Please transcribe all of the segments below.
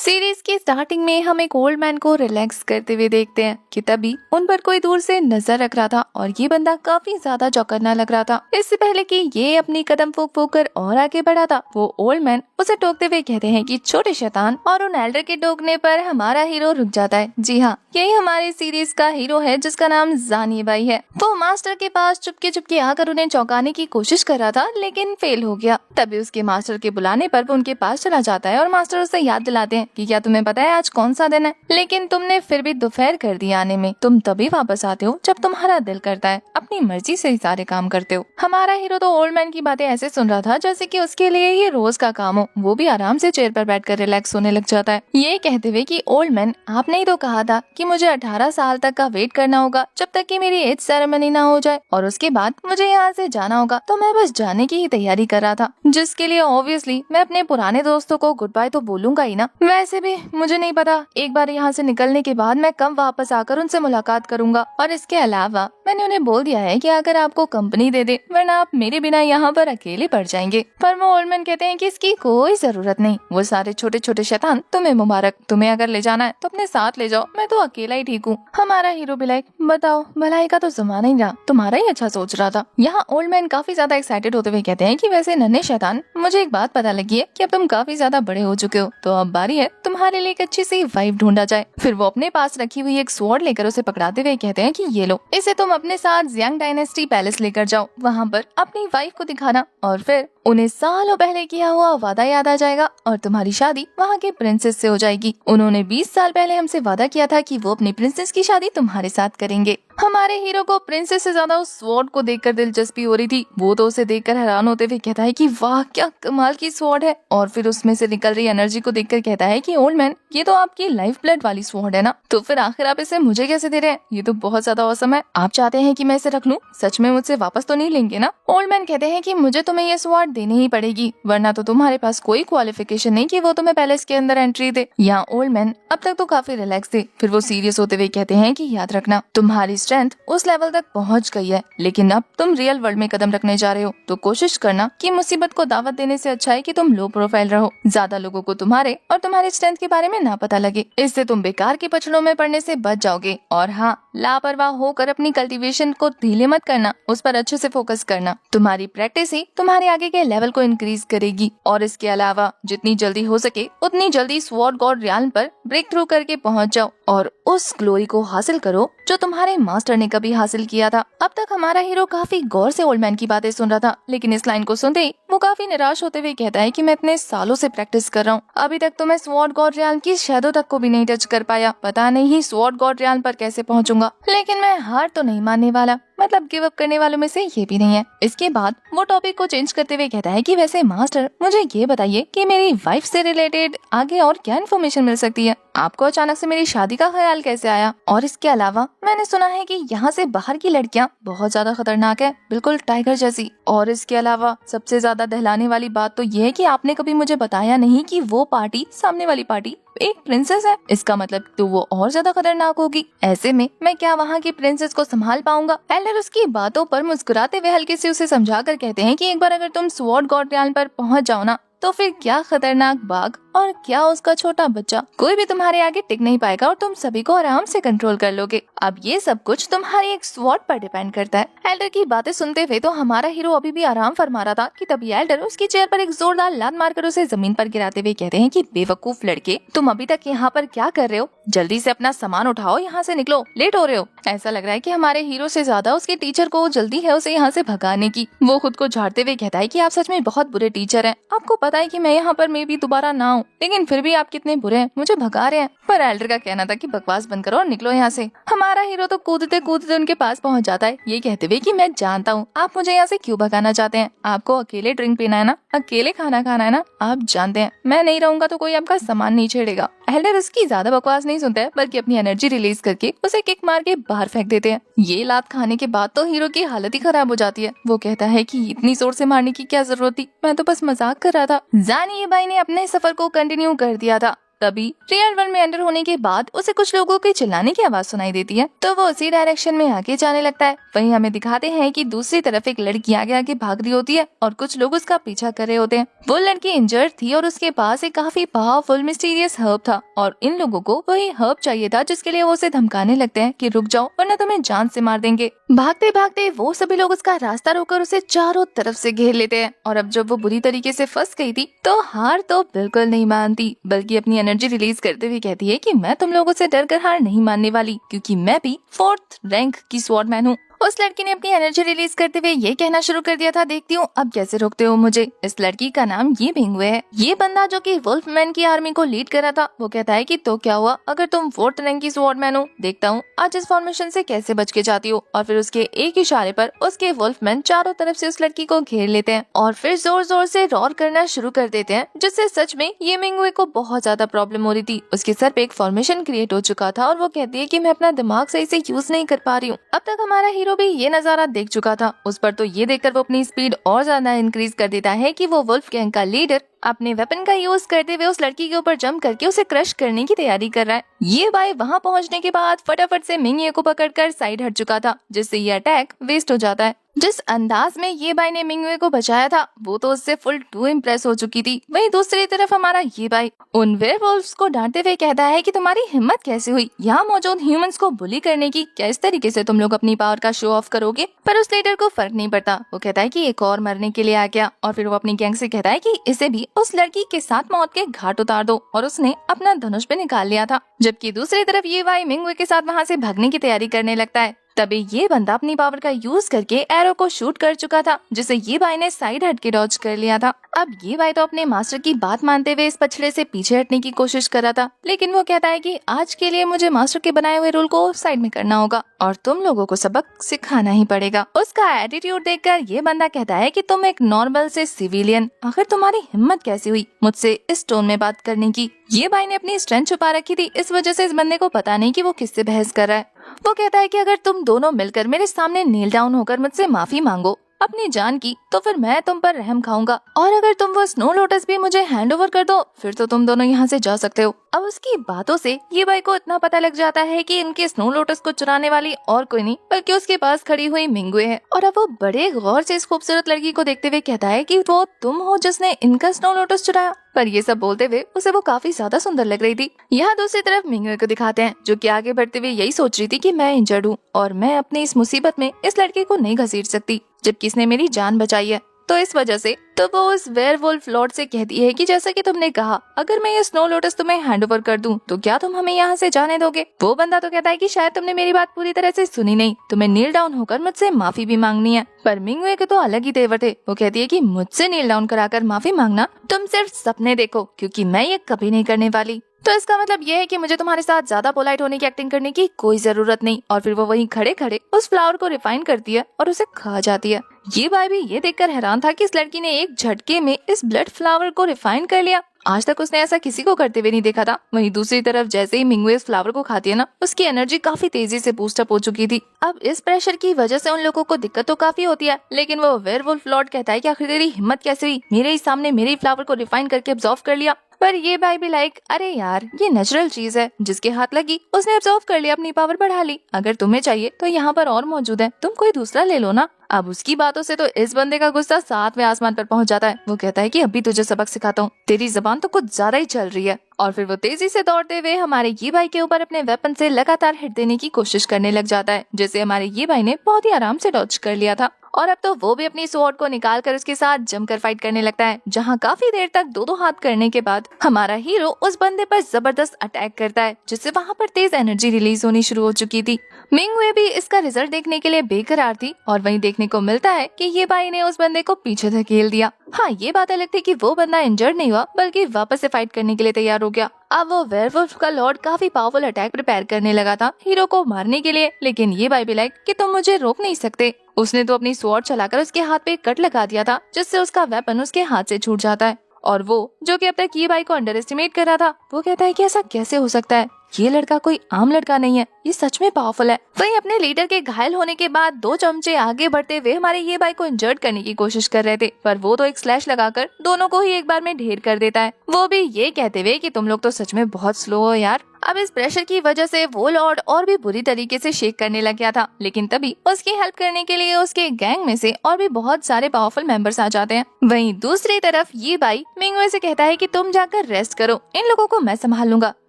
Series की starting में हम एक ओल्ड मैन को रिलैक्स करते हुए देखते हैं कि तभी उन पर कोई दूर से नजर रख रहा था और ये बंदा काफी ज्यादा चौकन्ना लग रहा था। इससे पहले कि ये अपनी कदम फूक फूक कर और आगे बढ़ा था, वो ओल्ड मैन उसे टोकते हुए कहते हैं कि छोटे शैतान, और उन एल्डर के टोकने पर हमारा हीरो रुक जाता है। जी हाँ, यही हमारी सीरीज का हीरो है जिसका नाम जानी बाई है। वो मास्टर के पास चुपके चुपके आकर उन्हें चौंकाने की कोशिश कर रहा था, लेकिन फेल हो गया। तभी उसके मास्टर के बुलाने पर वो उनके पास चला जाता है और मास्टर उसे याद दिलाते हैं कि क्या तुम्हें पता है आज कौन सा दिन है, लेकिन तुमने फिर भी दोपहर कर दिया आने में। तुम तभी वापस आते हो जब तुम्हारा दिल करता है, अपनी मर्जी से ही सारे काम करते हो। हमारा हीरो तो ओल्ड मैन की बातें ऐसे सुन रहा था जैसे कि उसके लिए ये रोज का काम हो। वो भी आराम से चेयर पर बैठकर रिलैक्स होने लग जाता है, ये कहते हुए कि ओल्ड मैन, आपने ही तो कहा था कि मुझे 18 साल तक का वेट करना होगा जब तक कि मेरी एज सेरेमनी ना हो जाए, और उसके बाद मुझे यहाँ से जाना होगा। तो मैं बस जाने की ही तैयारी कर रहा था, जिसके लिए ऑब्वियसली मैं अपने पुराने दोस्तों को गुड बाय तो बोलूंगा ही ना। वैसे भी मुझे नहीं पता एक बार यहाँ से निकलने के बाद मैं कब वापस आकर उनसे मुलाकात करूंगा, और इसके अलावा मैंने उन्हें बोल दिया है कि अगर आपको कंपनी दे दे, वरना आप मेरे बिना यहाँ पर अकेले पड़ जाएंगे। पर वो ओल्ड मैन कहते हैं कि इसकी कोई जरूरत नहीं, वो सारे छोटे छोटे शैतान तुम्हें मुबारक, तुम्हें अगर ले जाना है तो अपने साथ ले जाओ, मैं तो अकेला ही ठीक हूँ। हमारा हीरो भी लाइक, बताओ भलाई का तो जमाना ही रहा, तुम्हारा ही अच्छा सोच रहा था। यहाँ ओल्ड मैन काफी ज्यादा एक्साइटेड होते हुए कहते हैं कि वैसे नन्हे शैतान, मुझे एक बात पता लगी है कि अब तुम काफी ज्यादा बड़े हो चुके हो, तो अब बारी है तुम्हारे लिए एक अच्छी सी वाइफ ढूंढा जाए। फिर वो अपने पास रखी हुई एक स्वॉर्ड लेकर उसे पकड़ाते हुए कहते हैं कि ये लो, इसे तुम अपने साथ जियांग डायनेस्टी पैलेस लेकर जाओ, वहाँ पर अपनी वाइफ को दिखाना, और फिर उन्हें सालों पहले किया हुआ वादा याद आ जाएगा और तुम्हारी शादी वहाँ के प्रिंसेस से हो जाएगी। उन्होंने 20 साल पहले हमसे वादा किया था कि वो अपनी प्रिंसेस की शादी तुम्हारे साथ करेंगे। हमारे हीरो को प्रिंसेस से ज्यादा उस स्वॉर्ड को देखकर दिलचस्पी हो रही थी। वो तो उसे देखकर हैरान होते हुए कहता है कि वाह क्या कमाल की स्वॉर्ड है, और फिर उसमें से निकल रही एनर्जी को देखकर कहता है कि ओल्ड मैन, ये तो आपकी लाइफ ब्लड वाली स्वॉर्ड है ना, तो फिर आखिर आप इसे मुझे कैसे दे रहे हैं? ये तो बहुत ज्यादा औसम है, आप चाहते हैं कि मैं इसे रख लूं? सच में मुझसे वापस तो नहीं लेंगे ना? ओल्ड मैन कहते हैं कि मुझे तुम्हें ये स्वॉर्ड देनी ही पड़ेगी, वरना तो तुम्हारे पास कोई क्वालिफिकेशन नहीं कि वो तुम्हें पैलेस के अंदर एंट्री दे। यहाँ ओल्ड मैन अब तक तो काफी रिलैक्स थे, फिर वो सीरियस होते हुए कहते हैं कि याद रखना, तुम्हारी स्ट्रेंथ उस लेवल तक पहुंच गई है, लेकिन अब तुम रियल वर्ल्ड में कदम रखने जा रहे हो, तो कोशिश करना कि मुसीबत को दावत देने से अच्छा है कि तुम लो प्रोफाइल रहो, ज्यादा लोगों को तुम्हारे और तुम्हारी स्ट्रेंथ के बारे में ना पता लगे, इससे तुम बेकार के पछड़ों में पड़ने से बच जाओगे। और हाँ, लापरवाह होकर अपनी कल्टीवेशन को ढीले मत करना, उस पर अच्छे से फोकस करना, तुम्हारी प्रैक्टिस ही तुम्हारे आगे के लेवल को इंक्रीज करेगी। और इसके अलावा जितनी जल्दी हो सके उतनी जल्दी स्वॉर्ड गॉड रियाल्म पर ब्रेक थ्रू करके पहुंच जाओ और उस ग्लोरी को हासिल करो जो तुम्हारे मास्टर ने कभी हासिल किया था। अब तक हमारा हीरो काफी गौर से ओल्ड मैन की बातें सुन रहा था, लेकिन इस लाइन को सुनते ही वो काफी निराश होते हुए कहता है कि मैं इतने सालों से प्रैक्टिस कर रहा हूँ, अभी तक तो मैं स्वॉर्ड गॉड रियाल्म की शैडो तक को भी नहीं टच कर पाया, पता नहीं स्वॉर्ड गॉड रियाल्म पर कैसे पहुंचूंगा। लेकिन मैं हार तो नहीं मानने वाला, मतलब गिव अप करने वालों में से ये भी नहीं है। इसके बाद वो टॉपिक को चेंज करते हुए कहता है कि वैसे मास्टर, मुझे ये बताइए कि मेरी वाइफ से रिलेटेड आगे और क्या इन्फॉर्मेशन मिल सकती है? आपको अचानक से मेरी शादी का ख्याल कैसे आया? और इसके अलावा मैंने सुना है कि यहाँ से बाहर की लड़कियाँ बहुत ज्यादा खतरनाक है, बिल्कुल टाइगर जैसी। और इसके अलावा सबसे ज्यादा दहलाने वाली बात तो ये है कि आपने कभी मुझे बताया नहीं कि वो पार्टी, सामने वाली पार्टी, एक प्रिंसेस है, इसका मतलब तो वो और ज्यादा खतरनाक होगी। ऐसे में मैं क्या वहाँ की प्रिंसेस को संभाल पाऊंगा? एल्डर उसकी बातों पर मुस्कुराते हुए हल्के से उसे समझाकर कहते हैं कि एक बार अगर तुम स्वॉर्ड गॉड रियाल्म पर पहुँच जाओ ना, तो फिर क्या खतरनाक बाघ और क्या उसका छोटा बच्चा, कोई भी तुम्हारे आगे टिक नहीं पाएगा और तुम सभी को आराम से कंट्रोल कर लोगे। अब ये सब कुछ तुम्हारी एक स्वॉर्ड पर डिपेंड करता है। एल्डर की बातें सुनते हुए तो हमारा हीरो अभी भी आराम फरमा रहा था कि तभी एल्डर उसकी चेयर पर एक जोरदार लात मारकर उसे जमीन पर गिराते हुए कहते हैं कि बेवकूफ लड़के, तुम अभी तक यहाँ पर क्या कर रहे हो? जल्दी से अपना सामान उठाओ, यहाँ से निकलो, लेट हो रहे हो। ऐसा लग रहा है कि हमारे हीरो से ज्यादा उसके टीचर को जल्दी है उसे यहाँ से भगाने की। वो खुद को झाड़ते हुए कहता है कि आप सच में बहुत बुरे टीचर हैं, आपको पता है कि मैं यहाँ पर मे भी दोबारा ना आऊं, लेकिन फिर भी आप कितने बुरे हैं, मुझे भगा रहे हैं। पर एल्डर का कहना था कि बकवास बंद करो और निकलो यहाँ से। हमारा हीरो तो कूदते कूदते उनके पास पहुँच जाता है, ये कहते हुए कि मैं जानता हूँ आप मुझे यहाँ से क्यों भगाना चाहते हैं, आपको अकेले ड्रिंक पीना है ना, अकेले खाना खाना है ना, आप जानते हैं मैं नहीं रहूंगा तो कोई आपका सामान नहीं छेड़ेगा। एल्डर उसकी ज्यादा बकवास नहीं सुनता है, बल्कि अपनी एनर्जी रिलीज करके उसे किक मार के बाहर फेंक देते हैं। ये लात खाने के बाद तो हीरो की हालत ही खराब हो जाती है। वो कहता है कि इतनी जोर से मारने की क्या जरूरत थी, मैं तो बस मजाक कर रहा था। जानी बाई ने अपने सफर को कंटिन्यू कर दिया था। तभी रियल वर्ल्ड में एंटर होने के बाद उसे कुछ लोगों की चिल्लाने की आवाज सुनाई देती है, तो वो उसी डायरेक्शन में आगे जाने लगता है। वहीं हमें दिखाते हैं कि दूसरी तरफ एक लड़की आगे आगे भाग रही होती है और कुछ लोग उसका पीछा कर रहे होते हैं। वो लड़की इंजर्ड थी और उसके पास एक काफी पावरफुल मिस्टीरियस हर्ब था और इन लोगों को वही हर्ब चाहिए था, जिसके लिए वो उसे धमकाने लगते हैं कि रुक जाओ वरना तुम्हें जान से मार देंगे। भागते भागते वो सभी लोग उसका रास्ता रोककर उसे चारों तरफ से घेर लेते हैं और अब जब वो बुरी तरीके से फंस गई थी तो हार तो बिल्कुल नहीं मानती, बल्कि अपनी एनर्जी रिलीज करते हुए कहती है कि मैं तुम लोगों से डर कर हार नहीं मानने वाली, क्योंकि मैं भी 4th रैंक की स्वॉर्डमैन हूँ। उस लड़की ने अपनी एनर्जी रिलीज करते हुए ये कहना शुरू कर दिया था, देखती हूँ अब कैसे रोकते हो मुझे। इस लड़की का नाम ये मिंगवे है। ये बंदा जो कि वुल्फमैन की आर्मी को लीड कर रहा था, वो कहता है कि तो क्या हुआ अगर तुम 4th रैंक की स्वॉर्डमैन हो, देखता हूँ आज इस फॉर्मेशन से कैसे बच के जाती हो। और फिर उसके एक इशारे पर उसके वुल्फमैन चारों तरफ से उस लड़की को घेर लेते हैं और फिर जोर जोर से रॉर करना शुरू कर देते हैं, जिससे सच में ये मिंगवे को बहुत ज्यादा प्रॉब्लम हो रही थी। उसके सर पे एक फॉर्मेशन क्रिएट हो चुका था और वो कहती है कि मैं अपना दिमाग सही से यूज नहीं कर पा रही हूँ। अब तक हमारा हीरो भी ये नजारा देख चुका था। उस पर तो ये देखकर वो अपनी स्पीड और ज्यादा इंक्रीज कर देता है कि वो वुल्फ गैंग का लीडर अपने वेपन का यूज करते हुए उस लड़की के ऊपर जंप करके उसे क्रश करने की तैयारी कर रहा है। ये बाई वहां पहुंचने के बाद फटाफट से मिंगवे को पकड़कर साइड हट चुका था, जिससे ये अटैक वेस्ट हो जाता है। जिस अंदाज में ये बाई ने मिंगवे को बचाया था वो तो उससे फुल टू इम्प्रेस हो चुकी थी। वहीं दूसरी तरफ हमारा ये बाई उन वेयरवुल्व्स को डांटते हुए कहता है कि तुम्हारी हिम्मत कैसे हुई यहाँ मौजूद ह्यूमंस को बुली करने की, क्या इस तरीके से तुम लोग अपनी पावर का शो ऑफ करोगे। पर उस लीडर को फर्क नहीं पड़ता, वो कहता है कि एक और मरने के लिए आ गया और फिर वो अपनी गैंग से कहता है कि इसे भी उस लड़की के साथ मौत के घाट उतार दो, और उसने अपना धनुष भी निकाल लिया था। जबकि दूसरी तरफ ये बाई मिंगवे के साथ वहाँ से भागने की तैयारी करने लगता है। तभी ये बंदा अपनी पावर का यूज करके एरो को शूट कर चुका था, जिसे ये बाई ने साइड हट के डॉज कर लिया था। अब ये बाई तो अपने मास्टर की बात मानते हुए इस पछड़े से पीछे हटने की कोशिश कर रहा था, लेकिन वो कहता है कि आज के लिए मुझे मास्टर के बनाए हुए रूल को साइड में करना होगा और तुम लोगों को सबक सिखाना ही पड़ेगा। उसका एटीट्यूड देखकर ये बंदा कहता है कि तुम एक नॉर्मल से सिविलियन, आखिर तुम्हारी हिम्मत कैसी हुई मुझसे इस टोन में बात करने की। ये बाई ने अपनी स्ट्रेंथ छुपा रखी थी, इस वजह से इस बंदे को पता नहीं कि वो किससे बहस कर रहा है। वो कहता है कि अगर तुम दोनों मिलकर मेरे सामने नील डाउन होकर मुझसे माफी मांगो अपनी जान की, तो फिर मैं तुम पर रहम खाऊंगा, और अगर तुम वो स्नो लोटस भी मुझे हैंड ओवर कर दो फिर तो तुम दोनों यहाँ से जा सकते हो। अब उसकी बातों से ये बाई को इतना पता लग जाता है कि इनके स्नो लोटस को चुराने वाली और कोई नहीं बल्कि उसके पास खड़ी हुई मिंगवे है। और अब वो बड़े गौर से इस खूबसूरत लड़की को देखते हुए कहता है कि वो तुम हो जिसने इनका स्नो लोटस चुराया। पर ये सब बोलते हुए उसे वो काफी ज्यादा सुंदर लग रही थी। यहाँ दूसरी तरफ मिंगवे को दिखाते हैं, जो कि आगे बढ़ते हुए यही सोच रही थी कि मैं इंजर्ड हूँ और मैं अपनी इस मुसीबत में इस लड़के को नहीं घसीट सकती, जबकि इसने मेरी जान बचाई है। तो इस वजह से तो वो उस वेयरवुल्फ लॉर्ड से कहती है कि जैसा कि तुमने कहा, अगर मैं ये स्नो लोटस तुम्हें हैंड ओवर कर दूं तो क्या तुम हमें यहाँ से जाने दोगे। वो बंदा तो कहता है कि शायद तुमने मेरी बात पूरी तरह से सुनी नहीं, तुम्हें नील डाउन होकर मुझसे माफी भी मांगनी है। पर मिंगवे के तो अलग ही तेवर थे। वो कहती है कि मुझसे नील डाउन कराकर माफी मांगना, तुम सिर्फ सपने देखो, क्योंकि मैं ये कभी नहीं करने वाली। तो इसका मतलब ये है कि मुझे तुम्हारे साथ ज्यादा पोलाइट होने की एक्टिंग करने की कोई जरूरत नहीं। और फिर वो वहीं खड़े खड़े उस फ्लावर को रिफाइन करती है और उसे खा जाती है। ये बाई भी ये देखकर हैरान था कि इस लड़की ने एक झटके में इस ब्लड फ्लावर को रिफाइन कर लिया। आज तक उसने ऐसा किसी को करते हुए नहीं देखा था। वहीं दूसरी तरफ जैसे ही मिंगवे इस फ्लावर को खाती है ना, उसकी एनर्जी काफी तेजी से बूस्ट अप हो चुकी थी। अब इस प्रेशर की वजह से उन लोगों को दिक्कत तो काफी होती है, लेकिन वो वेयरवुल्फ लॉर्ड कहता है कि आखिर तेरी हिम्मत कैसे हुई, मेरे ही सामने मेरे ही फ्लावर को रिफाइन करके ऑब्जर्व कर लिया। पर ये भाई भी लाइक, अरे यार ये नेचुरल चीज है, जिसके हाथ लगी उसने ऑब्जर्व कर लिया, अपनी पावर बढ़ा ली। अगर तुम्हें चाहिए तो यहाँ पर और मौजूद है, तुम कोई दूसरा ले लो ना। अब उसकी बातों से तो इस बंदे का गुस्सा 7वें आसमान पर पहुंच जाता है। वो कहता है कि अभी तुझे सबक सिखाता हूँ, तेरी जबान तो कुछ ज्यादा ही चल रही है। और फिर वो तेजी से दौड़ते हुए हमारे ये भाई के ऊपर अपने वेपन से लगातार हिट देने की कोशिश करने लग जाता है, जैसे हमारे ये भाई ने बहुत ही आराम से डॉज कर लिया था। और अब तो वो भी अपनी स्वॉर्ड को निकाल कर उसके साथ जमकर फाइट करने लगता है, जहाँ काफी देर तक दो हाथ करने के बाद हमारा हीरो उस बंदे पर जबरदस्त अटैक करता है, जिससे वहाँ पर तेज एनर्जी रिलीज होनी शुरू हो चुकी थी। मिंगवे भी इसका रिजल्ट देखने के लिए बेकरार थी और वहीं देखने को मिलता है कि ये भाई ने उस बंदे को पीछे धकेल दिया। हाँ, ये बात अलग थी कि वो बंदा इंजर्ड नहीं हुआ बल्कि वापस से फाइट करने के लिए तैयार हो गया। अब वो वेयरवुल्फ का लॉर्ड काफी पावरफुल अटैक प्रिपेयर करने लगा था हीरो को मारने के लिए, लेकिन ये भाई भी लाइक कि तुम मुझे रोक नहीं सकते। उसने तो अपनी स्वॉर्ड चलाकर उसके हाथ पे कट लगा दिया था, जिससे उसका वेपन उसके हाथ से छूट जाता है। और वो जो कि अब तक ये भाई को अंडर एस्टिमेट कर रहा था, वो कहता है कि ऐसा कैसे हो सकता है, ये लड़का कोई आम लड़का नहीं है, ये सच में पावरफुल है। वही अपने लीडर के घायल होने के बाद 2 चमचे आगे बढ़ते हुए हमारे ये भाई को इंजर्ड करने की कोशिश कर रहे थे, पर वो तो एक स्लैश लगाकर दोनों को ही एक बार में ढेर कर देता है, वो भी ये कहते हुए कि तुम लोग तो सच में बहुत स्लो हो यार। अब इस प्रेशर की वजह से वो लॉर्ड और भी बुरी तरीके से शेक करने लग गया था, लेकिन तभी उसकी हेल्प करने के लिए उसके गैंग में से और भी बहुत सारे पावरफुल मेंबर्स आ जाते हैं। वहीं दूसरी तरफ ये भाई मिंगवे से कहता है कि तुम जाकर रेस्ट करो, इन लोगों को मैं संभाल लूंगा,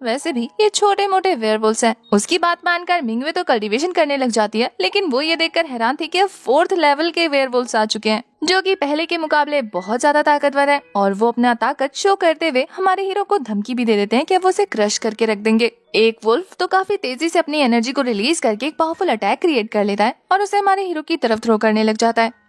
वैसे भी ये छोटे मोटे वेयरवुल्व्स हैं। उसकी बात मानकर मिंगवे तो कल्टीवेशन करने लग जाती है, लेकिन वो ये देखकर हैरान थी कि अब 4th लेवल के वेयरवुल्व्स आ चुके हैं, जो कि पहले के मुकाबले बहुत ज्यादा ताकतवर है, और वो अपना ताकत शो करते हुए हमारे हीरो को धमकी भी दे देते हैं कि वो उसे क्रश करके रख देंगे। एक वुल्फ तो काफी तेजी से अपनी एनर्जी को रिलीज करके एक पावरफुल अटैक क्रिएट कर लेता है और उसे हमारे हीरो की तरफ थ्रो करने लग जाता है।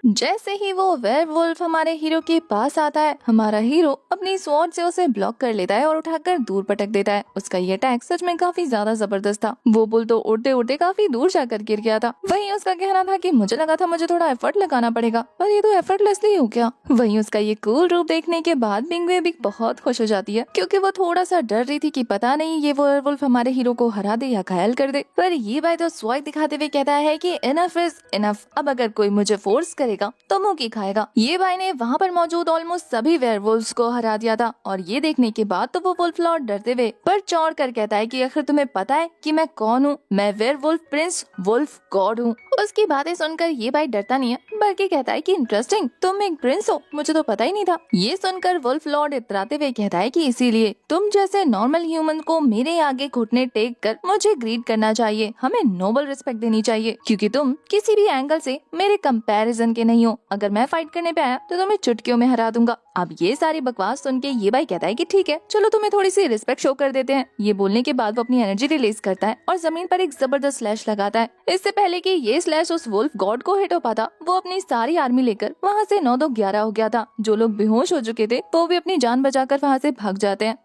जैसे ही वो वेयरवुल्फ हमारे हीरो के पास आता है, हमारा हीरो अपनी स्वॉर्ड से उसे ब्लॉक कर लेता है और उठाकर दूर पटक देता है। उसका ये अटैक सच में काफी ज्यादा जबरदस्त था। वो बुल तो उड़ते उड़ते काफी दूर जाकर गिर गया था। वहीं उसका कहना था कि मुझे लगा था मुझे थोड़ा एफर्ट लगाना पड़ेगा, पर ये तो एफर्टलेसली हो गया। वहीं उसका ये कूल रूप देखने के बाद मिंगवे भी बहुत खुश हो जाती है, क्योंकि वो थोड़ा सा डर रही थी कि पता नहीं ये वेयरवुल्फ हमारे हीरो को हरा दे या घायल कर दे। पर ये भाई तो स्वाग दिखाते हुए कहता है कि इनफ इज इनफ, अब अगर कोई मुझे फोर्स करेगा तो मुंह की खाएगा। ये भाई ने वहाँ पर मौजूद ऑलमोस्ट सभी वेयरवुल्व्स को हरा दिया था, और ये देखने के बाद तो वो वुल्फ लॉर्ड डरते हुए पर चौड़ कर कहता है कि आखिर तुम्हें पता है कि मैं कौन हूँ? मैं वेयरवुल्फ प्रिंस वुल्फ गॉड हूँ। उसकी बातें सुनकर ये भाई डरता नहीं है, बल्कि कहता है कि इंटरेस्टिंग, तुम एक प्रिंस हो, मुझे तो पता ही नहीं था। ये सुनकर वुल्फ लॉर्ड इतराते हुए कहता है कि इसीलिए तुम जैसे नॉर्मल ह्यूमन को मेरे आगे घुटने टेक कर मुझे ग्रीट करना चाहिए, हमें नोबल रिस्पेक्ट देनी चाहिए, क्योंकि तुम किसी भी एंगल से मेरे कंपैरिजन के नहीं हो। अगर मैं फाइट करने पे आया तो तुम्हें चुटकियों में हरा दूंगा। अब ये सारी बकवास सुन के ये भाई कहता है कि ठीक है, चलो तुम्हें थोड़ी सी रिस्पेक्ट शो कर देते हैं। ये बोलने के बाद वो अपनी एनर्जी रिलीज करता है और जमीन पर एक जबरदस्त स्लैश लगाता है। इससे पहले कि ये स्लैश उस वुल्फ गॉड को हिट हो पाता, वो अपनी सारी आर्मी लेकर वहाँ से 9-2-11 हो गया था। जो लोग बेहोश हो चुके थे वो भी अपनी जान बचाकर वहाँ से भाग जाते हैं,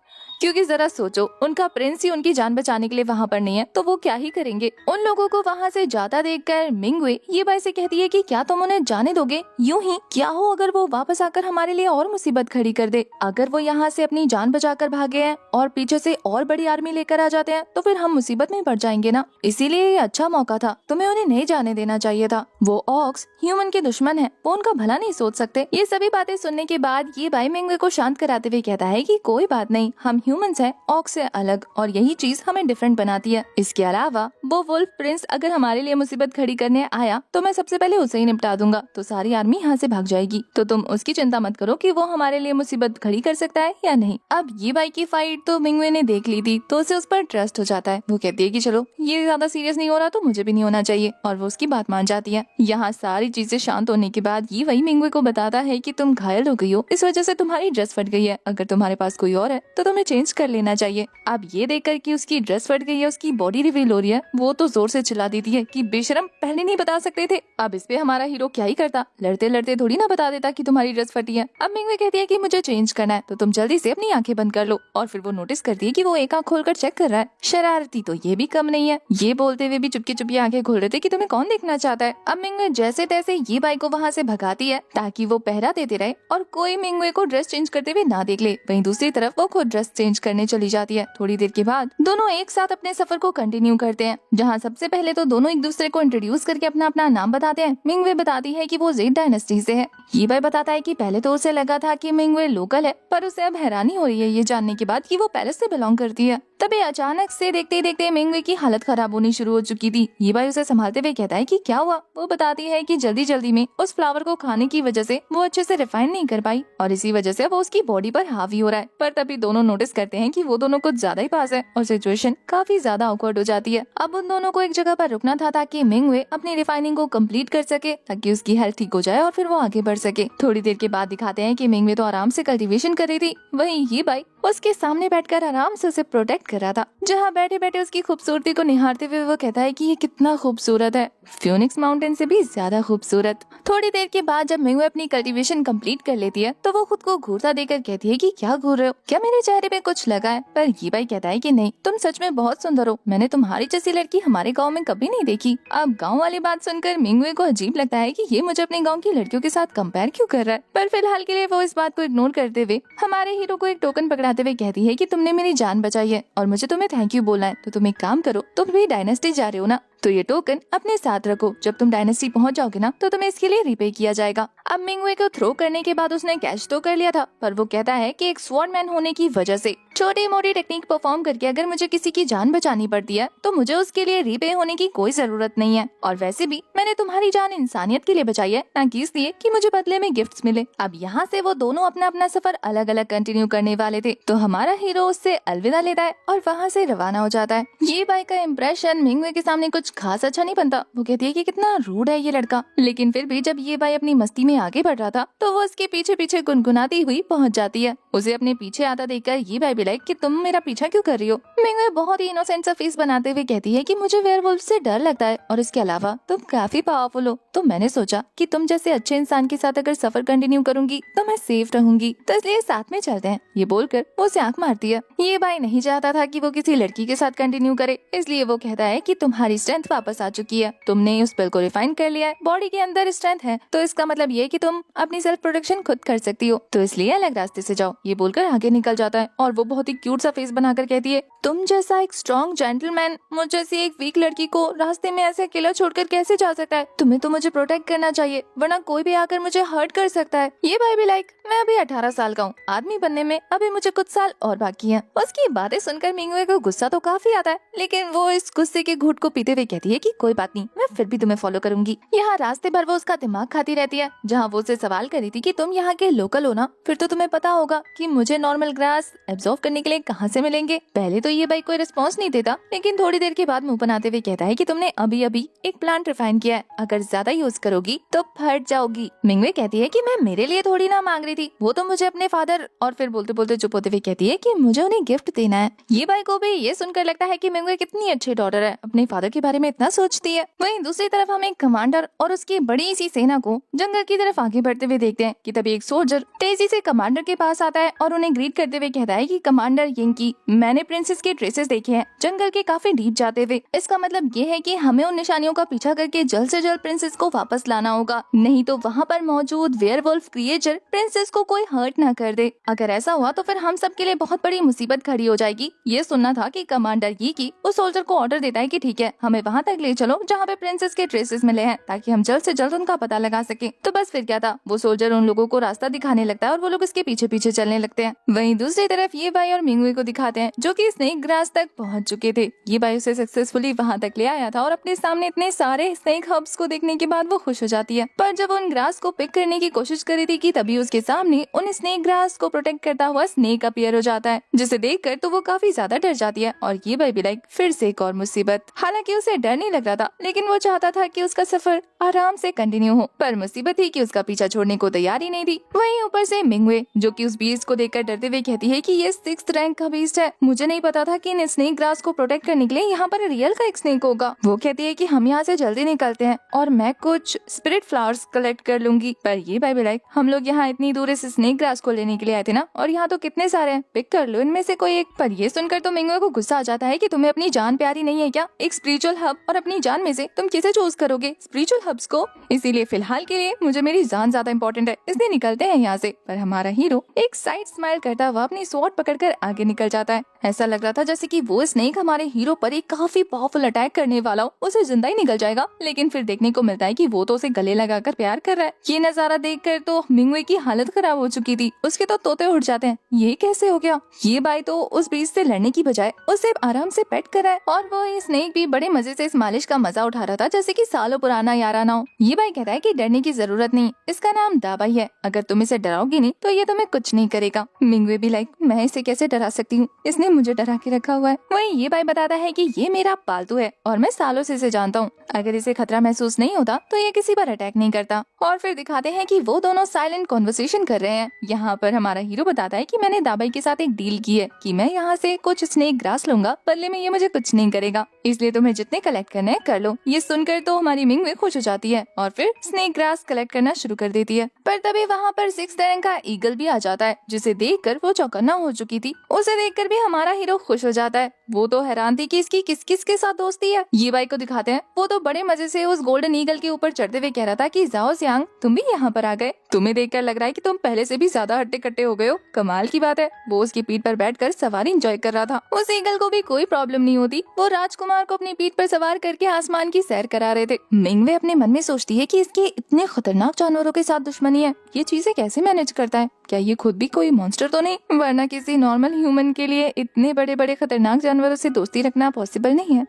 क्योंकि जरा सोचो, उनका प्रिंस ही उनकी जान बचाने के लिए वहाँ पर नहीं है तो वो क्या ही करेंगे। उन लोगों को वहाँ से जाता देखकर मिंगवे ये भाई से कहती है कि क्या तुम उन्हें जाने दोगे? यूं ही क्या हो अगर वो वापस आकर हमारे लिए और मुसीबत खड़ी कर दे? अगर वो यहाँ से अपनी जान बचाकर भागे हैं और पीछे से और बड़ी आर्मी लेकर आ जाते हैं तो फिर हम मुसीबत में पड़ जाएंगे ना। इसीलिए ये अच्छा मौका था, तुम्हें उन्हें नहीं जाने देना चाहिए था। वो ऑक्स ह्यूमन के दुश्मन है, वो उनका भला नहीं सोच सकते। ये सभी बातें सुनने के बाद ये भाई मिंगवे को शांत कराते हुए कहता है कि कोई बात नहीं, हम ह्यूमंस हैं ऑक्स से अलग, और यही चीज हमें डिफरेंट बनाती है। इसके अलावा वो वुल्फ प्रिंस अगर हमारे लिए मुसीबत खड़ी करने आया तो मैं सबसे पहले उसे ही निपटा दूंगा, तो सारी आर्मी यहाँ से भाग जाएगी। तो तुम उसकी चिंता मत करो कि वो हमारे लिए मुसीबत खड़ी कर सकता है या नहीं। अब ये भाई की फाइट तो मिंगवे ने देख ली थी, तो उसे उस पर ट्रस्ट हो जाता है। वो कहती है कि चलो ये ज्यादा सीरियस नहीं हो रहा तो मुझे भी नहीं होना चाहिए, और वो उसकी बात मान जाती है। यहाँ सारी चीजें शांत होने के बाद ये वही मिंगवे को बताता है कि तुम घायल हो गई हो, इस वजह से तुम्हारी ड्रेस फट गई है। अगर तुम्हारे पास कोई और है तो तुम्हें चेंज कर लेना चाहिए। अब ये देखकर कि उसकी ड्रेस फट गई है, उसकी बॉडी रिवील हो रही है, वो तो जोर से चिल्ला देती है कि बेशरम, पहले नहीं बता सकते थे। अब इस पे हमारा हीरो क्या ही करता, लड़ते लड़ते थोड़ी ना बता देता कि तुम्हारी ड्रेस फटी है। अब मिंगवे कहती है कि मुझे चेंज करना है तो तुम जल्दी से अपनी आंखें बंद कर लो, और फिर वो नोटिस करती है कि वो एक आंख खोलकर चेक कर रहा है। शरारती तो ये भी कम नहीं है। ये बोलते हुए भी चुपके चुपके आंखें खोल रहे थे कि तुम्हें कौन देखना चाहता है। अब मिंगवे जैसे तैसे ये भाई को वहाँ से भगाती है ताकि वो पहरा देते रहे और कोई मिंगवे को ड्रेस चेंज करते हुए ना देख ले। वहीं दूसरी तरफ वो खुद ड्रेस चेंज करने चली जाती है। थोड़ी देर के बाद दोनों एक साथ अपने सफर को कंटिन्यू करते हैं, जहाँ सबसे पहले तो दोनों एक दूसरे को इंट्रोड्यूस करके अपना अपना नाम बताते हैं। मिंगवे बताती है कि वो जेड डायनेस्टी से है। ये भाई बताता है कि पहले तो उसे लगा था कि मिंगवे लोकल है, पर उसे अब हैरानी हो रही है ये जानने के बाद कि वो पैलेस से बिलोंग करती है। तभी अचानक से देखते ही देखते मिंगवे की हालत खराब होनी शुरू हो चुकी थी। ये भाई उसे संभालते हुए कहता है कि क्या हुआ। वो बताती है कि जल्दी जल्दी में उस फ्लावर को खाने की वजह से वो अच्छे से रिफाइन नहीं कर पाई, और इसी वजह से वो उसकी बॉडी पर हावी हो रहा है। पर तभी दोनों नोटिस करते हैं कि वो दोनों कुछ ज्यादा ही पास है और सिचुएशन काफी ज्यादा ऑकवर्ड हो जाती है। अब उन दोनों को एक जगह पर रुकना था ताकि मिंगवे अपनी रिफाइनिंग को कम्प्लीट कर सके, ताकि उसकी हेल्थ ठीक हो जाए और फिर वो आगे बढ़ सके। थोड़ी देर के बाद दिखाते हैं कि मिंगवे तो आराम से कल्टीवेशन कर रही थी, वहीं ये भाई उसके सामने बैठकर आराम से उसे प्रोटेक्ट कर रहा था। जहाँ बैठे बैठे उसकी खूबसूरती को निहारते हुए वो कहता है कि ये कितना खूबसूरत है, फ्यूनिक्स माउंटेन से भी ज्यादा खूबसूरत। थोड़ी देर के बाद जब मिंगवे अपनी कल्टीवेशन कंप्लीट कर लेती है तो वो खुद को घूरता देकर कहती है कि क्या घूर रहे हो, क्या मेरे चेहरे पे कुछ लगा है? पर ये भाई कहता है कि नहीं, तुम सच में बहुत सुंदर हो, मैंने तुम्हारी जैसी लड़की हमारे गाँव में कभी नहीं देखी। अब गाँव वाली बात सुनकर मिंगवे को अजीब लगता है कि ये मुझे अपने गाँव की लड़कियों के साथ कंपेयर क्यों कर रहा है। पर फिलहाल के लिए वो इस बात को इग्नोर करते हुए हमारे हीरो को एक टोकन पकड़ा मुस्कुराते हुए कहती है कि तुमने मेरी जान बचाई है और मुझे तुम्हें थैंक यू बोलना है, तो तुम एक काम करो, तुम भी डायनेस्टी जा रहे हो ना, तो ये टोकन अपने साथ रखो। जब तुम डायनेस्टी पहुंच जाओगे ना तो तुम्हें इसके लिए रिपे किया जाएगा। अब मिंगवे को थ्रो करने के बाद उसने कैच तो कर लिया था, पर वो कहता है कि एक स्वॉर्डमैन होने की वजह से छोटी मोटी टेक्निक परफॉर्म करके अगर मुझे किसी की जान बचानी पड़ती है तो मुझे उसके लिए रिपे होने की कोई जरूरत नहीं है। और वैसे भी मैंने तुम्हारी जान इंसानियत के लिए बचाई है, ना कि इसलिए कि मुझे बदले में गिफ्ट्स मिले। अब यहाँ से वो दोनों अपना अपना सफर अलग अलग कंटिन्यू करने वाले थे, तो हमारा हीरो उससे अलविदा लेता है और वहाँ से रवाना हो जाता है। ये बाई का इम्प्रेशन मिंगवे के सामने कुछ खास अच्छा नहीं बनता। वो कहती है कि कितना रूड है ये लड़का, लेकिन फिर भी जब ये बाई अपनी मस्ती में आगे बढ़ रहा था तो वो उसके पीछे पीछे गुनगुनाती हुई पहुंच जाती है। उसे अपने पीछे आता देखकर ये बाई भी लाइक कि तुम मेरा पीछा क्यों कर रही हो। मिंगवे बहुत ही इनोसेंट सा फेस बनाते हुए कहती है कि मुझे वेयरवुल्फ से डर लगता है और इसके अलावा तुम काफी पावरफुल हो, तो मैंने सोचा कि तुम जैसे अच्छे इंसान के साथ अगर सफर कंटिन्यू करूंगी तो मैं सेफ रहूंगी, तो इसलिए साथ में चलते हैं। ये बोलकर वो उसे आंख मारती है। ये बाई नहीं चाहता था कि वो किसी लड़की के साथ कंटिन्यू करे, इसलिए वो कहता है कि तुम्हारी स्ट्रेंथ वापस आ चुकी है, तुमने उस स्पेल को रिफाइन कर लिया है, बॉडी के अंदर स्ट्रेंथ है, तो इसका मतलब ये कि तुम अपनी सेल्फ प्रोटेक्शन खुद कर सकती हो, तो इसलिए अलग रास्ते से जाओ। ये बोलकर आगे निकल जाता है और वो बहुत ही क्यूट सा फेस बनाकर कहती है, तुम जैसा एक स्ट्रॉन्ग जेंटलमैन मुझ जैसी एक वीक लड़की को रास्ते में ऐसे अकेला छोड़कर कैसे जा सकता है। तुम्हें तो मुझे प्रोटेक्ट करना चाहिए, वरना कोई भी आकर मुझे हर्ट कर सकता है। ये भाई भी लाइक मैं अभी 18 साल का हूँ, आदमी बनने में अभी मुझे कुछ साल और बाकी हैं। उसकी बातें सुनकर मिंगवे को गुस्सा तो काफी आता है, लेकिन वो इस गुस्से के घूंट को पीते हुए कहती है कि कोई बात नहीं, मैं फिर भी तुम्हें फॉलो करूंगी। यहाँ रास्ते भर वो उसका दिमाग खाती रहती है, जहाँ वो उससे सवाल कर रही थी कि तुम यहाँ के लोकल हो ना, फिर तो तुम्हें पता होगा कि मुझे नॉर्मल ग्रास एब्जॉर्ब करने के लिए कहाँ से मिलेंगे। पहले तो ये भाई कोई रिस्पॉन्स नहीं देता, लेकिन थोड़ी देर के बाद मुंह बनाते हुए कहता है कि तुमने अभी अभी एक प्लांट रिफाइन किया है, अगर ज्यादा यूज करोगी तो फट जाओगी। मिंगवे कहती है कि मैं मेरे लिए थोड़ी ना मांग रही थी, वो तो मुझे अपने फादर, और फिर बोलते बोलते चुप होते हुए कहती है कि मुझे उन्हें गिफ्ट देना है। ये भाई को भी ये सुनकर लगता है कि मिंगवे कितनी अच्छी डॉटर है, अपने फादर के बारे में इतना सोचती है। वहीं दूसरी तरफ हम एक कमांडर और उसकी बड़ी सी सेना को जंगल की तरफ आगे बढ़ते हुए देखते हैं कि तभी एक सोल्जर तेजी से कमांडर के पास आता है और उन्हें ग्रीट करते हुए कहता है कि कमांडर यंकी, मैंने प्रिंसेस के ट्रेसेस देखे हैं जंगल के काफी डीप जाते हुए। इसका मतलब ये है कि हमें उन निशानियों का पीछा करके जल्द से जल्द प्रिंसेस को वापस लाना होगा, नहीं तो वहाँ पर मौजूद वेयरवुल्फ क्रिएचर प्रिंसेस को कोई हर्ट ना कर दे। अगर ऐसा हुआ तो फिर हम सब के लिए बहुत बड़ी मुसीबत खड़ी हो जाएगी। ये सुनना था कि कमांडर यंकी उस सोल्जर को ऑर्डर देता है कि ठीक है, हमें वहाँ तक ले चलो जहाँ पे प्रिंसेस के ट्रेसेस मिले हैं, ताकि हम जल्द से जल्द उनका पता लगा सके। तो बस फिर क्या था, वो सोल्जर उन लोगों को रास्ता दिखाने लगता है और वो लोग इसके पीछे पीछे चलने लगते हैं। वहीं दूसरी तरफ ये भाई और मिंगवे को दिखाते हैं जो कि स्नेक ग्रास तक पहुंच चुके थे। ये भाई उसे सक्सेसफुली वहां तक ले आया था और अपने सामने इतने सारे स्नेक हब्स को देखने के बाद वो खुश हो जाती है। पर जब उन ग्रास को पिक करने की कोशिश कर रही थी कि तभी उसके सामने उन स्नेक ग्रास को प्रोटेक्ट करता हुआ स्नेक अपीयर हो जाता है, जिसे देखकर तो वो काफी ज्यादा डर जाती है और ये भाई भी लाइक फिर से एक और मुसीबत। हालांकि उसे डर नहीं लग रहा था, लेकिन वो चाहता था कि उसका सफर आराम से कंटिन्यू हो, पर मुसीबत ही कि उसका पीछा छोड़ने को तैयार ही नहीं थी। वहीं ऊपर से मिंगवे जो कि उस बीस्ट को देखकर डरते हुए कहती है कि ये 6th रैंक का बीस्ट है, मुझे नहीं पता था कि इन स्नेक ग्रास को प्रोटेक्ट करने के लिए यहाँ पर रियल का एक स्नेक होगा। वो कहती है कि हम यहाँ से जल्दी निकलते हैं और मैं कुछ स्पिरिट फ्लावर्स कलेक्ट कर लूंगी। पर ये भाई लाइक हम लोग यहाँ इतनी दूर इस स्नेक ग्रास को लेने के लिए आए थे ना, और यहाँ तो कितने सारे हैं, पिक कर लो इनमें से कोई एक। पर ये सुनकर तो मिंगवे को गुस्सा आ जाता है कि तुम्हें अपनी जान प्यारी नहीं है क्या, एक स्पिरिचुअल हब और अपनी जान में से तुम किसे चूज करोगे, स्पिरिचुअल हब्स को। इसीलिए फिलहाल के लिए मुझे मेरी जान ज्यादा इंपॉर्टेंट है, इसलिए निकलते हैं यहाँ से। पर हमारा हीरो एक साइड स्माइल करता हुआ अपनी स्वॉर्ड पकड़कर आगे निकल जाता है। ऐसा लग रहा था जैसे कि वो स्नेक हमारे हीरो पर एक काफी पावरफुल अटैक करने वाला हो, उसे जिंदा ही निकल जाएगा, लेकिन फिर देखने को मिलता है कि वो तो उसे गले लगाकर प्यार कर रहा है। ये नजारा देखकर तो मिंगवे की हालत खराब हो चुकी थी, उसके तो तोते उड़ जाते हैं। ये कैसे हो गया, ये बाई तो उस बीच से लड़ने की बजाय उसे आराम से पेट कर रहा है, और वो ये स्नेक भी बड़े मजे से इस मालिश का मजा उठा रहा था जैसे कि सालों पुराना याराना हो। ये बाई कहता है कि डरने की जरूरत नहीं, इसका नाम दाबाई है, अगर तुम इसे डराओगी नहीं तो ये तुम्हें कुछ नहीं करेगा। मिंगवे भी लाइक मैं इसे कैसे डरा सकती हूँ, इसने मुझे डरा के रखा हुआ है। वहीं ये बाई बताता है कि ये मेरा पालतू है और मैं सालों से इसे जानता हूँ, अगर इसे खतरा महसूस नहीं होता तो ये किसी पर अटैक नहीं करता। और फिर दिखाते हैं कि वो दोनों साइलेंट कॉन्वर्सेशन कर रहे हैं। यहाँ पर हमारा हीरो बताता है कि मैंने दाबाई के साथ एक डील की है कि मैं यहाँ से कुछ स्नेक ग्रास लूंगा, बदले में ये मुझे कुछ नहीं करेगा, इसलिए तुम्हें जितने कलेक्ट करना है कर लो। ये सुनकर तो हमारी मिंगवे खुश हो जाती है और फिर स्नेक ग्रास कलेक्ट करना शुरू कर देती है। पर तभी वहाँ पर 6th रैंक का ईगल भी आ जाता है, जिसे देखकर वो चौकन्ना हो चुकी थी। उसे देखकर भी हमारा हीरो खुश हो जाता है। वो तो हैरान थी कि इसकी किस किस के साथ दोस्ती है। ये बाई को दिखाते हैं, वो तो बड़े मजे से उस गोल्डन ईगल के ऊपर चढ़ते हुए कह रहा था कि जाओ सियांग, तुम भी यहाँ पर आ गए। तुम्हें देखकर लग रहा है कि तुम पहले से भी ज्यादा हट्टे कट्टे हो गए हो। कमाल की बात है। वो उसकी पीठ पर बैठकर सवारी एंजॉय कर रहा था। उस ईगल को भी कोई प्रॉब्लम नहीं होती। वो राजकुमार को अपनी पीठ पर सवार करके आसमान की सैर करा रहे थे। मिंगवे अपने मन में सोचती है कि इसके इतने खतरनाक जानवरों के साथ दुश्मनी है, ये चीजें कैसे मैनेज करता है। क्या ये खुद भी कोई मॉन्स्टर तो नहीं, वरना किसी नॉर्मल ह्यूमन के लिए इतने बड़े बड़े खतरनाक जानवरों से दोस्ती रखना पॉसिबल नहीं है।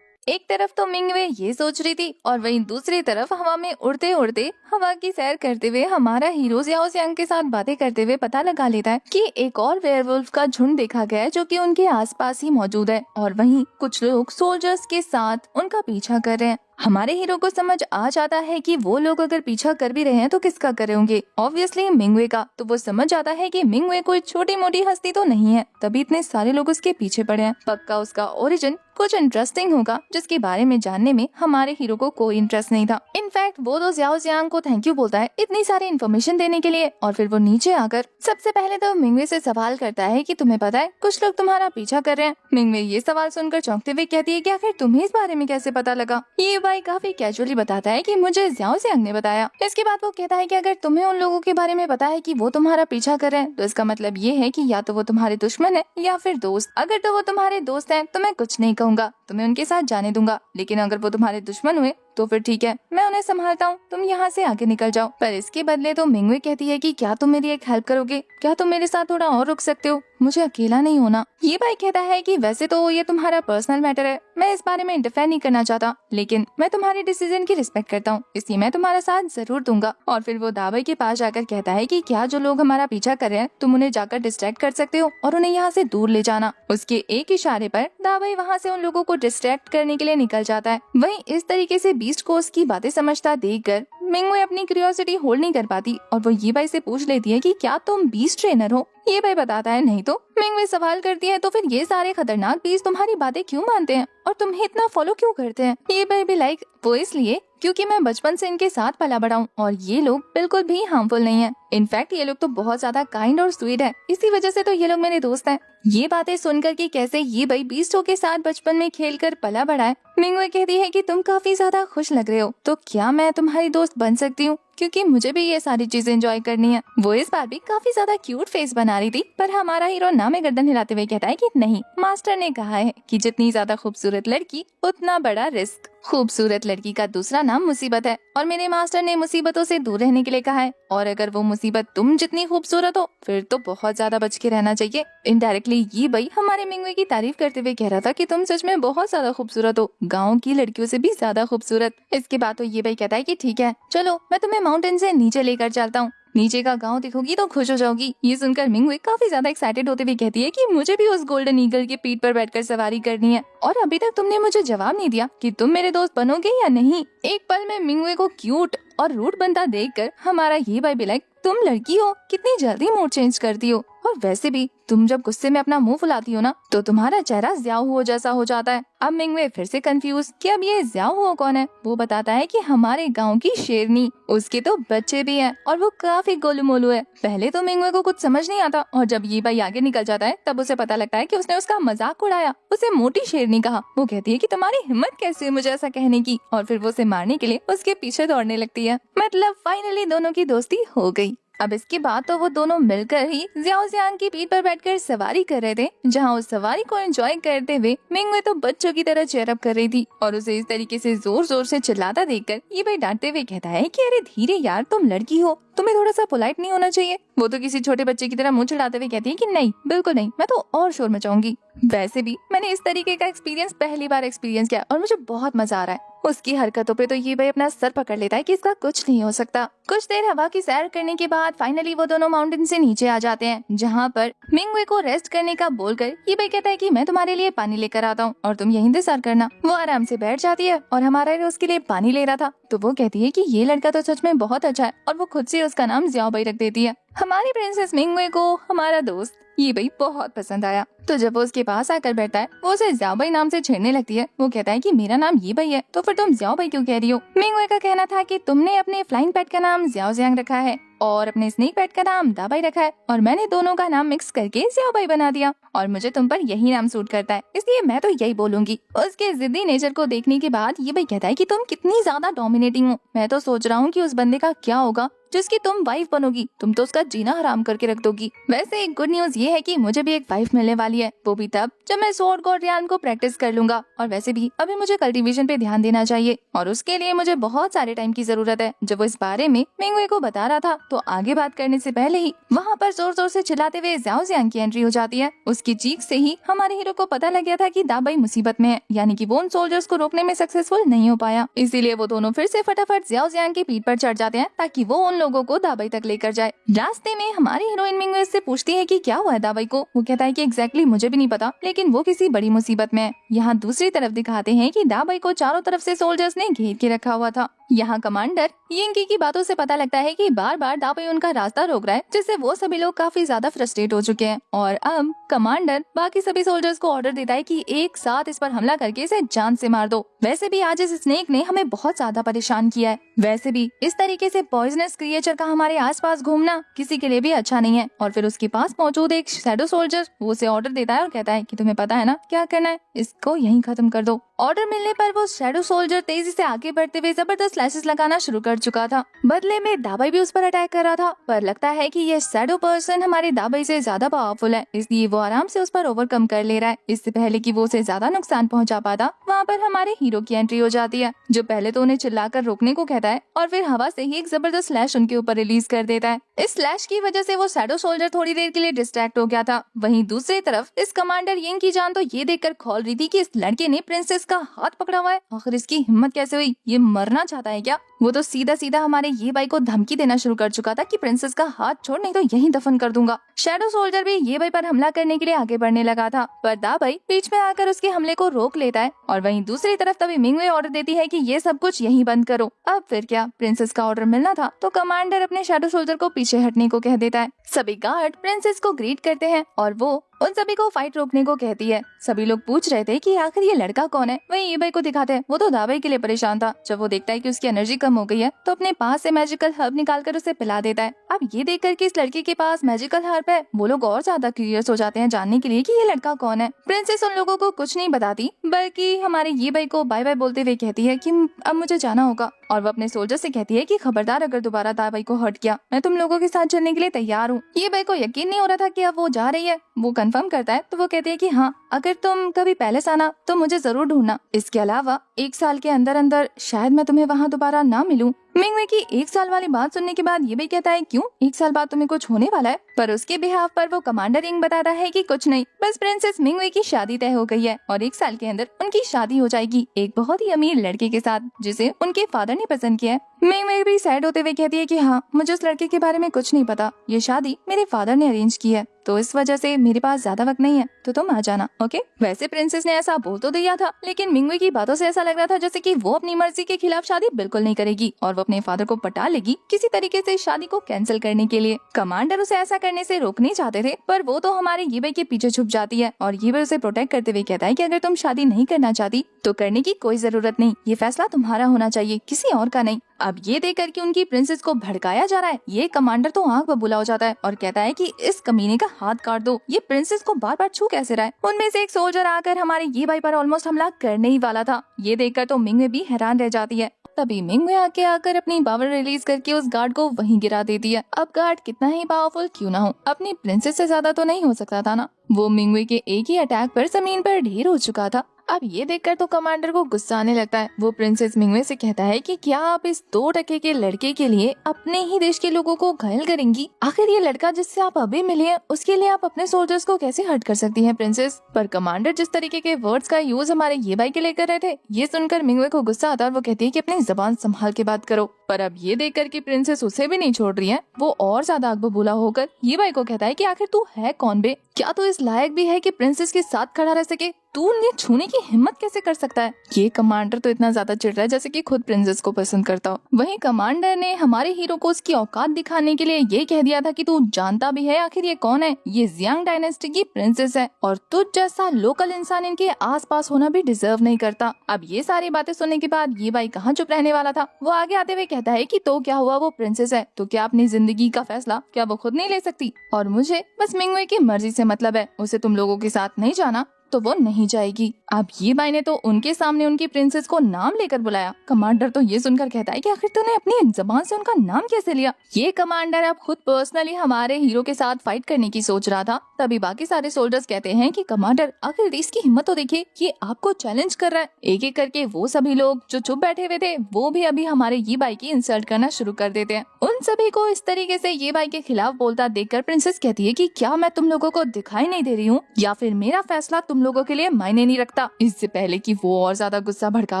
एक तरफ तो मिंगवे ये सोच रही थी और वहीं दूसरी तरफ हवा में उड़ते उड़ते हवा की सैर करते हुए हमारा हीरो जियाओ सियांग के साथ बातें करते हुए पता लगा लेता है कि एक और वेयरवुल्फ का झुंड देखा गया है जो कि उनके आसपास ही मौजूद है और वहीं कुछ लोग सोल्जर्स के साथ उनका पीछा कर रहे हैं। हमारे हीरो को समझ आ जाता है कि वो लोग अगर पीछा कर भी रहे हैं तो किसका कर रहे होंगे। ऑब्वियसली मिंगवे का। तो वो समझ जाता है कि मिंगवे कोई छोटी मोटी हस्ती तो नहीं है, तभी इतने सारे लोग उसके पीछे पड़े हैं। पक्का उसका ओरिजिन कुछ इंटरेस्टिंग होगा जिसके बारे में जानने में हमारे हीरो को कोई इंटरेस्ट नहीं था। इनफैक्ट वो तो जियाओ सियांग को थैंक यू बोलता है इतनी सारी इन्फॉर्मेशन देने के लिए और फिर वो नीचे आकर सबसे पहले तो मिंगवे से सवाल करता है कि तुम्हें पता है कुछ लोग तुम्हारा पीछा कर रहे हैं। मिंगवे ये सवाल सुनकर चौंकते हुए कहती है कि आखिर तुम्हें इस बारे में कैसे पता लगा। ये भाई काफी कैजुअली बताता है कि मुझे जियाओ सियांग ने बताया। इसके बाद वो कहता है कि अगर तुम्हें उन लोगों के बारे में पता है कि वो तुम्हारा पीछा कर रहे हैं तो इसका मतलब ये है कि या तो वो तुम्हारे दुश्मन है या फिर दोस्त। अगर तो वो तुम्हारे दोस्त हैं तो मैं कुछ नहीं कहूँगा, तुम्हें उनके साथ जाने दूंगा। लेकिन अगर वो तुम्हारे दुश्मन हुए तो फिर ठीक है, मैं उन्हें संभालता हूँ, तुम यहाँ से आगे निकल जाओ। पर इसके बदले तो मिंगवे कहती है कि क्या तुम मेरी एक हेल्प करोगे, क्या तुम मेरे साथ थोड़ा और रुक सकते हो, मुझे अकेला नहीं होना। ये भाई कहता है कि वैसे तो ये तुम्हारा पर्सनल मैटर है, मैं इस बारे में इंटरफेयर नहीं करना चाहता, लेकिन मैं तुम्हारे डिसीजन की रिस्पेक्ट करता हूँ, इसलिए मैं तुम्हारा साथ जरूर दूंगा। और फिर वो दाबाई के पास जाकर कहता है कि क्या जो लोग हमारा पीछा कर रहे हैं तुम उन्हें जाकर डिस्ट्रैक्ट कर सकते हो और उन्हें यहाँ से दूर ले जाना। उसके एक इशारे पर दाबाई वहाँ से उन लोगों को डिस्ट्रैक्ट करने के लिए निकल जाता है। वहीं इस तरीके से बीस्ट को उसकी बातें समझता देखकर मिंगवे अपनी क्यूरियोसिटी होल्ड नहीं कर पाती और वो ये भाई से पूछ लेती है कि क्या तुम बीस्ट ट्रेनर हो। ये भाई बताता है नहीं तो। मिंगवे सवाल करती है तो फिर ये सारे खतरनाक बीस्ट तुम्हारी बातें क्यों मानते हैं और तुम्हें इतना फॉलो क्यों करते हैं। ये भाई भी लाइक वो इसलिए क्योंकि मैं बचपन से इनके साथ पला बड़ा हूँ और ये लोग बिल्कुल भी हार्मफुल नहीं है। इनफैक्ट ये लोग तो बहुत ज्यादा काइंड और स्वीट है, इसी वजह से तो ये लोग मेरे दोस्त हैं। ये बातें सुनकर कि कैसे ये भाई बीस्टों के साथ बचपन में खेलकर पला बड़ा है, मिंगवे कहती है कि तुम काफी ज्यादा खुश लग रहे हो, तो क्या मैं तुम्हारी दोस्त बन सकती हूँ, क्योंकि मुझे भी ये सारी चीजें एंजॉय करनी है। वो इस बार भी काफी ज्यादा क्यूट फेस बना रही थी, पर हमारा हीरो ना में गर्दन हिलाते हुए कहता है कि नहीं, मास्टर ने कहा है कि जितनी ज्यादा खूबसूरत लड़की उतना बड़ा रिस्क। खूबसूरत लड़की का दूसरा नाम मुसीबत है और मेरे मास्टर ने मुसीबतों से दूर रहने के लिए कहा है, और अगर वो मुसीबत तुम जितनी खूबसूरत हो फिर तो बहुत ज्यादा बच के रहना चाहिए। इनडायरेक्टली ये भाई हमारे मिंगवे की तारीफ करते हुए कह रहा था कि तुम सच में बहुत ज्यादा खूबसूरत हो, गाँव की लड़कियों से भी ज्यादा खूबसूरत। इसके बाद तो ये भाई कहता है कि ठीक है चलो मैं तुम्हें माउंटेन से नीचे लेकर चलता हूँ, नीचे का गांव दिखोगी तो खुश हो जाओगी। ये सुनकर मिंगवे काफी ज्यादा एक्साइटेड होते हुए कहती है कि मुझे भी उस गोल्डन ईगल के पीठ पर बैठकर सवारी करनी है, और अभी तक तुमने मुझे जवाब नहीं दिया कि तुम मेरे दोस्त बनोगे या नहीं। एक पल में मिंगवे को क्यूट और रूड बनता देखकर हमारा ये भाई भी लाइक तुम लड़की हो, कितनी जल्दी मूड चेंज करती हो, और वैसे भी तुम जब गुस्से में अपना मुंह फुलाती हो ना तो तुम्हारा चेहरा ज्याओ हुआ जैसा हो जाता है। अब मिंगवे फिर से कंफ्यूज कि अब ये ज्याओ हुआ कौन है। वो बताता है कि हमारे गांव की शेरनी, उसके तो बच्चे भी हैं और वो काफी गोलू मोलू है। पहले तो मिंगवे को कुछ समझ नहीं आता और जब ये भाई आगे निकल जाता है तब उसे पता लगता है कि उसने उसका मजाक उड़ाया, उसे मोटी शेरनी कहा। वो कहती है कि तुम्हारी हिम्मत कैसे हुई मुझे ऐसा कहने की, और फिर वो उसे मारने के लिए उसके पीछे दौड़ने लगती है। मतलब फाइनली दोनों की दोस्ती हो गई। अब इसके बाद तो वो दोनों मिलकर ही जियाओ सियांग की पीठ पर बैठकर सवारी कर रहे थे, जहाँ उस सवारी को एंजॉय करते हुए मिंगवे तो बच्चों की तरह चेयर अप कर रही थी और उसे इस तरीके से जोर जोर से चिल्लाता देखकर ये भाई डांटते हुए कहता है कि अरे धीरे यार, तुम लड़की हो, तुम्हें थोड़ा सा पोलाइट नहीं होना चाहिए। वो तो किसी छोटे बच्चे की तरह मुंह चिढ़ाते हुए कहती है कि नहीं बिल्कुल नहीं, मैं तो और शोर मचाऊंगी। वैसे भी मैंने इस तरीके का एक्सपीरियंस पहली बार एक्सपीरियंस किया और मुझे बहुत मजा आ रहा है। उसकी हरकतों पे तो ये भाई अपना सर पकड़ लेता है कि इसका कुछ नहीं हो सकता। कुछ देर हवा की सैर करने के बाद फाइनली वो दोनों माउंटेन से नीचे आ जाते हैं, जहाँ पर मिंगवे को रेस्ट करने का बोलकर ये भाई कहता है कि मैं तुम्हारे लिए पानी लेकर आता हूँ और तुम यहीं इंतजार करना। वो आराम से बैठ जाती है और हमारा हीरो उसके लिए पानी ले रहा था। तो वो कहती है कि ये लड़का तो सच में बहुत अच्छा है और वो खुद से उसका नाम ज़्याओबेई रख देती है। हमारी प्रिंसेस मिंगवे को हमारा दोस्त ये भाई बहुत पसंद आया, तो जब वो उसके पास आकर बैठता है वो उसे ज़्याओबेई नाम से छेड़ने लगती है। वो कहता है कि मेरा नाम ये भाई है, तो फिर तुम ज़्याओबेई क्यों कह रही हो? मिंगवे का कहना था कि तुमने अपने फ्लाइंग पेट का नाम ज़्याओजियांग रखा है और अपने स्नेक पेट का नाम दाबाई रखा है और मैंने दोनों का नाम मिक्स करके ज़्याओबेई बना दिया और मुझे तुम पर यही नाम सूट करता है, इसलिए मैं तो यही बोलूंगी। उसके जिद्दी नेचर को देखने के बाद ये भाई कहता है कि तुम कितनी ज्यादा डोमिनेटिंग हो। मैं तो सोच रहा हूँ कि उस बंदे का क्या होगा जिसकी तुम वाइफ बनोगी, तुम तो उसका जीना हराम करके रख दोगी। वैसे एक गुड न्यूज ये है कि मुझे भी एक वाइफ मिलने वाली है, वो भी तब जब मैं स्वॉर्ड गॉड रियान को प्रैक्टिस कर लूंगा। और वैसे भी अभी मुझे कल्टीवेशन पे ध्यान देना चाहिए और उसके लिए मुझे बहुत सारे टाइम की जरूरत है। जब वो इस बारे में मिंगवे को बता रहा था तो आगे बात करने से पहले ही वहाँ पर जोर जोर से चिल्लाते हुए ज़्याओजियांग की एंट्री हो जाती है। उसकी चीख से ही हमारे हीरो को पता लग गया था कि दाबाई मुसीबत में है, यानी कि वो उन सोल्जर्स को रोकने में सक्सेसफुल नहीं हो पाया। इसीलिए वो दोनों फिर से फटाफट ज़्याओजियांग की पीठ पर चढ़ जाते हैं ताकि वो उन लोगों को दाबाई तक लेकर जाए। रास्ते में हमारी हीरोइन मिंगवे से पूछती है कि क्या हुआ है दाबाई को। वो कहता है कि एग्जैक्टली मुझे भी नहीं पता, लेकिन वो किसी बड़ी मुसीबत में है। यहाँ दूसरी तरफ दिखाते हैं कि दाबाई को चारों तरफ से सोल्जर्स ने घेर के रखा हुआ था। यहाँ कमांडर यिंकी की बातों से पता लगता है कि बार बार दाबाई उनका रास्ता रोक रहा है, जिससे वो सभी लोग काफी ज्यादा फ्रस्ट्रेट हो चुके हैं और अब कमांडर बाकी सभी सोल्जर्स को ऑर्डर देता है कि एक साथ इस पर हमला करके इसे जान से मार दो। वैसे भी आज इस स्नेक ने हमें बहुत ज्यादा परेशान किया है। वैसे भी इस तरीके से पॉइजनस क्रिएचर का हमारे आसपास घूमना किसी के लिए भी अच्छा नहीं है। और फिर उसके पास मौजूद एक शैडो सोल्जर वो उसे ऑर्डर देता है और कहता है कि तुम्हें पता है ना क्या करना है, इसको यहीं खत्म कर दो। ऑर्डर मिलने पर वो शैडो सोल्जर तेजी से आगे बढ़ते हुए जबरदस्त स्लैशेस लगाना शुरू कर चुका था। बदले में दाबाई भी उस पर अटैक कर रहा था, पर लगता है कि ये शैडो पर्सन हमारे दाबाई से ज्यादा पावरफुल है, इसलिए वो आराम से उस पर ओवरकम कर ले रहा है। इससे पहले कि वो उसे ज्यादा नुकसान पहुंचा पाता, वहाँ पर हमारे हीरो की एंट्री हो जाती है, जो पहले तो उन्हें चिल्लाकर रोकने को कहता है और फिर हवा से ही एक जबरदस्त स्लैश उनके ऊपर रिलीज कर देता है। इस स्लैश की वजह से वो शैडो सोल्जर थोड़ी देर के लिए डिस्ट्रैक्ट हो गया था। वहीं दूसरी तरफ इस कमांडर यिंग की जान तो ये देखकर खौल रही थी कि इस लड़के ने प्रिंसेस का हाथ पकड़ा हुआ है। आखिर इसकी हिम्मत कैसे हुई? ये मरना चाहता है क्या? वो तो सीधा सीधा हमारे ये भाई को धमकी देना शुरू कर चुका था कि प्रिंसेस का हाथ छोड़, नहीं तो यहीं दफन कर दूंगा। शैडो सोल्जर भी ये भाई पर हमला करने के लिए आगे बढ़ने लगा था, पर दाबाई बीच में आकर उसके हमले को रोक लेता है। और वहीं दूसरी तरफ तभी मिंगवे ऑर्डर देती है कि ये सब कुछ यहीं बंद करो। अब फिर क्या, प्रिंसेस का ऑर्डर मिलना था तो कमांडर अपने शैडो सोल्जर को पीछे हटने को कह देता है। सभी गार्ड प्रिंसेस को ग्रीट करते हैं और वो उन सभी को फाइट रोकने को कहती है। सभी लोग पूछ रहे थे कि आखिर ये लड़का कौन है। वहीं ये भाई को दिखाते हैं, वो तो दाबाई के लिए परेशान था। जब वो देखता है कि उसकी एनर्जी कम हो गई है तो अपने पास से मैजिकल हर्ब निकालकर उसे पिला देता है। अब ये देखकर कि इस लड़के के पास मैजिकल हर्ब है, वो लोग और ज्यादा क्यूरियस हो जाते हैं जानने के लिए कि ये लड़का कौन है। प्रिंसेस उन लोगों को कुछ नहीं बताती, बल्कि हमारे ये भाई को बाय बाय बोलते हुए कहती है कि अब मुझे जाना होगा। और वो अपने सोल्जर से कहती है कि खबरदार, अगर दोबारा दाबाई को हर्ट किया मैं तुम लोगों के साथ चलने के लिए तैयार हूँ। ये भाई को यकीन नहीं हो रहा था कि अब वो जा रही है। वो कंफर्म करता है तो वो कहते हैं कि हाँ, अगर तुम कभी पैलेस आना तो मुझे जरूर ढूंढना। इसके अलावा 1 साल के अंदर अंदर शायद मैं तुम्हें वहाँ दोबारा ना मिलूं। मिंगवे की 1 साल वाली बात सुनने के बाद ये भी कहता है, क्यों 1 साल बाद तुम्हें कुछ होने वाला है? पर उसके बिहाफ पर वो कमांडर यिंग बताता है कि कुछ नहीं, बस प्रिंसेस मिंगवे की शादी तय हो गई है और 1 साल के अंदर उनकी शादी हो जाएगी एक बहुत ही अमीर लड़के के साथ, जिसे उनके फादर ने पसंद किया है। मिंगवे भी सैड होते हुए कहती है कि हाँ, मुझे उस लड़के के बारे में कुछ नहीं पता, ये शादी मेरे फादर ने अरेंज की है, तो इस वजह से मेरे पास ज्यादा वक्त नहीं है, तो तुम आ जाना, ओके? वैसे प्रिंसेस ने ऐसा बोल तो दिया था, लेकिन मिंगवे की बातों से ऐसा लग रहा था जैसे कि वो अपनी मर्जी के खिलाफ शादी बिल्कुल नहीं करेगी और वो अपने फादर को पटा लेगी किसी तरीके से शादी को कैंसिल करने के लिए। कमांडर उसे ऐसा करने से रोकने चाहते थे, पर वो तो हमारे ये भाई के पीछे छुप जाती है और ये भाई उसे प्रोटेक्ट करते हुए कहता है कि अगर तुम शादी नहीं करना चाहती तो करने की कोई जरूरत नहीं, ये फैसला तुम्हारा होना चाहिए, किसी और का नहीं। अब ये देखकर कि उनकी प्रिंसेस को भड़काया जा रहा है, ये कमांडर तो आंख बबूला हो जाता है और कहता है कि इस कमीने का हाथ काट दो, ये प्रिंसेस को बार बार छू कैसे रहा है। उनमें से एक सोल्जर आकर हमारे ये भाई पर ऑलमोस्ट हमला करने ही वाला था। ये देखकर तो मिंगवे भी हैरान रह जाती है। तभी मिंगवे आकर अपनी पावर रिलीज करके उस गार्ड को वहीं गिरा देती है। अब गार्ड कितना ही पावरफुल क्यों ना हो, अपनी प्रिंसेस से ज्यादा तो नहीं हो सकता था ना। वो मिंगवे के एक ही अटैक पर जमीन पर ढेर हो चुका था। अब ये देखकर तो कमांडर को गुस्सा आने लगता है। वो प्रिंसेस मिंगवे से कहता है कि क्या आप इस 2 टके के लड़के के लिए अपने ही देश के लोगों को घायल करेंगी? आखिर ये लड़का जिससे आप अभी मिले हैं, उसके लिए आप अपने सोल्जर्स को कैसे हर्ट कर सकती हैं प्रिंसेस? पर कमांडर जिस तरीके के वर्ड्स का यूज हमारे ये भाई के लिए कर रहे थे, ये सुनकर मिंगवे को गुस्सा आता है और वो कहती है कि अपनी जबान संभाल के बात करो। पर अब ये देखकर कि प्रिंसेस उसे भी नहीं छोड़ रही है, वो और ज्यादा आग बबूला होकर ये भाई को कहता है कि आखिर तू है कौन बे, क्या तू इस लायक भी है कि प्रिंसेस के साथ खड़ा रह सके? तू उन्हें छूने की हिम्मत कैसे कर सकता है? ये कमांडर तो इतना ज्यादा चिढ़ रहा है जैसे कि खुद प्रिंसेस को पसंद करता हो। वहीं कमांडर ने हमारे हीरो को उसकी औकात दिखाने के लिए ये कह दिया था कि तू जानता भी है आखिर ये कौन है? ये जियांग डायनेस्टी की प्रिंसेस है और तुझ जैसा लोकल इंसान इनके आसपास होना भी डिजर्व नहीं करता। अब ये सारी बातें सुनने के बाद ये भाई कहाँ चुप रहने वाला था। वो आगे आते हुए कहता है कि तो क्या हुआ, वो प्रिंसेस है तो क्या अपनी जिंदगी का फैसला क्या वो खुद नहीं ले सकती? और मुझे बस मिंगवे की मर्जी से मतलब है, उसे तुम लोगों के साथ नहीं जाना तो वो नहीं जाएगी। अब ये भाई ने तो उनके सामने उनकी प्रिंसेस को नाम लेकर बुलाया। कमांडर तो ये सुनकर कहता है कि आखिर तूने अपनी जबान से उनका नाम कैसे लिया? ये कमांडर अब खुद पर्सनली हमारे हीरो के साथ फाइट करने की सोच रहा था। तभी बाकी सारे सोल्जर्स कहते हैं कि कमांडर आखिर इसकी हिम्मत तो देखिए, ये आपको चैलेंज कर रहा है। एक एक करके वो सभी लोग जो चुप बैठे हुए थे वो भी अभी हमारे ये भाई की इंसल्ट करना शुरू कर देते हैं। उन सभी को इस तरीके से ये भाई के खिलाफ बोलता देखकर प्रिंसेस कहती है कि क्या मैं तुम लोगों को दिखाई नहीं दे रही हूँ या फिर मेरा फैसला तुम लोगों के लिए मायने नहीं रखता? इससे पहले कि वो और ज्यादा गुस्सा भड़का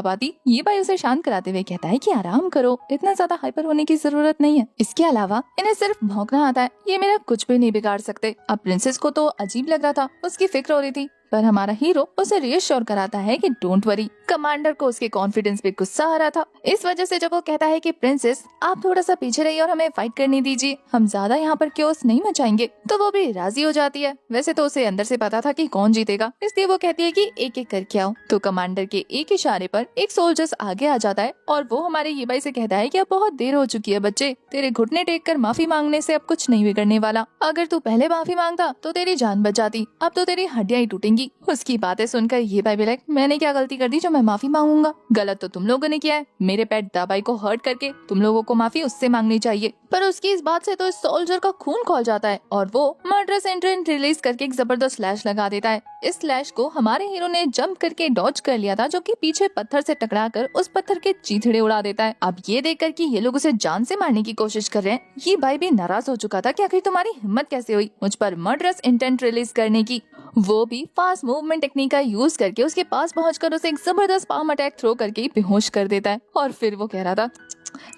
पाती, ये भाई उसे शांत कराते हुए कहता है कि आराम करो, इतना ज्यादा हाइपर होने की जरूरत नहीं है। इसके अलावा इन्हें सिर्फ भौंकना आता है, ये मेरा कुछ भी नहीं बिगाड़ सकते। अब प्रिंसेस को तो अजीब लग रहा था, उसकी फिक्र हो रही थी, पर हमारा हीरो उसे रियश्योर कराता है कि डोंट वरी। कमांडर को उसके कॉन्फिडेंस पे गुस्सा आ रहा था। इस वजह से जब वो कहता है कि प्रिंसेस आप थोड़ा सा पीछे रहिए और हमें फाइट करने दीजिए, हम ज्यादा यहाँ पर क्योस नहीं मचाएंगे, तो वो भी राजी हो जाती है। वैसे तो उसे अंदर से पता था कि कौन जीतेगा, इसलिए वो कहती है कि एक एक करके आओ। तो कमांडर के एक इशारे पर एक सोल्जर्स आगे आ जाता है और वो हमारे ये भाई से कहता है कि अब बहुत देर हो चुकी है बच्चे, तेरे घुटने टेक कर माफी मांगने से अब कुछ नहीं बिगड़ने वाला। अगर तू पहले माफी मांगता तो तेरी जान बच जाती, अब तो तेरी हड्डियां ही टूटेंगी। उसकी बातें सुनकर ये भाई भी लाइक मैंने क्या गलती कर दी जो मैं माफी मांगूंगा? गलत तो तुम लोगों ने किया है, मेरे पेट दाबाई को हर्ट करके तुम लोगों को माफी उससे मांगनी चाहिए। पर उसकी इस बात से तो इस सोल्जर का खून खौल जाता है और वो मर्डरस एंट्रेंट रिलीज करके एक जबरदस्त स्लैश लगा देता है। इस स्लैश को हमारे हीरो ने जंप करके डॉज कर लिया था, जो कि पीछे पत्थर से टकराकर उस पत्थर के चीथड़े उड़ा देता है। अब ये देखकर कि ये लोग उसे जान से मारने की कोशिश कर रहे हैं, ये भाई भी नाराज हो चुका था कि आखिर तुम्हारी हिम्मत कैसे हुई मुझ पर मर्डरस इंटेंट रिलीज करने की, वो भी फास्ट मूवमेंट टेक्निक का यूज करके उसके पास पहुंचकर उसे एक जबरदस्त पाम अटैक थ्रो करके बेहोश कर देता है। और फिर वो कह रहा था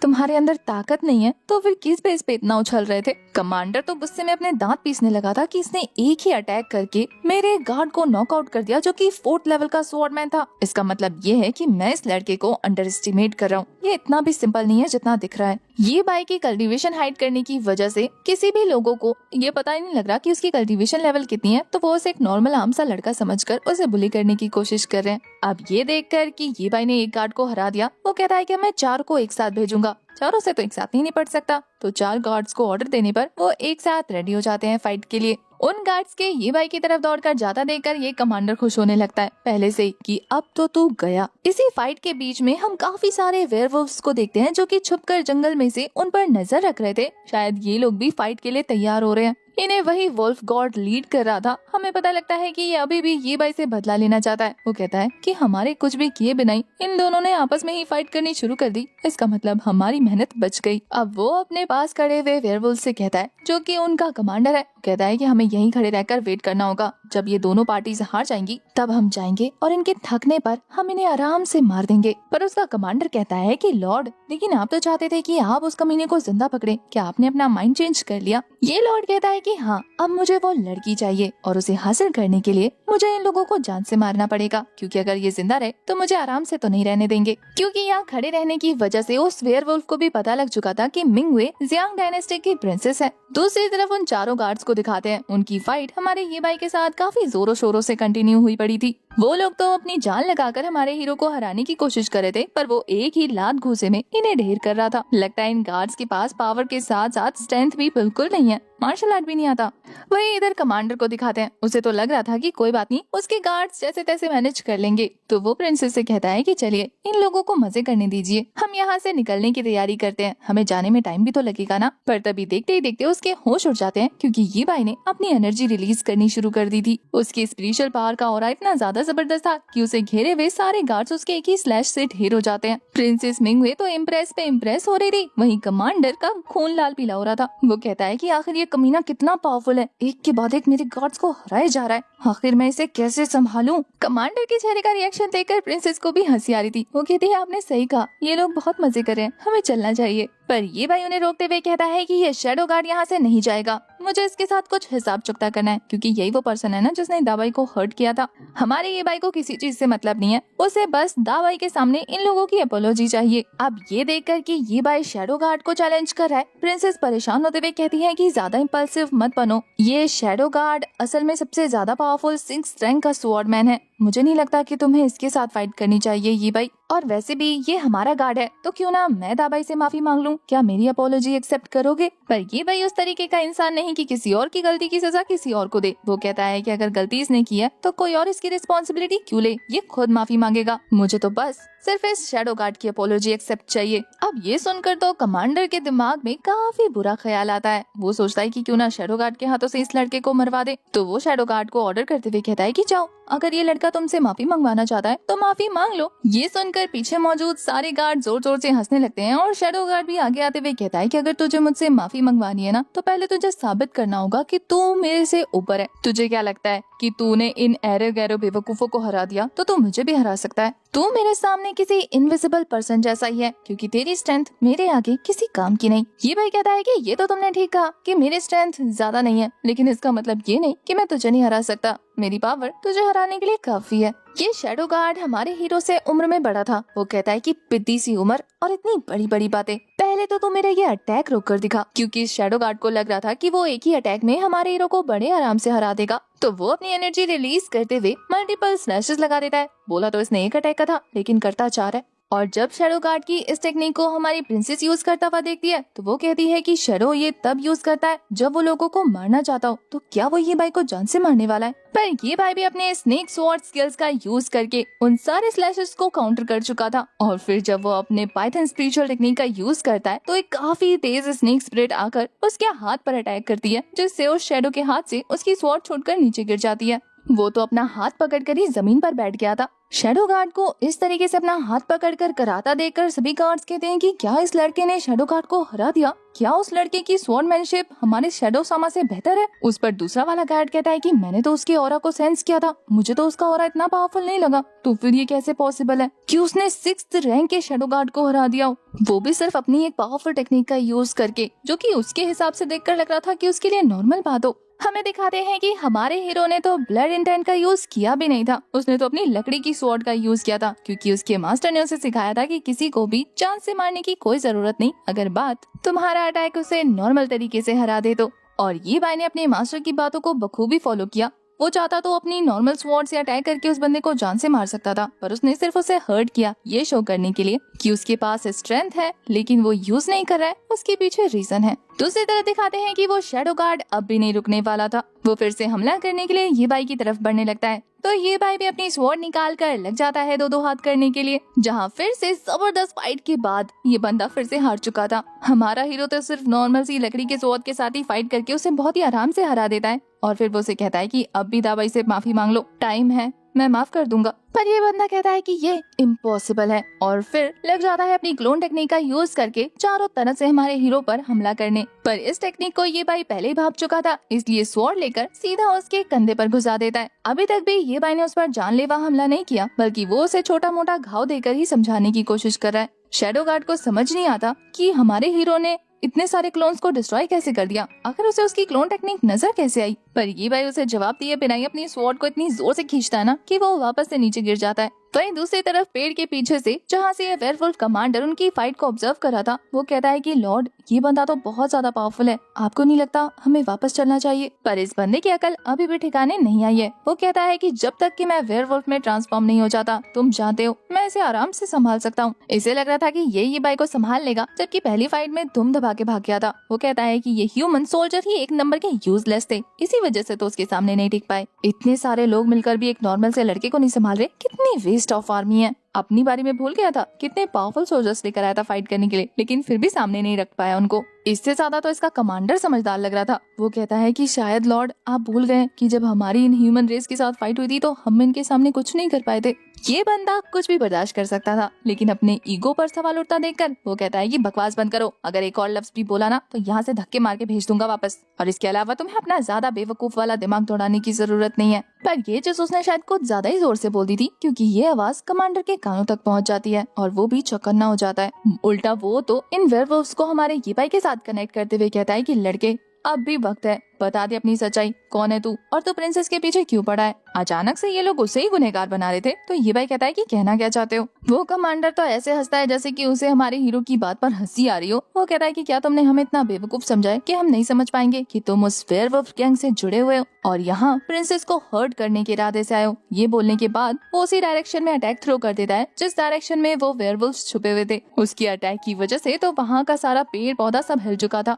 तुम्हारे अंदर ताकत नहीं है तो फिर किस बेस पे इतना उछल रहे थे? कमांडर तो गुस्से में अपने दांत पीसने लगा था कि इसने एक ही अटैक करके मेरे गार्ड को नॉकआउट कर दिया जो कि 4th लेवल का स्वॉर्डमैन था। इसका मतलब ये है कि मैं इस लड़के को अंडर एस्टिमेट कर रहा हूँ, ये इतना भी सिंपल नहीं है जितना दिख रहा है। ये बाई की कल्टीवेशन हाइड करने की वजह से किसी भी लोगों को ये पता ही नहीं लग रहा कि उसकी कल्टीवेशन लेवल कितनी है, तो वो उसे एक नॉर्मल आम सा लड़का समझकर उसे बुली करने की कोशिश कर रहे हैं। अब ये देखकर कि ये बाई ने एक गार्ड को हरा दिया, वो कहता है कि मैं 4 को एक साथ भेजूंगा। चारों से तो एक साथ ही निपट सकता, तो 4 गार्ड्स को ऑर्डर देने पर वो एक साथ रेडी हो जाते हैं फाइट के लिए। उन गार्ड्स के ये भाई की तरफ दौड़कर जाता देखकर ये कमांडर खुश होने लगता है पहले से ही कि अब तो तू गया। इसी फाइट के बीच में हम काफी सारे वेयरवुल्व्स को देखते हैं जो कि छुपकर जंगल में से उन पर नजर रख रहे थे। शायद ये लोग भी फाइट के लिए तैयार हो रहे हैं। इन्हें वही वुल्फ गॉड लीड कर रहा था। हमें पता लगता है कि ये अभी भी ये भाई से बदला लेना चाहता है। वो कहता है कि हमारे कुछ भी किए बिना ही इन दोनों ने आपस में ही फाइट करनी शुरू कर दी, इसका मतलब हमारी मेहनत बच गई। अब वो अपने पास खड़े हुए वेयरवुल्फ से कहता है, जो कि उनका कमांडर है, कहता है कि हमें यहीं खड़े रहकर वेट करना होगा। जब ये दोनों पार्टीज हार जाएंगी तब हम जाएंगे और इनके थकने पर हम इन्हें आराम से मार देंगे। पर उसका कमांडर कहता है कि लॉर्ड, लेकिन आप तो चाहते थे कि आप उस कमीने को जिंदा पकड़े, क्या आपने अपना माइंड चेंज कर लिया? ये लॉर्ड कहता है कि हाँ, अब मुझे वो लड़की चाहिए और उसे हासिल करने के लिए मुझे इन लोगों को जान से मारना पड़ेगा, क्योंकि अगर ये जिंदा रहे तो मुझे आराम से तो नहीं रहने देंगे। क्योंकि यहाँ खड़े रहने की वजह से उस वेयरवुल्फ को भी पता लग चुका था कि मिंगवे जियांग डायनेस्टी की प्रिंसेस है। दूसरी तरफ उन चारों गार्ड्स को दिखाते हैं। उनकी फाइट हमारे ये भाई के साथ काफी जोरों शोरों से कंटिन्यू हुई पड़ी थी। वो लोग तो अपनी जान लगाकर हमारे हीरो को हराने की कोशिश कर रहे थे, पर वो एक ही लात घूसे में इन्हें ढेर कर रहा था। लगता है इन गार्ड्स के पास पावर के साथ साथ स्ट्रेंथ भी बिल्कुल नहीं है, मार्शल आर्ट भी नहीं आता। वही इधर कमांडर को दिखाते हैं। उसे तो लग रहा था कि कोई बात नहीं, उसके गार्ड्स जैसे तैसे मैनेज कर लेंगे। तो वो प्रिंसेस से कहता है कि चलिए इन लोगों को मजे करने दीजिए, हम यहाँ से निकलने की तैयारी करते हैं, हमें जाने में टाइम भी तो लगेगा ना। पर तभी देखते ही देखते उसके होश उड़ जाते हैं, क्योंकि ये भाई ने अपनी एनर्जी रिलीज करनी शुरू कर दी थी। उसकी स्पिरिचुअल पावर का ऑरा इतना ज्यादा जबरदस्त था कि उसे घेरे हुए सारे गार्ड्स उसके एक ही स्लैश से ढेर हो जाते हैं। प्रिंसेस मिंगवे तो इम्प्रेस पे इम्प्रेस हो रही थी, वहीं कमांडर का खून लाल पीला हो रहा था। वो कहता है कि आखिर ये कमीना कितना पावरफुल है, एक के बाद एक मेरे गार्ड्स को हराए जा रहा है, आखिर मैं इसे कैसे संभालूं? कमांडर के चेहरे का रिएक्शन देखकर प्रिंसेस को भी हंसी आ रही थी। वो कहती है आपने सही कहा, ये लोग बहुत मजे कर रहे हैं, हमें चलना चाहिए। पर ये भाई उन्हें रोकते हुए कहता है कि ये शैडो गार्ड यहाँ से नहीं जाएगा, मुझे इसके साथ कुछ हिसाब चुकता करना है, क्योंकि यही वो पर्सन है ना जिसने दाबाई को हर्ट किया था। हमारे ये भाई को किसी चीज से मतलब नहीं है, उसे बस दाबाई के सामने इन लोगों की अपोलॉजी चाहिए। अब ये देखकर कि ये भाई शैडो गार्ड को चैलेंज कर रहा है, प्रिंसेस परेशान होते हुए कहती है कि ज्यादा इम्पल्सिव मत बनो, ये शैडो गार्ड असल में सबसे ज्यादा पावरफुल 6th रैंक का स्वॉर्डमैन है, मुझे नहीं लगता कि तुम्हें इसके साथ फाइट करनी चाहिए ये भाई, और वैसे भी ये हमारा गार्ड है, तो क्यों ना मैं दाबाई से माफी मांग लूं, क्या मेरी अपोलॉजी एक्सेप्ट करोगे? पर ये भाई उस तरीके का इंसान नहीं कि किसी और की गलती की सजा किसी और को दे। वो कहता है कि अगर गलती इसने की है तो कोई और इसकी रिस्पॉन्सिबिलिटी क्यों ले, ये खुद माफी मांगेगा, मुझे तो बस सिर्फ इस शैडो गार्ड की अपोलॉजी एक्सेप्ट चाहिए। अब ये सुनकर तो कमांडर के दिमाग में काफी बुरा ख्याल आता है, वो सोचता है कि क्यों ना शैडो गार्ड के हाथों से इस लड़के को मरवा दे। तो वो शैडो गार्ड को ऑर्डर करते हुए कहता है कि जाओ, अगर ये लड़का तुमसे माफी मंगवाना चाहता है तो माफी मांग लो। ये सुनकर पीछे मौजूद सारे गार्ड जोर जोर से हंसने लगते हैं और शैडो गार्ड भी आगे आते हुए कहता है कि अगर तुझे मुझसे माफी मंगवानी है ना, तो पहले तुझे साबित करना होगा कि तू मेरे से ऊपर है। तुझे क्या लगता है कि तूने इन एरो गैरो बेवकूफों को हरा दिया तो तू मुझे भी हरा सकता है? तू मेरे सामने किसी इनविजिबल पर्सन जैसा ही है, क्योंकि तेरी स्ट्रेंथ मेरे आगे किसी काम की नहीं। ये भाई कहता है कि ये तो तुमने ठीक कहा कि मेरी स्ट्रेंथ ज्यादा नहीं है, लेकिन इसका मतलब ये नहीं कि मैं तुझे नहीं हरा सकता, मेरी पावर तुझे हराने के लिए काफी है। ये शैडो गार्ड हमारे हीरो से उम्र में बड़ा था, वो कहता है कि पिद्दी सी उम्र और इतनी बड़ी बड़ी बातें, पहले तो तू मेरा ये अटैक रोक कर दिखा, क्योंकि शैडो गार्ड को लग रहा था कि वो एक ही अटैक में हमारे हीरो को बड़े आराम से हरा देगा। तो वो अपनी एनर्जी रिलीज करते हुए मल्टीपल स्लैशेस लगा देता है। बोला तो इसने एक अटैक का था, लेकिन करता 4 है। और जब शैडो गार्ड की इस टेक्निक को हमारी प्रिंसेस यूज करता हुआ देखती है तो वो कहती है कि शैडो ये तब यूज करता है जब वो लोगों को मारना चाहता हो, तो क्या वो ये भाई को जान से मारने वाला है? पर ये भाई भी अपने स्नेक स्वॉर्ड स्किल्स का यूज करके उन सारे स्लैशेस को काउंटर कर चुका था। और फिर जब वो अपने पाइथन स्पिरिचुअल टेक्निक का यूज करता है तो एक काफी तेज स्नेक स्पिरिट आकर उसके हाथ पर अटैक करती है, जिससे उस शैडो के हाथ से उसकी स्वॉर्ड छूटकर नीचे गिर जाती है। वो तो अपना हाथ पकड़कर ही जमीन पर बैठ गया था। शैडो गार्ड को इस तरीके से अपना हाथ पकड़कर कराता देखकर सभी गार्ड्स कहते हैं कि क्या इस लड़के ने शैडो गार्ड को हरा दिया? क्या उस लड़के की स्वॉर्डमैनशिप हमारे शैडो सामा से बेहतर है? उस पर दूसरा वाला गार्ड कहता है कि मैंने तो उसके ऑरा को सेंस किया था, मुझे तो उसका ऑरा इतना पावरफुल नहीं लगा, तो फिर ये कैसे पॉसिबल है कि उसने 6th रैंक के शैडो गार्ड को हरा दिया, वो भी सिर्फ अपनी एक पावरफुल टेक्निक का यूज करके, जो कि उसके हिसाब से देखकर लग रहा था कि उसके लिए नॉर्मल बात हो। हमें दिखाते हैं कि हमारे हीरो ने तो ब्लड इंटेंट का यूज किया भी नहीं था, उसने तो अपनी लकड़ी की स्वॉर्ड का यूज किया था, क्योंकि उसके मास्टर ने उसे सिखाया था कि किसी को भी जान से मारने की कोई जरूरत नहीं, अगर बात तुम्हारा अटैक उसे नॉर्मल तरीके से हरा दे तो। और ये भाई ने अपने मास्टर की बातों को बखूबी फॉलो किया। वो चाहता तो अपनी नॉर्मल स्वॉर्ड से अटैक करके उस बंदे को जान से मार सकता था, पर उसने सिर्फ उसे हर्ट किया, ये शो करने के लिए कि उसके पास स्ट्रेंथ है, लेकिन वो यूज नहीं कर रहा है, उसके पीछे रीजन है। दूसरी तरफ दिखाते हैं कि वो शैडो गार्ड अब भी नहीं रुकने वाला था, वो फिर से हमला करने के लिए ये भाई की तरफ बढ़ने लगता है। तो ये भाई भी अपनी स्वॉर्ड निकाल कर लग जाता है 2-2 हाथ करने के लिए, जहाँ फिर से जबरदस्त फाइट के बाद ये बंदा फिर से हार चुका था। हमारा हीरो तो सिर्फ नॉर्मल सी लकड़ी के स्वॉर्ड के साथ ही फाइट करके उसे बहुत ही आराम से हरा देता है, और फिर वो उसे कहता है कि अब भी दाबाई से माफी मांग लो, टाइम है, मैं माफ कर दूंगा। पर ये बंदा कहता है कि ये इम्पॉसिबल है, और फिर लग जाता है अपनी क्लोन टेक्निक का यूज करके चारों तरफ से हमारे हीरो पर हमला करने। पर इस टेक्निक को ये भाई पहले ही भाप चुका था, इसलिए स्वॉर्ड लेकर सीधा उसके कंधे पर घुसा देता है। अभी तक भी ये भाई ने उस पर जानलेवा हमला नहीं किया, बल्कि वो उसे छोटा मोटा घाव देकर ही समझाने की कोशिश कर रहा है। शैडो गार्ड को समझ नहीं आता कि हमारे हीरो ने इतने सारे क्लोन्स को डिस्ट्रॉय कैसे कर दिया, आखिर उसे उसकी क्लोन टेक्निक नजर कैसे आई। पर ये भाई उसे जवाब दिए बिना ही अपनी स्वॉर्ड को इतनी जोर से खींचता है ना कि वो वापस से नीचे गिर जाता है। वहीं दूसरी तरफ पेड़ के पीछे से जहाँ से ये वेयरवुल्फ कमांडर उनकी फाइट को ऑब्जर्व कर रहा था, वो कहता है कि लॉर्ड, ये बंदा तो बहुत ज्यादा पावरफुल है, आपको नहीं लगता हमें वापस चलना चाहिए? पर इस बंदे की अकल अभी भी ठिकाने नहीं आई है। वो कहता है कि जब तक कि मैं वेयरवुल्फ में ट्रांसफॉर्म नहीं हो जाता, तुम जानते हो मैं इसे आराम से संभाल सकता हूँ। इसे लग रहा था कि ये भाई को संभाल लेगा, जबकि पहली फाइट में दुम दबा के भाग गया था। वो कहता है कि ये ह्यूमन सोल्जर ही एक नंबर के यूजलेस थे, इसी वजह से तो उसके सामने नहीं टिक पाए। इतने सारे लोग मिलकर भी एक नॉर्मल से लड़के को नहीं संभाल रहे, कितनी वेस्ट ऑफ आर्मी है। अपनी बारे में भूल गया था, कितने पावरफुल सोल्जर्स लेकर आया था फाइट करने के लिए, लेकिन फिर भी सामने नहीं रख पाया उनको। इससे ज्यादा तो इसका कमांडर समझदार लग रहा था। वो कहता है कि शायद लॉर्ड आप भूल गए कि जब हमारी इन ह्यूमन रेस के साथ फाइट हुई थी तो हम इनके सामने कुछ नहीं कर पाए थे। ये बंदा कुछ भी बर्दाश्त कर सकता था, लेकिन अपने ईगो पर सवाल उठता देखकर वो कहता है कि बकवास बंद करो, अगर एक और लफ्ज भी बोला ना तो यहाँ से धक्के मार के भेज दूंगा वापस, और इसके अलावा तुम्हें अपना ज्यादा बेवकूफ वाला दिमाग दौड़ाने की जरूरत नहीं है। पर ये चीज उसने शायद कुछ ज्यादा ही जोर से बोल दी थी, क्योंकि ये आवाज कमांडर के कानों तक पहुंच जाती है और वो भी चौकन्ना हो जाता है। उल्टा वो तो इन वेयरवुल्व्स को हमारे ये भाई के साथ कनेक्ट करते हुए कहता है कि लड़के अब भी वक्त है, बता दे अपनी सच्चाई, कौन है तू और तू प्रिंसेस के पीछे क्यों पड़ा है। अचानक से ये लोग उसे ही गुनहगार बना रहे थे, तो ये भाई कहता है कि कहना क्या चाहते हो। वो कमांडर तो ऐसे हंसता है जैसे कि उसे हमारे हीरो की बात पर हंसी आ रही हो। वो कहता है कि क्या तुमने हमें इतना बेवकूफ समझा है कि हम नहीं समझ पाएंगे कि तुम उस वेयरवुल्फ गैंग से जुड़े हुए हो और यहाँ प्रिंसेस को हर्ट करने के इरादे से आए हो। ये बोलने के बाद वो उसी डायरेक्शन में अटैक थ्रो कर देता है जिस डायरेक्शन में वो वेयरवुल्व्स छुपे हुए थे। उसकी अटैक की वजह से तो वहाँ का सारा पेड़ पौधा सब हिल चुका था।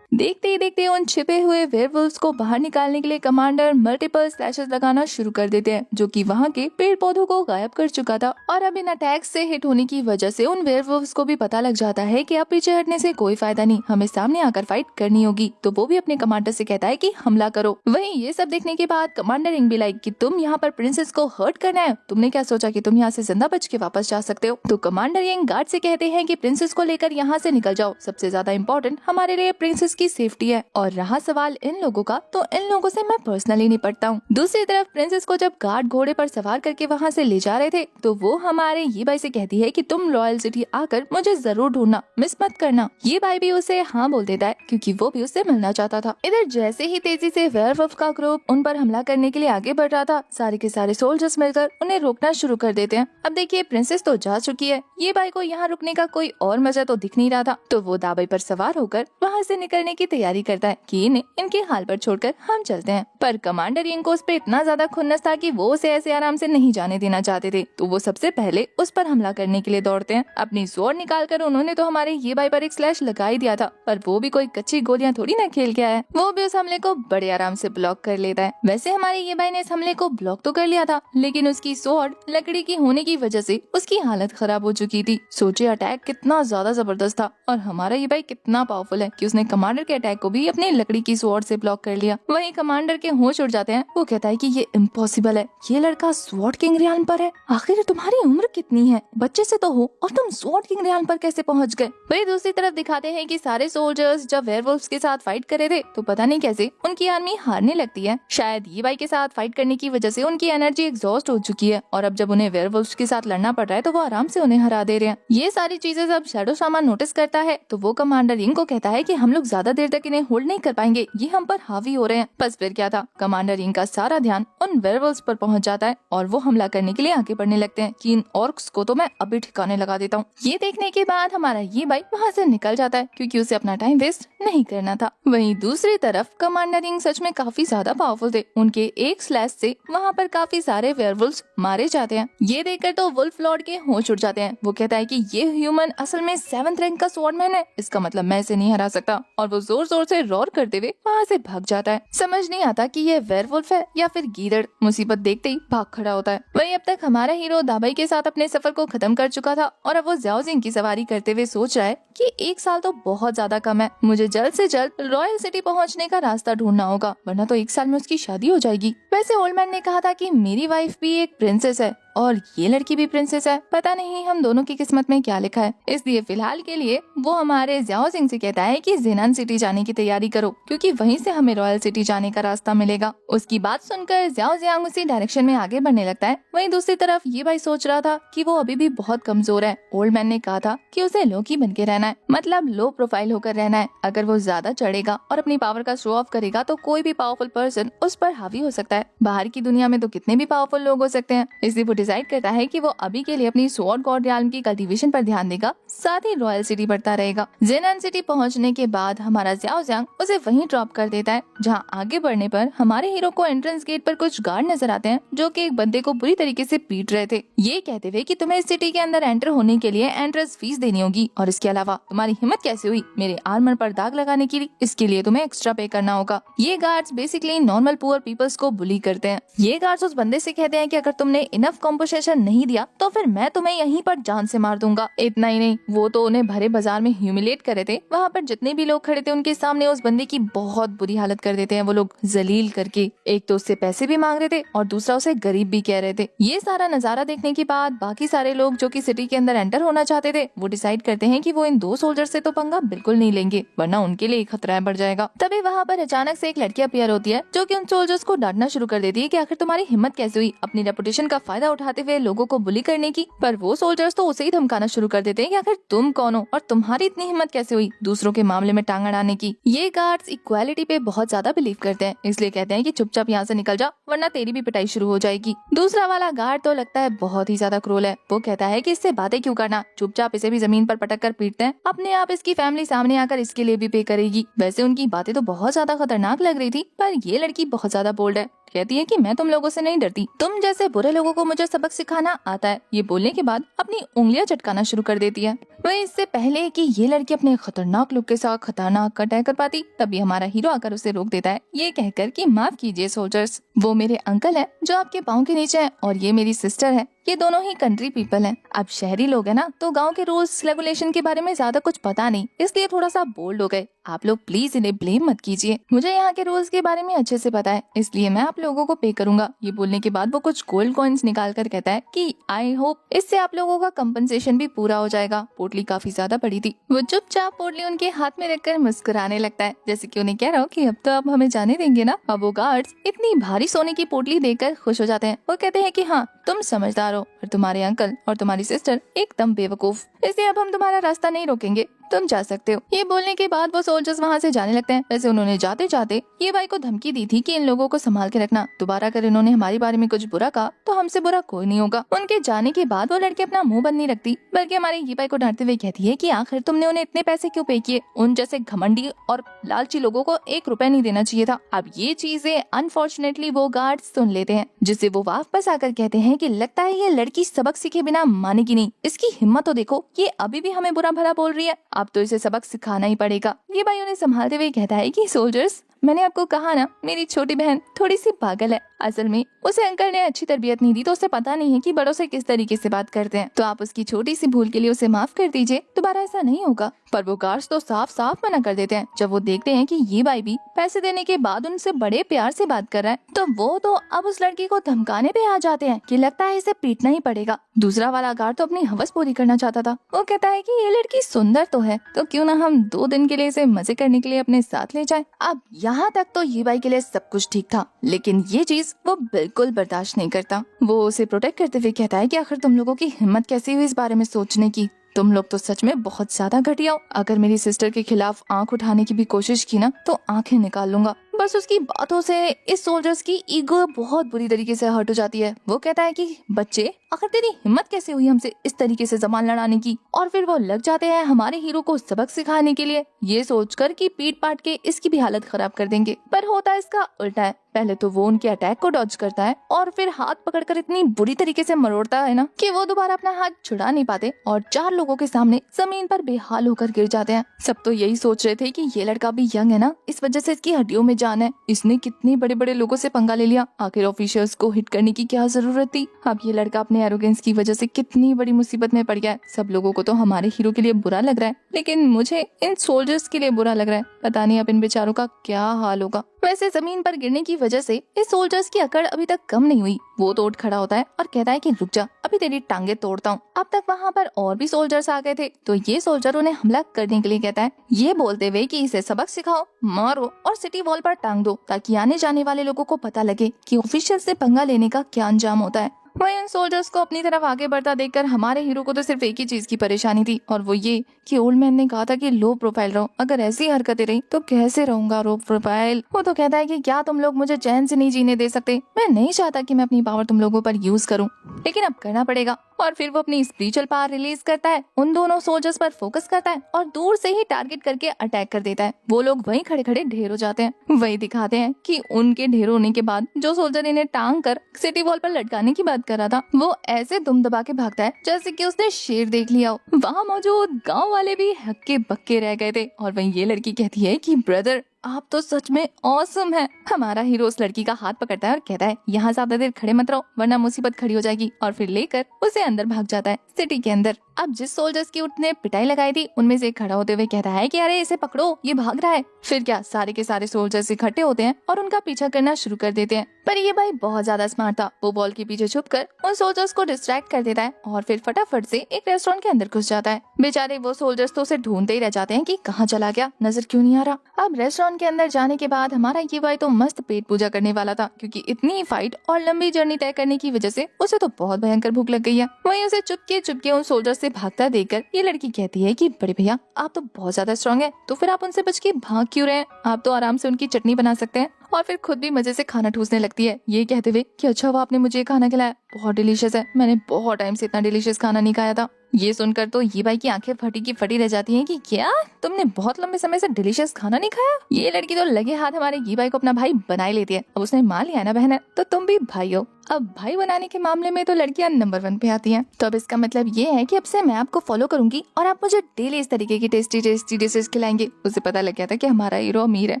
देखते ही देखते उन छिपे हुए वेयरवुल्व्स को बाहर निकालने के लिए कमांडर मल्टीपल स्लैशेस लगाना शुरू कर देते हैं, जो कि वहाँ के पेड़ पौधों को गायब कर चुका था। और अब इन अटैक्स से हिट होने की वजह से उन वेयरवुल्व्स को भी पता लग जाता है कि अब पीछे हटने से कोई फायदा नहीं, हमें सामने आकर फाइट करनी होगी। तो वो भी अपने कमांडर से कहता है कि हमला करो। वहीं ये सब देखने के बाद कमांडर इंग भी लाइक कि तुम यहाँ पर प्रिंसेस को हर्ट करना है, तुमने क्या सोचा कि तुम यहाँ से जिंदा बच के वापस जा सकते हो। तो कमांडर इंग गार्ड से कहते हैं कि प्रिंसेस को लेकर यहाँ से निकल जाओ, सबसे ज्यादा इम्पोर्टेंट हमारे लिए प्रिंसेस की सेफ्टी है। और रहा सवाल इन लोगों का, तो इन लोगों से मैं पर्सनली निपटता हूँ। दूसरी तरफ प्रिंसेस को जब गार्ड घोड़े पर सवार करके वहाँ से ले जा रहे थे, तो वो हमारे ये भाई से कहती है कि तुम रॉयल सिटी आकर मुझे जरूर ढूंढना, मिस मत करना। ये भाई भी उसे हाँ बोल देता है क्योंकि वो भी उससे मिलना चाहता था। इधर जैसे ही तेजी से वेयरवुल्फ का ग्रुप उन पर हमला करने के लिए आगे बढ़ रहा था, सारे के सारे सोल्जर्स मिलकर उन्हें रोकना शुरू कर देते हैं। अब देखिए प्रिंसेस तो जा चुकी है, ये भाई को यहाँ रुकने का कोई और मजा तो दिख नहीं रहा था, तो वो दाबई पर सवार होकर वहाँ से निकलने की तैयारी करता है कि इन्हें इनके हाल पर छोड़कर हम चलते हैं। पर कमांडर इंग को उस पे इतना ज्यादा खुन्नस था कि वो उसे ऐसे आराम से नहीं जाने देना चाहते थे, तो वो सबसे पहले उस पर हमला करने के लिए दौड़ते हैं। अपनी स्वॉर्ड निकालकर उन्होंने तो हमारे ये भाई पर एक स्लैश लगा ही दिया था, पर वो भी कोई कच्ची गोलियां थोड़ी ना खेल के आया है, वो भी उस हमले को बड़े आराम से ब्लॉक कर लेता है। वैसे हमारे ये भाई ने इस हमले को ब्लॉक तो कर लिया था, लेकिन उसकी स्वॉर्ड लकड़ी की होने की वजह से उसकी हालत खराब हो चुकी थी। सोचे अटैक कितना ज्यादा जबरदस्त था और हमारा ये भाई कितना पावरफुल है कि उसने कमांडर के अटैक को भी अपनी लकड़ी की स्वॉर्ड से ब्लॉक कर लिया। वहीं कमांडर के होश उड़ जाते हैं। वो कहता है कि ये इम्पॉसिबल है, ये लड़का स्वॉर्ड किंग रियान पर है, आखिर तुम्हारी उम्र कितनी है, बच्चे से तो हो और तुम स्वॉर्ड किंग रियान पर कैसे पहुंच गए। वहीं दूसरी तरफ दिखाते हैं कि सारे सोल्जर्स जब वेयरवुल्व्स के साथ फाइट कर रहे थे, तो पता नहीं कैसे उनकी आर्मी हारने लगती है। शायद ये भाई के साथ फाइट करने की वजह से उनकी एनर्जी एग्जॉस्ट हो चुकी है और अब जब उन्हें वेयरवुल्व्स के साथ लड़ना पड़ रहा है तो वो आराम से उन्हें हरा दे रहे हैं। ये सारी चीजें जब शैडो शामा नोटिस करता है, तो वो कमांडर इंग को कहता है कि हम लोग ज्यादा देर तक इन्हें होल्ड नहीं कर पाएंगे, ये हम पर हावी हो रहे हैं। बस फिर क्या था, कमांडर इंग का सारा ध्यान उन वेयरवुल्व्स पर पहुंच जाता है और वो हमला करने के लिए आगे बढ़ने लगते हैं कि इन ऑर्क्स को तो मैं अभी ठिकाने लगा देता हूँ। ये देखने के बाद हमारा ये भाई वहाँ से निकल जाता है क्योंकि उसे अपना टाइम वेस्ट नहीं करना था। वहीं दूसरी तरफ कमांडर इंग सच में काफी ज्यादा पावरफुल थे, उनके एक स्लैश से वहाँ पर काफी सारे वेयरवुल्व्स मारे जाते हैं। ये देखकर तो वुल्फ लॉर्ड के होश उड़ जाते हैं। वो कहता है कि ये ह्यूमन असल में 7th रैंक का स्वॉर्डमैन है, इसका मतलब मैं इसे नहीं हरा सकता, और वो जोर जोर से रोर करते हुए वहाँ से भाग जाता है। समझ नहीं आता कि ये वेयरवुल्फ है या फिर गीदड़, मुसीबत देखते ही भाग खड़ा होता है। वहीं अब तक हमारा हीरो दाबाई के साथ अपने सफर को खत्म कर चुका था और अब वो ज़्याओ जिंग की सवारी करते हुए सोच रहा है कि 1 साल तो बहुत ज्यादा कम है, मुझे जल्द से जल्द रॉयल सिटी पहुंचने का रास्ता ढूंढना होगा, वरना तो 1 साल में उसकी शादी हो जाएगी। वैसे ओल्ड मैन ने कहा था कि मेरी वाइफ भी एक प्रिंसेस है और ये लड़की भी प्रिंसेस है, पता नहीं हम दोनों की किस्मत में क्या लिखा है। इसलिए फिलहाल के लिए वो हमारे ज़्याओ जिंग से कहता है कि जिनान सिटी जाने की तैयारी करो, क्योंकि वहीं से हमें रॉयल सिटी जाने का रास्ता मिलेगा। उसकी बात सुनकर ज़्याओ जियांग उसी डायरेक्शन में आगे बढ़ने लगता है। वहीं दूसरी तरफ ये भाई सोच रहा था कि वो अभी भी बहुत कमजोर है। ओल्ड मैन ने कहा था कि उसे लोकी बन के रहना है, मतलब लो प्रोफाइल होकर रहना है। अगर वो ज्यादा चढ़ेगा और अपनी पावर का शो ऑफ करेगा तो कोई भी पावरफुल पर्सन उस पर हावी हो सकता है। बाहर की दुनिया में तो कितने भी पावरफुल लोग हो सकते हैं। इसलिए वो डिसाइड करता है कि वो अभी के लिए अपनी स्वॉर्ड गॉड रियाल्म की कल्टीवेशन पर ध्यान देगा, साथ ही रॉयल सिटी बढ़ता रहेगा। जिनान सिटी पहुंचने के बाद हमारा ज़्याओ जियांग उसे वहीं ड्रॉप कर देता है। जहां आगे बढ़ने पर हमारे हीरो को एंट्रेंस गेट पर कुछ गार्ड नजर आते हैं जो कि एक बंदे को बुरी तरीके से पीट रहे थे, ये कहते हुए कि तुम्हें इस सिटी के अंदर एंटर होने के लिए एंट्रेंस फीस देनी होगी, और इसके अलावा तुम्हारी हिम्मत कैसे हुई मेरे आर्मर पर दाग लगाने की, इसके लिए तुम्हें एक्स्ट्रा पे करना होगा। ये guards basically normal poor peoples को बुली करते हैं। ये गार्ड्स उस बंदे से कहते हैं कि अगर तुमने इनफ कॉम्पोसेशन नहीं दिया तो फिर मैं तुम्हें यहीं पर जान से मार दूंगा। इतना ही नहीं, वो तो उन्हें भरे बाजार में ह्यूमिलेट कर रहे थे। वहाँ पर जितने भी लोग खड़े थे उनके सामने उस बंदे की बहुत बुरी हालत कर देते हैं वो लोग, जलील करके। एक तो उससे पैसे भी मांग रहे थे और दूसरा उसे गरीब भी कह रहे थे। ये सारा नजारा देखने के बाद बाकी सारे लोग जो कि सिटी के अंदर एंटर होना चाहते थे वो डिसाइड करते हैं कि वो इन 2 सोल्जर से तो पंगा बिल्कुल नहीं लेंगे, वरना उनके लिए खतरा बढ़ जाएगा। तभी वहाँ पर अचानक से एक लड़की अपीयर होती है जो कि उन सोल्जर्स को डांटना शुरू कर देती है कि आखिर तुम्हारी हिम्मत कैसे हुई अपनी रेपुटेशन का फायदा उठाते हुए लोगों को बुली करने की। पर वो सोल्जर्स तो उसे ही धमकाना शुरू कर देते हैं कि आखिर तुम कौन हो और तुम्हारी इतनी हिम्मत कैसे हुई दूसरों के मामले में टांग अड़ाने की। ये गार्ड्स इक्वालिटी पे बहुत ज्यादा बिलीव करते हैं, इसलिए कहते हैं कि चुपचाप यहाँ से निकल जा वरना तेरी भी पिटाई शुरू हो जाएगी। दूसरा वाला गार्ड तो लगता है बहुत ही ज्यादा क्रूर है। वो कहता है कि इससे बातें क्यों करना, चुपचाप इसे भी जमीन पर पटक कर पीटते हैं, अपने आप इसकी फैमिली सामने आकर इसके लिए भी पे करेगी। वैसे उनकी बातें तो बहुत ज्यादा खतरनाक लग रही थी, पर ये लड़की बहुत ज्यादा बोल्ड है। कहती है कि मैं तुम लोगों से नहीं डरती, तुम जैसे बुरे लोगों को मुझे सबक सिखाना आता है। ये बोलने के बाद अपनी उंगलियां चटकाना शुरू कर देती है। वही इससे पहले कि ये लड़की अपने खतरनाक लुक के साथ खतरनाक अटैक कर पाती, तभी हमारा हीरो आकर उसे रोक देता है, ये कहकर कि माफ कीजिए सोल्जर्स, वो मेरे अंकल है जो आपके पाँव के नीचे है और ये मेरी सिस्टर है। ये दोनों ही कंट्री पीपल हैं। अब शहरी लोग हैं ना, तो गांव के रूल्स रेगुलेशन के बारे में ज्यादा कुछ पता नहीं, इसलिए थोड़ा सा बोल्ड हो गए। आप लोग प्लीज इन्हें ब्लेम मत कीजिए, मुझे यहाँ के रूल्स के बारे में अच्छे से पता है, इसलिए मैं आप लोगों को पे करूंगा। ये बोलने के बाद वो कुछ गोल्ड कॉइन्स निकाल कर कहता है कि आई होप इससे आप लोगों का कंपनसेशन भी पूरा हो जाएगा। पोटली काफी ज्यादा बड़ी थी। वो चुपचाप पोटली उनके हाथ में रखकर मुस्कुराने लगता है, जैसे कि उन्हें कह रहा हो कि अब तो आप हमें जाने देंगे ना। अब वो गार्ड्स इतनी भारी सोने की पोटली देखकर खुश हो जाते हैं। वो कहते हैं कि हाँ तुम समझदार हो और तुम्हारे अंकल और तुम्हारी सिस्टर एकदम बेवकूफ, इसलिए अब हम तुम्हारा रास्ता नहीं रोकेंगे, तुम जा सकते हो। ये बोलने के बाद वो सोल्जर्स वहाँ से जाने लगते हैं। वैसे उन्होंने जाते जाते ये भाई को धमकी दी थी कि इन लोगों को संभाल के रखना, दोबारा अगर इन्होंने हमारे बारे में कुछ बुरा कहा तो हमसे बुरा कोई नहीं होगा। उनके जाने के बाद वो लड़की अपना मुंह बंद नहीं रखती, बल्कि हमारे ये भाई को डांटते हुए कहती है कि आखिर तुमने उन्हें इतने पैसे क्यों पे किए, उन जैसे घमंडी और लालची लोगों को 1 रुपया नहीं देना चाहिए था। अब ये चीजें अनफॉर्चुनेटली वो गार्ड सुन लेते हैं, जिससे वो वापस आकर कहते हैं कि लगता है ये लड़की सबक सीखे बिना मानेगी नहीं, इसकी हिम्मत तो देखो, ये अभी भी हमें बुरा भला बोल रही है, अब तो इसे सबक सिखाना ही पड़ेगा। ये भाई उन्हें संभालते हुए कहता है कि सोल्जर्स, मैंने आपको कहा ना मेरी छोटी बहन थोड़ी सी पागल है, असल में उसे अंकल ने अच्छी तरबियत नहीं दी तो उसे पता नहीं है कि बड़ों से किस तरीके से बात करते हैं, तो आप उसकी छोटी सी भूल के लिए उसे माफ कर दीजिए, दोबारा ऐसा नहीं होगा। पर वो गार्ड्स तो साफ साफ मना कर देते हैं। जब वो देखते हैं कि ये भाई भी पैसे देने के बाद उनसे बड़े प्यार से बात कर रहा है, तो वो तो अब उस लड़की को धमकाने पे आ जाते हैं कि लगता है इसे पीटना ही पड़ेगा। दूसरा वाला गार्ड तो अपनी हवस पूरी करना चाहता था। वो कहता है कि ये लड़की सुंदर तो है, तो क्यों ना हम 2 दिन के लिए इसे मजे करने के लिए अपने साथ ले जाएं। अब यहाँ तक तो ये भाई के लिए सब कुछ ठीक था, लेकिन ये चीज वो बिल्कुल बर्दाश्त नहीं करता। वो उसे प्रोटेक्ट करते हुए कहता है कि आखिर तुम लोगों की हिम्मत कैसी हुई इस बारे में सोचने की, तुम लोग तो सच में बहुत ज्यादा घटिया हो। अगर मेरी सिस्टर के खिलाफ आंख उठाने की भी कोशिश की ना तो आंखें निकाल लूंगा। बस उसकी बातों से इस सोल्जर्स की ईगो बहुत बुरी तरीके से हर्ट हो जाती है। वो कहता है कि बच्चे, आखिर तेरी हिम्मत कैसे हुई हमसे इस तरीके से जबान लड़ाने की। और फिर वो लग जाते हैं हमारे हीरो को सबक सिखाने के लिए, ये सोचकर कि पीट पाट के इसकी भी हालत खराब कर देंगे। पर होता इसका उल्टा है। पहले तो वो उनके अटैक को डॉज करता है और फिर हाथ पकड़कर इतनी बुरी तरीके से मरोड़ता है ना कि वो दोबारा अपना हाथ छुड़ा नहीं पाते और 4 लोगों के सामने जमीन पर बेहाल होकर गिर जाते हैं। सब तो यही सोच रहे थे कि ये लड़का भी यंग है ना, इस वजह से इसकी हड्डियों में जान है, इसने कितने बड़े बड़े लोगों से पंगा ले लिया, आखिर ऑफिशियल्स को हिट करने की क्या जरूरत थी। अब ये लड़का अपने एरोगेंस की वजह से कितनी बड़ी मुसीबत में पड़ गया है। सब लोगों को तो हमारे हीरो के लिए बुरा लग रहा है, लेकिन मुझे इन सोल्जर्स के लिए बुरा लग रहा है। पता नहीं अब इन बेचारों का क्या हाल होगा। वैसे जमीन पर गिरने की वजह से इस सोल्जर्स की अकड़ अभी तक कम नहीं हुई। वो तो उठ खड़ा होता है और कहता है कि रुक जा, अभी तेरी टांगे तोड़ता हूँ। अब तक वहाँ पर और भी सोल्जर्स आ गए थे, तो ये सोल्जर उन्हें हमला करने के लिए कहता है, ये बोलते हुए कि इसे सबक सिखाओ, मारो और सिटी वॉल पर टांग दो, ताकि आने जाने वाले लोगों को पता लगे कि ऑफिशियल से पंगा लेने का क्या अंजाम होता है। वही उन सोल्जर्स को अपनी तरफ आगे बढ़ता देखकर हमारे हीरो को तो सिर्फ एक ही चीज की परेशानी थी, और वो ये कि ओल्ड मैन ने कहा था कि लो प्रोफाइल रहो, अगर ऐसी हरकतें रही तो कैसे रहूंगा लो प्रोफाइल। वो तो कहता है कि क्या तुम लोग मुझे चैन से नहीं जीने दे सकते, मैं नहीं चाहता कि मैं अपनी पावर तुम लोगों पर यूज करूं, लेकिन अब करना पड़ेगा। और फिर वो अपनी स्पिरिचुअल पावर रिलीज करता है, उन दोनों सोल्जर्स पर फोकस करता है और दूर से ही टारगेट करके अटैक कर देता है। वो लोग वहीं खड़े खड़े ढेर हो जाते हैं। वही दिखाते हैं कि उनके ढेर होने के बाद जो सोल्जर इन्हें टांग कर सिटी वॉल पर लटकाने की बात कर रहा था, वो ऐसे दुम दबा के भागता है जैसे कि उसने शेर देख लिया हो। वहाँ मौजूद गाँव वाले भी हक्के बक्के रह गए थे। और वहीं ये लड़की कहती है कि ब्रदर, आप तो सच में ऑसम है। हमारा हीरो उस लड़की का हाथ पकड़ता है और कहता है यहाँ ज्यादा देर खड़े मत रहो वरना मुसीबत खड़ी हो जाएगी, और फिर लेकर उसे अंदर भाग जाता है सिटी के अंदर। अब जिस सोल्जर्स की उसने पिटाई लगाई थी उनमें से खड़ा होते हुए कहता है कि अरे इसे पकड़ो, ये भाग रहा है। फिर क्या सारे के सारे सोल्जर्स इकट्ठे होते हैं और उनका पीछा करना शुरू कर देते हैं। पर ये भाई बहुत ज्यादा स्मार्ट था, वो वॉल के पीछे छुपकर उन सोल्जर्स को डिस्ट्रैक्ट कर देता है और फिर फटाफट से एक रेस्टोरेंट के अंदर घुस जाता है। बेचारे वो सोल्जर्स तो उसे ढूंढते ही रह जाते हैं कि कहाँ चला गया, नजर क्यों नहीं आ रहा। अब रेस्टोरेंट के अंदर जाने के बाद हमारा ये भाई तो मस्त पेट पूजा करने वाला था, क्योंकि इतनी फाइट और लंबी जर्नी तय करने की वजह से उसे तो बहुत भयंकर भूख लग गई है। वहीं उसे चुपके चुपके उन सोल्जर्स से भागता देखकर ये लड़की कहती है कि बड़े भैया आप तो बहुत ज्यादा स्ट्रॉन्ग है, तो फिर आप उनसे बच के भाग क्यों रहे हैं, आप तो आराम से उनकी चटनी बना सकते हैं। और फिर खुद भी मजे से खाना ठूसने लगती है, ये कहते हुए कि अच्छा वो आपने मुझे खाना खिलाया, बहुत डिलीशियस है, मैंने बहुत टाइम से इतना डिलीशियस खाना नहीं खाया था। ये सुनकर तो ये भाई की आंखें फटी की फटी रह जाती हैं कि क्या तुमने बहुत लंबे समय से डिलीशियस खाना नहीं खाया। ये लड़की तो लगे हाथ हमारे ये भाई को अपना भाई बना ही लेती है। अब उसने मान लिया ना बहन है तो तुम भी भाई हो। अब भाई बनाने के मामले में तो लड़कियां नंबर 1 पे आती हैं। तो अब इसका मतलब ये है कि अब से मैं आपको फॉलो करूंगी और आप मुझे डेली इस तरीके की टेस्टी टेस्टी डिशेस खिलाएंगे। उसे पता लग गया था कि हमारा हीरो अमीर है।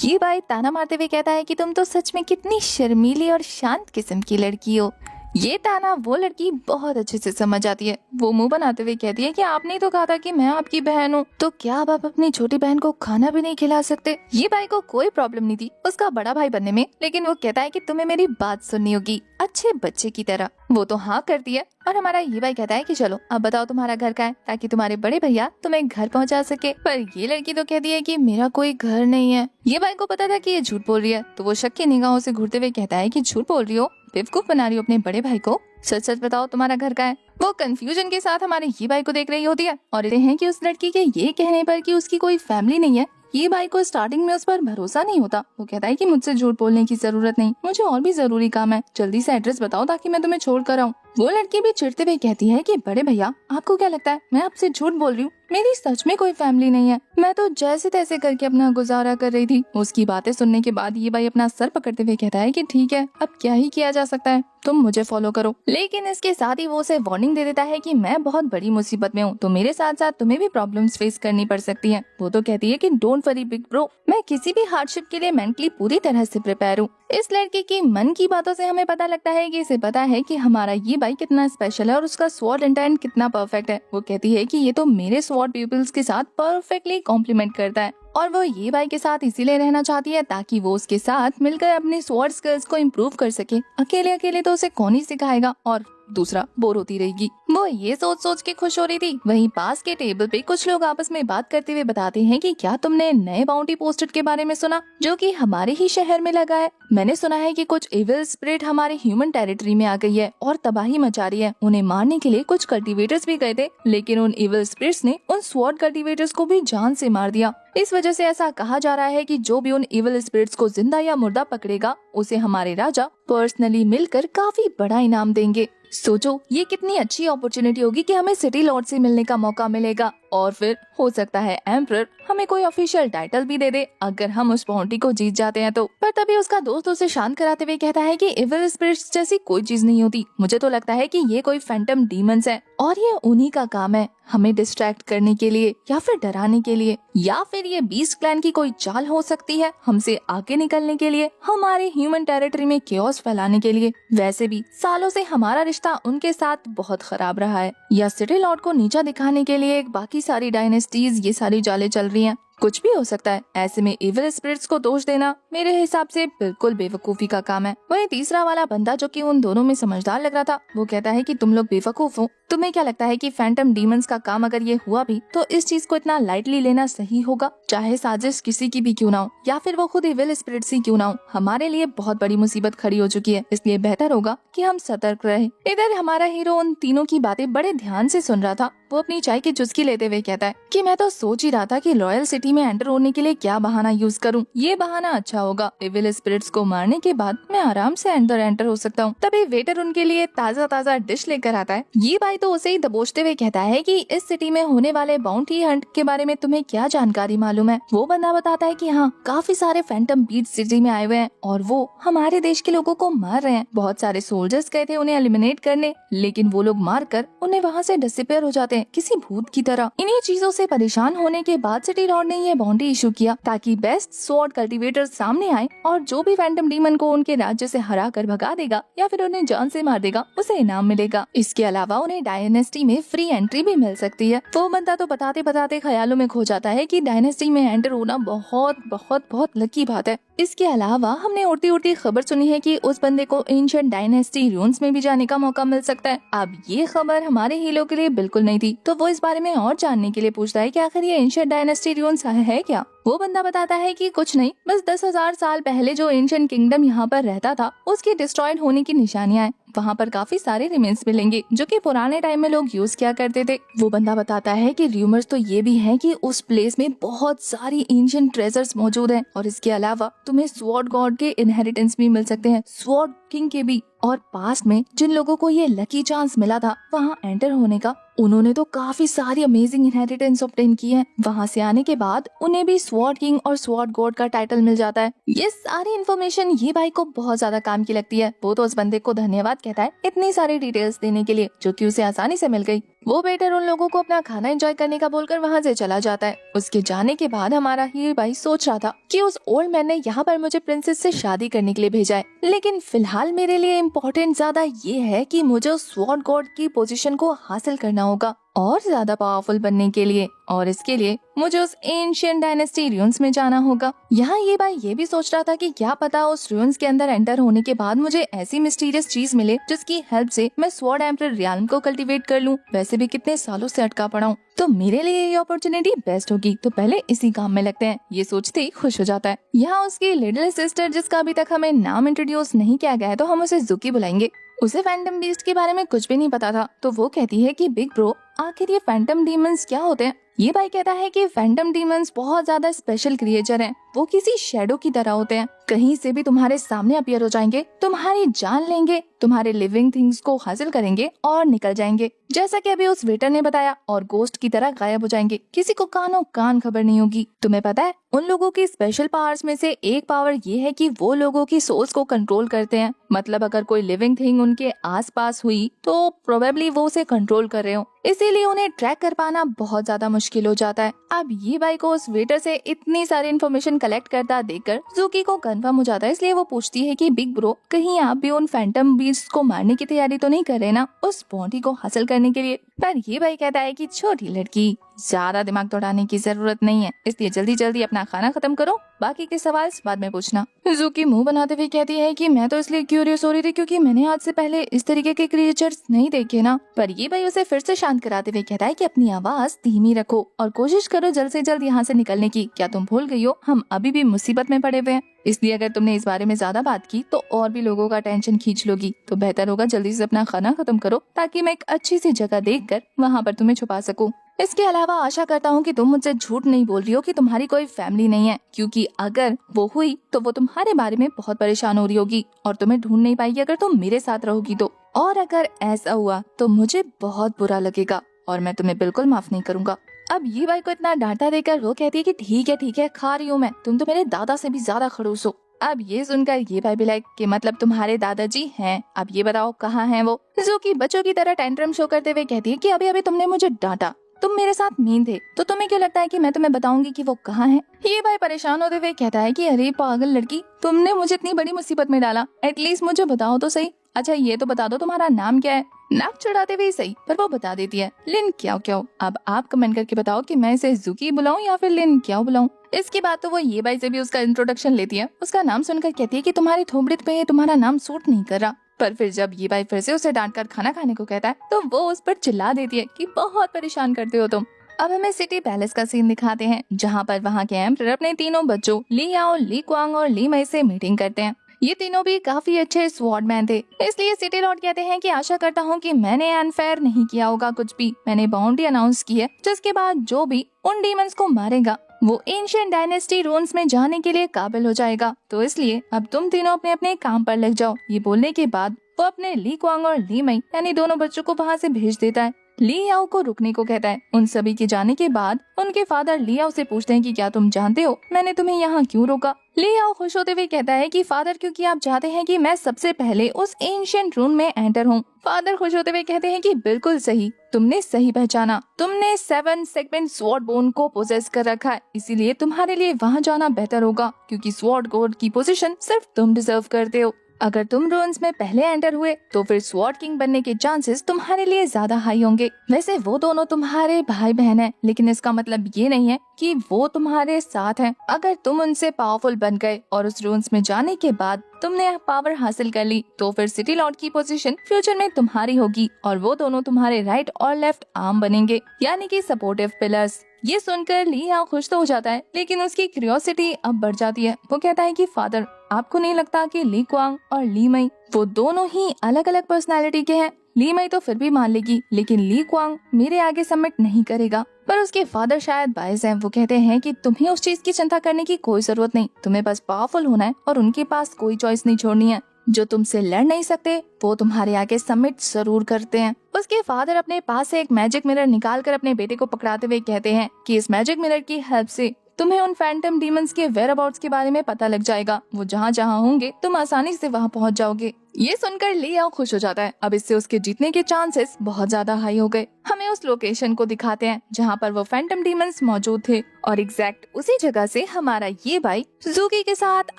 ये भाई ताना मारते हुए कहता है कि तुम तो सच में कितनी शर्मीली और शांत किस्म की लड़की हो। ये ताना वो लड़की बहुत अच्छे से समझ आती है। वो मुंह बनाते हुए कहती है कि आपने तो कहा था कि मैं आपकी बहन हूँ, तो क्या अब आप अपनी छोटी बहन को खाना भी नहीं खिला सकते। ये भाई को कोई प्रॉब्लम नहीं थी उसका बड़ा भाई बनने में, लेकिन वो कहता है कि तुम्हें मेरी बात सुननी होगी अच्छे बच्चे की तरह। वो तो हाँ करती है और हमारा ये भाई कहता है कि चलो अब बताओ तुम्हारा घर कहाँ है, ताकि तुम्हारे बड़े भैया तुम्हें घर पहुँचा सके। पर ये लड़की तो कहती है कि मेरा कोई घर नहीं है। ये भाई को पता था कि ये झूठ बोल रही है, तो वो शक की निगाहों से घूरते हुए कहता है कि झूठ बोल रही हो, बेवकूफ बना रही हो अपने बड़े भाई को, सच सच बताओ तुम्हारा घर कहाँ है। वो कंफ्यूजन के साथ हमारे ये भाई को देख रही होती है और कहते हैं कि उस लड़की के ये कहने पर कि उसकी कोई फैमिली नहीं है, ये भाई को स्टार्टिंग में उस पर भरोसा नहीं होता। वो कहता है कि मुझसे झूठ बोलने की जरूरत नहीं, मुझे और भी जरूरी काम है, जल्दी से एड्रेस बताओ ताकि मैं तुम्हें छोड़ कर आऊँ। वो लड़की भी चिढ़ते हुए कहती है कि बड़े भैया आपको क्या लगता है मैं आपसे झूठ बोल रही हूँ, मेरी सच में कोई फैमिली नहीं है, मैं तो जैसे तैसे करके अपना गुजारा कर रही थी। उसकी बातें सुनने के बाद ये भाई अपना सर पकड़ते हुए कहता है कि ठीक है अब क्या ही किया जा सकता है, तुम मुझे फॉलो करो। लेकिन इसके साथ ही वो उसे वार्निंग दे देता है कि मैं बहुत बड़ी मुसीबत में हूँ, तो मेरे साथ साथ तुम्हें भी प्रॉब्लम्स फेस करनी पड़ सकती है। वो तो कहती है कि डोंट वरी बिग ब्रो, मैं किसी भी हार्डशिप के लिए मेंटली पूरी तरह से प्रिपेयर हूँ। इस लड़के की मन की बातों से हमें पता लगता है कि इसे पता है कि हमारा ये भाई कितना स्पेशल है और उसका स्वॉर्ड इंटेंट कितना परफेक्ट है। वो कहती है कि ये तो मेरे स्वॉर्ड पीपल्स के साथ परफेक्टली कॉम्प्लीमेंट करता है और वो ये भाई के साथ इसीलिए रहना चाहती है ताकि वो उसके साथ मिलकर अपनी स्वॉर्ड स्किल्स को इम्प्रूव कर सके। अकेले अकेले तो उसे कौन ही सिखाएगा और दूसरा बोर होती रहेगी। वो ये सोच सोच के खुश हो रही थी। वहीं पास के टेबल पे कुछ लोग आपस में बात करते हुए बताते हैं कि क्या तुमने नए बाउंटी पोस्टेड के बारे में सुना जो कि हमारे ही शहर में लगा है। मैंने सुना है कि कुछ इविल स्पिरिट हमारे ह्यूमन टेरिटरी में आ गई है और तबाही मचा रही है। उन्हें मारने के लिए कुछ कल्टीवेटर्स भी गए थे, लेकिन उन इविल स्पिरिट्स ने उन स्वॉर्ड कल्टीवेटर्स को भी जान से मार दिया। इस वजह से ऐसा कहा जा रहा है कि जो भी उन इविल स्पिरिट्स को जिंदा या मुर्दा पकड़ेगा उसे हमारे राजा पर्सनली मिलकर काफी बड़ा इनाम देंगे। सोचो ये कितनी अच्छी अपॉर्चुनिटी होगी कि हमें सिटी लॉर्ड से मिलने का मौका मिलेगा और फिर हो सकता है एम्परर हमें कोई ऑफिशियल टाइटल भी दे दे अगर हम उस बाउंटी को जीत जाते हैं तो। पर तभी उसका दोस्त उसे शांत कराते हुए कहता है कि इविल स्पिरिट्स जैसी कोई चीज नहीं होती, मुझे तो लगता है कि ये कोई फैंटम डीमंस है और ये उन्हीं का काम है हमें डिस्ट्रैक्ट करने के लिए या फिर डराने के लिए, या फिर ये बीस्ट क्लैन की कोई चाल हो सकती है हमसे आगे निकलने के लिए, हमारे ह्यूमन टेरिटरी में केओस फैलाने के लिए। वैसे भी सालों से हमारा रिश्ता उनके साथ बहुत खराब रहा है, या सिटी लॉर्ड को नीचा दिखाने के लिए बाकी सारी डायनेस्टीज ये सारी चालें चल रही हैं, कुछ भी हो सकता है। ऐसे में इविल स्पिरिट्स को दोष देना मेरे हिसाब से बिल्कुल बेवकूफी का काम है। वही तीसरा वाला बंदा जो कि उन दोनों में समझदार लग रहा था वो कहता है कि तुम लोग बेवकूफ हो, तुम्हें क्या लगता है कि फैंटम डीमंस का काम अगर ये हुआ भी तो इस चीज को इतना लाइटली लेना सही होगा, चाहे साजिश किसी की भी क्यों ना हो या फिर वो खुद इविल स्पिरिट्स ही क्यों ना हो, हमारे लिए बहुत बड़ी मुसीबत खड़ी हो चुकी है, इसलिए बेहतर होगा कि हम सतर्क रहें। इधर हमारा हीरो उन तीनों की बातें बड़े ध्यान से सुन रहा था। वो अपनी चाय की चुस्की लेते हुए कहता है कि मैं तो सोच ही रहा था कि रॉयल सिटी में एंटर होने के लिए क्या बहाना यूज करूं। ये बहाना अच्छा होगा, इविल स्पिरिट्स को मारने के बाद मैं आराम से अंदर एंटर हो सकता हूँ। तभी वेटर उनके लिए ताजा ताजा डिश लेकर आता है। ये भाई तो उसे ही दबोचते हुए कहता है कि इस सिटी में होने वाले बाउंटी हंट के बारे में तुम्हें क्या जानकारी मालूम है। वो बंदा बताता है कि हाँ काफी सारे फैंटम बीट सिटी में आए हुए हैं और वो हमारे देश के लोगों को मार रहे हैं। बहुत सारे सोल्जर्स गए थे उन्हें एलिमिनेट करने, लेकिन वो लोग मार कर उन्हें वहाँ से डिसअपीयर हो जाते हैं। हैं, किसी भूत की तरह। इन्हीं चीजों से परेशान होने के बाद सिटी लॉर्ड ने ये बाउंड्री इशू किया ताकि बेस्ट स्वॉर्ड कल्टीवेटर सामने आए और जो भी फैंटम डीमन को उनके राज्य से हरा कर भगा देगा या फिर उन्हें जान से मार देगा उसे इनाम मिलेगा। इसके अलावा उन्हें डायनेस्टी में फ्री एंट्री भी मिल सकती है। वो बंदा तो बताते बताते ख्यालों में खो जाता है कि डायनेस्टी में एंटर होना बहुत बहुत बहुत लकी बात है। इसके अलावा हमने उड़ती उड़ती खबर सुनी है कि उस बंदे को एंशिएंट डायनेस्टी रून्स में भी जाने का मौका मिल सकता है। अब ये खबर हमारे हीरो के लिए बिल्कुल नहीं थी, तो वो इस बारे में और जानने के लिए पूछता है कि आखिर ये एंशिएंट डायनेस्टी रून्स है क्या। वो बंदा बताता है कि कुछ नहीं, बस 10,000 साल पहले जो एंशिएंट किंगडम यहाँ पर रहता था उसके डिस्ट्रॉयड होने की निशानियां हैं। वहाँ पर काफी सारे रिमेन्स मिलेंगे जो कि पुराने टाइम में लोग यूज किया करते थे। वो बंदा बताता है कि रूमर्स तो ये भी है कि उस प्लेस में बहुत सारी एंशिएंट ट्रेजर्स मौजूद हैं और इसके अलावा तुम्हें स्वॉर्ड गॉड के इनहेरिटेंस भी मिल सकते हैं, स्वॉर्ड किंग के भी। और पास्ट में जिन लोगों को ये लकी चांस मिला था वहाँ एंटर होने का, उन्होंने तो काफी सारी अमेजिंग इनहेरिटेंस ऑब्टेन की है। वहाँ से आने के बाद उन्हें भी स्वॉर्ड किंग और स्वॉर्ड गॉड का टाइटल मिल जाता है। ये सारी इन्फॉर्मेशन ये भाई को बहुत ज्यादा काम की लगती है। वो तो उस बंदे को धन्यवाद कहता है इतनी सारी डिटेल्स देने के लिए जो कि उसे आसानी से मिल गई। वो बेटर उन लोगों को अपना खाना एंजॉय करने का बोलकर वहाँ से चला जाता है। उसके जाने के बाद हमारा हीरो भाई सोच रहा था कि उस ओल्ड मैन ने यहाँ पर मुझे प्रिंसेस से शादी करने के लिए भेजा है, लेकिन फिलहाल मेरे लिए इम्पोर्टेंट ज्यादा ये है कि मुझे उस स्वॉर्ड गॉड की पोजीशन को हासिल करना होगा और ज्यादा पावरफुल बनने के लिए, और इसके लिए मुझे उस एंशिएंट डायनेस्टी रून्स में जाना होगा। यहाँ ये भाई ये भी सोच रहा था कि क्या पता उस रून्स के अंदर एंटर होने के बाद मुझे ऐसी मिस्टीरियस चीज मिले जिसकी हेल्प से मैं स्वॉर्ड एम्परर रियल्म को कल्टीवेट कर लूँ। वैसे भी कितने सालों से अटका पड़ा हूँ, तो मेरे लिए ये अपॉर्चुनिटी बेस्ट होगी, तो पहले इसी काम में लगते हैं। ये सोचते ही खुश हो जाता है। यहाँ उसकी लिटिल सिस्टर, जिसका अभी तक हमें नाम इंट्रोड्यूस नहीं किया गया है, तो हम उसे जुकी बुलाएंगे। उसे फैंटम बीस्ट के बारे में कुछ भी नहीं पता था, तो वो कहती है कि बिग ब्रो आखिर ये फैंटम डीमंस क्या होते हैं। ये भाई कहता है कि फैंटम डीमंस बहुत ज्यादा स्पेशल क्रिएचर हैं। वो किसी शैडो की तरह होते हैं, कहीं से भी तुम्हारे सामने अपीयर हो जाएंगे, तुम्हारी जान लेंगे, तुम्हारे लिविंग थिंग्स को हासिल करेंगे और निकल जाएंगे, जैसा कि अभी उस वेटर ने बताया, और गोस्ट की तरह गायब हो जाएंगे। किसी को कानों कान खबर नहीं होगी। तुम्हें पता है उन लोगों की स्पेशल पावर्स में से एक पावर ये है कि वो लोगों की सोल्स को कंट्रोल करते हैं। मतलब अगर कोई लिविंग थिंग उनके आसपास हुई तो प्रोबेबली वो उसे कंट्रोल कर रहे हो, इसीलिए उन्हें ट्रैक कर पाना बहुत ज्यादा मुश्किल हो जाता है। अब ये भाई को उस वेटर से इतनी सारी इन्फॉर्मेशन कलेक्ट करता देखकर जुकी को कंफर्म हो जाता है, इसलिए वो पूछती है कि बिग ब्रो कहीं आप भी उन फैंटम बीस्ट को मारने की तैयारी तो नहीं कर रहे ना, उस बॉडी को हासिल करने के लिए। पर ये भाई कहता है कि छोटी लड़की, ज्यादा दिमाग दौड़ाने की जरूरत नहीं है, इसलिए जल्दी जल्दी अपना खाना खत्म करो, बाकी के सवाल बाद में पूछना। जुकी मुंह बनाते हुए कहती है कि मैं तो इसलिए क्यूरियस हो रही थी क्योंकि मैंने आज से पहले इस तरीके के क्रिएचर्स नहीं देखे ना। पर ये भाई उसे फिर से शांत कराते हुए कहता है कि अपनी आवाज धीमी रखो और कोशिश करो जल्द से जल्द यहाँ से निकलने की। क्या तुम भूल गई हो हम अभी भी मुसीबत में पड़े हुए हैं, इसलिए अगर तुमने इस बारे में ज्यादा बात की तो और भी लोगों का टेंशन खींच लोगी। तो बेहतर होगा जल्दी से अपना खाना खत्म करो ताकि मैं एक अच्छी सी जगह देखकर वहाँ पर तुम्हें छुपा सकूं। इसके अलावा आशा करता हूँ कि तुम मुझसे झूठ नहीं बोल रही हो कि तुम्हारी कोई फैमिली नहीं है, क्योंकि अगर वो हुई तो वो तुम्हारे बारे में बहुत परेशान हो रही होगी और तुम्हें ढूंढ नहीं पाएगी अगर तुम मेरे साथ रहोगी तो। और अगर ऐसा हुआ तो मुझे बहुत बुरा लगेगा और मैं तुम्हें बिल्कुल माफ नहीं करूँगा। अब ये भाई को इतना डांटा देकर वो कहती है कि ठीक है खा रही हूँ मैं, तुम तो मेरे दादा से भी ज्यादा खड़ूस हो। अब ये सुनकर ये भाई भी लाइक कि मतलब तुम्हारे दादाजी हैं, अब ये बताओ कहाँ हैं वो। जुकी बच्चों की तरह टेंट्रम शो करते हुए कहती है कि अभी अभी तुमने मुझे डांटा, तुम मेरे साथ मीन थे, तो तुम्हें क्यों लगता है कि मैं तुम्हें बताऊंगी कि वो कहाँ है। ये भाई परेशान होते हुए कहता है कि अरे पागल लड़की, तुमने मुझे इतनी बड़ी मुसीबत में डाला, एटलीस्ट मुझे बताओ तो सही। अच्छा ये तो बता दो तुम्हारा नाम क्या है। नाक चढ़ाते हुए सही, पर वो बता देती है लिन क्या क्या। अब आप कमेंट करके बताओ कि मैं इसे जुकी बुलाऊं या फिर लिन क्या बुलाऊं। इसके बाद तो वो ये भाई से भी उसका इंट्रोडक्शन लेती है। उसका नाम सुनकर कहती है कि तुम्हारी थोबड़ी पे तुम्हारा नाम सूट नहीं कर रहा। पर फिर जब ये भाई फिर से उसे डांट कर खाना खाने को कहता है तो वो उस पर चिल्ला देती है कि बहुत परेशान करते हो तुम। अब हमें सिटी पैलेस का सीन दिखाते हैं जहाँ पर वहाँ के एम्परर अपने तीनों बच्चों ली याओ, ली क्वांग और ली मई से मीटिंग करते हैं। ये तीनों भी काफी अच्छे स्वॉर्डमैन थे, इसलिए सिटी लॉर्ड कहते हैं कि आशा करता हूँ कि मैंने अनफेयर नहीं किया होगा कुछ भी। मैंने बाउंड्री अनाउंस की है जिसके बाद जो भी उन डीमंस को मारेगा वो एंशिएंट डायनेस्टी रून्स में जाने के लिए काबिल हो जाएगा। तो इसलिए अब तुम तीनों अपने अपने काम पर लग जाओ। ये बोलने के बाद वो अपने ली क्वांग और ली मई यानी दोनों बच्चों को वहाँ से भेज देता है। लियाओ को रुकने को कहता है। उन सभी के जाने के बाद उनके फादर लियाओ से पूछते हैं कि क्या तुम जानते हो मैंने तुम्हें यहाँ क्यों रोका। लियाओ खुश होते हुए कहता है कि फादर क्योंकि आप चाहते हैं कि मैं सबसे पहले उस एंशिएंट रूम में एंटर हूँ। फादर खुश होते हुए कहते हैं कि बिल्कुल सही, तुमने सही पहचाना, तुमने 7 सेगमेंट स्वॉर्ड बोन को पोजेस कर रखा है, इसीलिए तुम्हारे लिए वहाँ जाना बेहतर होगा क्योंकि स्वॉर्ड गॉड की पोजीशन सिर्फ तुम डिजर्व करते हो। अगर तुम रून्स में पहले एंटर हुए तो फिर स्वॉर्ड किंग बनने के चांसेस तुम्हारे लिए ज्यादा हाई होंगे। वैसे वो दोनों तुम्हारे भाई बहन हैं, लेकिन इसका मतलब ये नहीं है कि वो तुम्हारे साथ हैं। अगर तुम उनसे पावरफुल बन गए और उस रून्स में जाने के बाद तुमने पावर हासिल कर ली तो फिर सिटी लॉर्ड की पोजीशन फ्यूचर में तुम्हारी होगी और वो दोनों तुम्हारे राइट और लेफ्ट आर्म बनेंगे, यानी कि सपोर्टिव पिलर्स। ये सुनकर लियाओ खुश तो हो जाता है, लेकिन उसकी क्यूरियोसिटी अब बढ़ जाती है। वो कहता है कि फादर आपको नहीं लगता कि ली क्वांग और ली मई वो दोनों ही अलग अलग पर्सनालिटी के हैं? ली मई तो फिर भी मान लेगी, लेकिन ली क्वांग मेरे आगे सबमिट नहीं करेगा। पर उसके फादर शायद बायस हैं। वो कहते हैं कि तुम्हें उस चीज की चिंता करने की कोई जरूरत नहीं, तुम्हें बस पावरफुल होना है और उनके पास कोई चॉइस नहीं छोड़नी है। जो तुमसे लड़ नहीं सकते वो तुम्हारे आगे सबमिट जरूर करते हैं। उसके फादर अपने पास से एक मैजिक मिरर निकाल कर अपने बेटे को पकड़ाते हुए कहते हैं कि इस मैजिक मिरर की हेल्प से तुम्हें उन फैंटम डीमंस के वेयर अबाउट्स के बारे में पता लग जाएगा। वो जहाँ जहाँ होंगे तुम आसानी से वहाँ पहुँच जाओगे। ये सुनकर लियाओ खुश हो जाता है। अब इससे उसके जीतने के चांसेस बहुत ज्यादा हाई हो गए। हमें उस लोकेशन को दिखाते हैं जहाँ पर वो फैंटम डीमंस मौजूद थे और एग्जैक्ट उसी जगह से हमारा ये भाई सुजुकी के साथ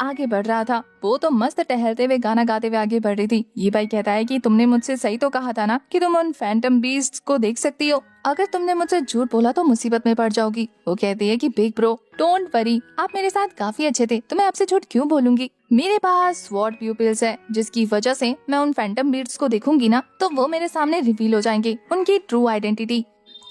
आगे बढ़ रहा था। वो तो मस्त टहलते हुए गाना गाते हुए आगे बढ़ रही थी। ये भाई कहता है कि तुमने मुझसे सही तो कहा था ना कि तुम उन फैंटम बीस्ट्स को देख सकती हो। अगर तुमने मुझसे झूठ बोला तो मुसीबत में पड़ जाओगी। वो कहती है कि बिग ब्रो डोंट वरी, आप मेरे साथ काफी अच्छे थे तो मैं आपसे झूठ क्यों बोलूंगी। मेरे पास स्वॉर्ड प्यूपिल्स है जिसकी वजह से मैं उन फैंटम बीस्ट्स को देखूंगी ना तो वो मेरे सामने रिवील हो जाएंगे, उनकी ट्रू आइडेंटिटी।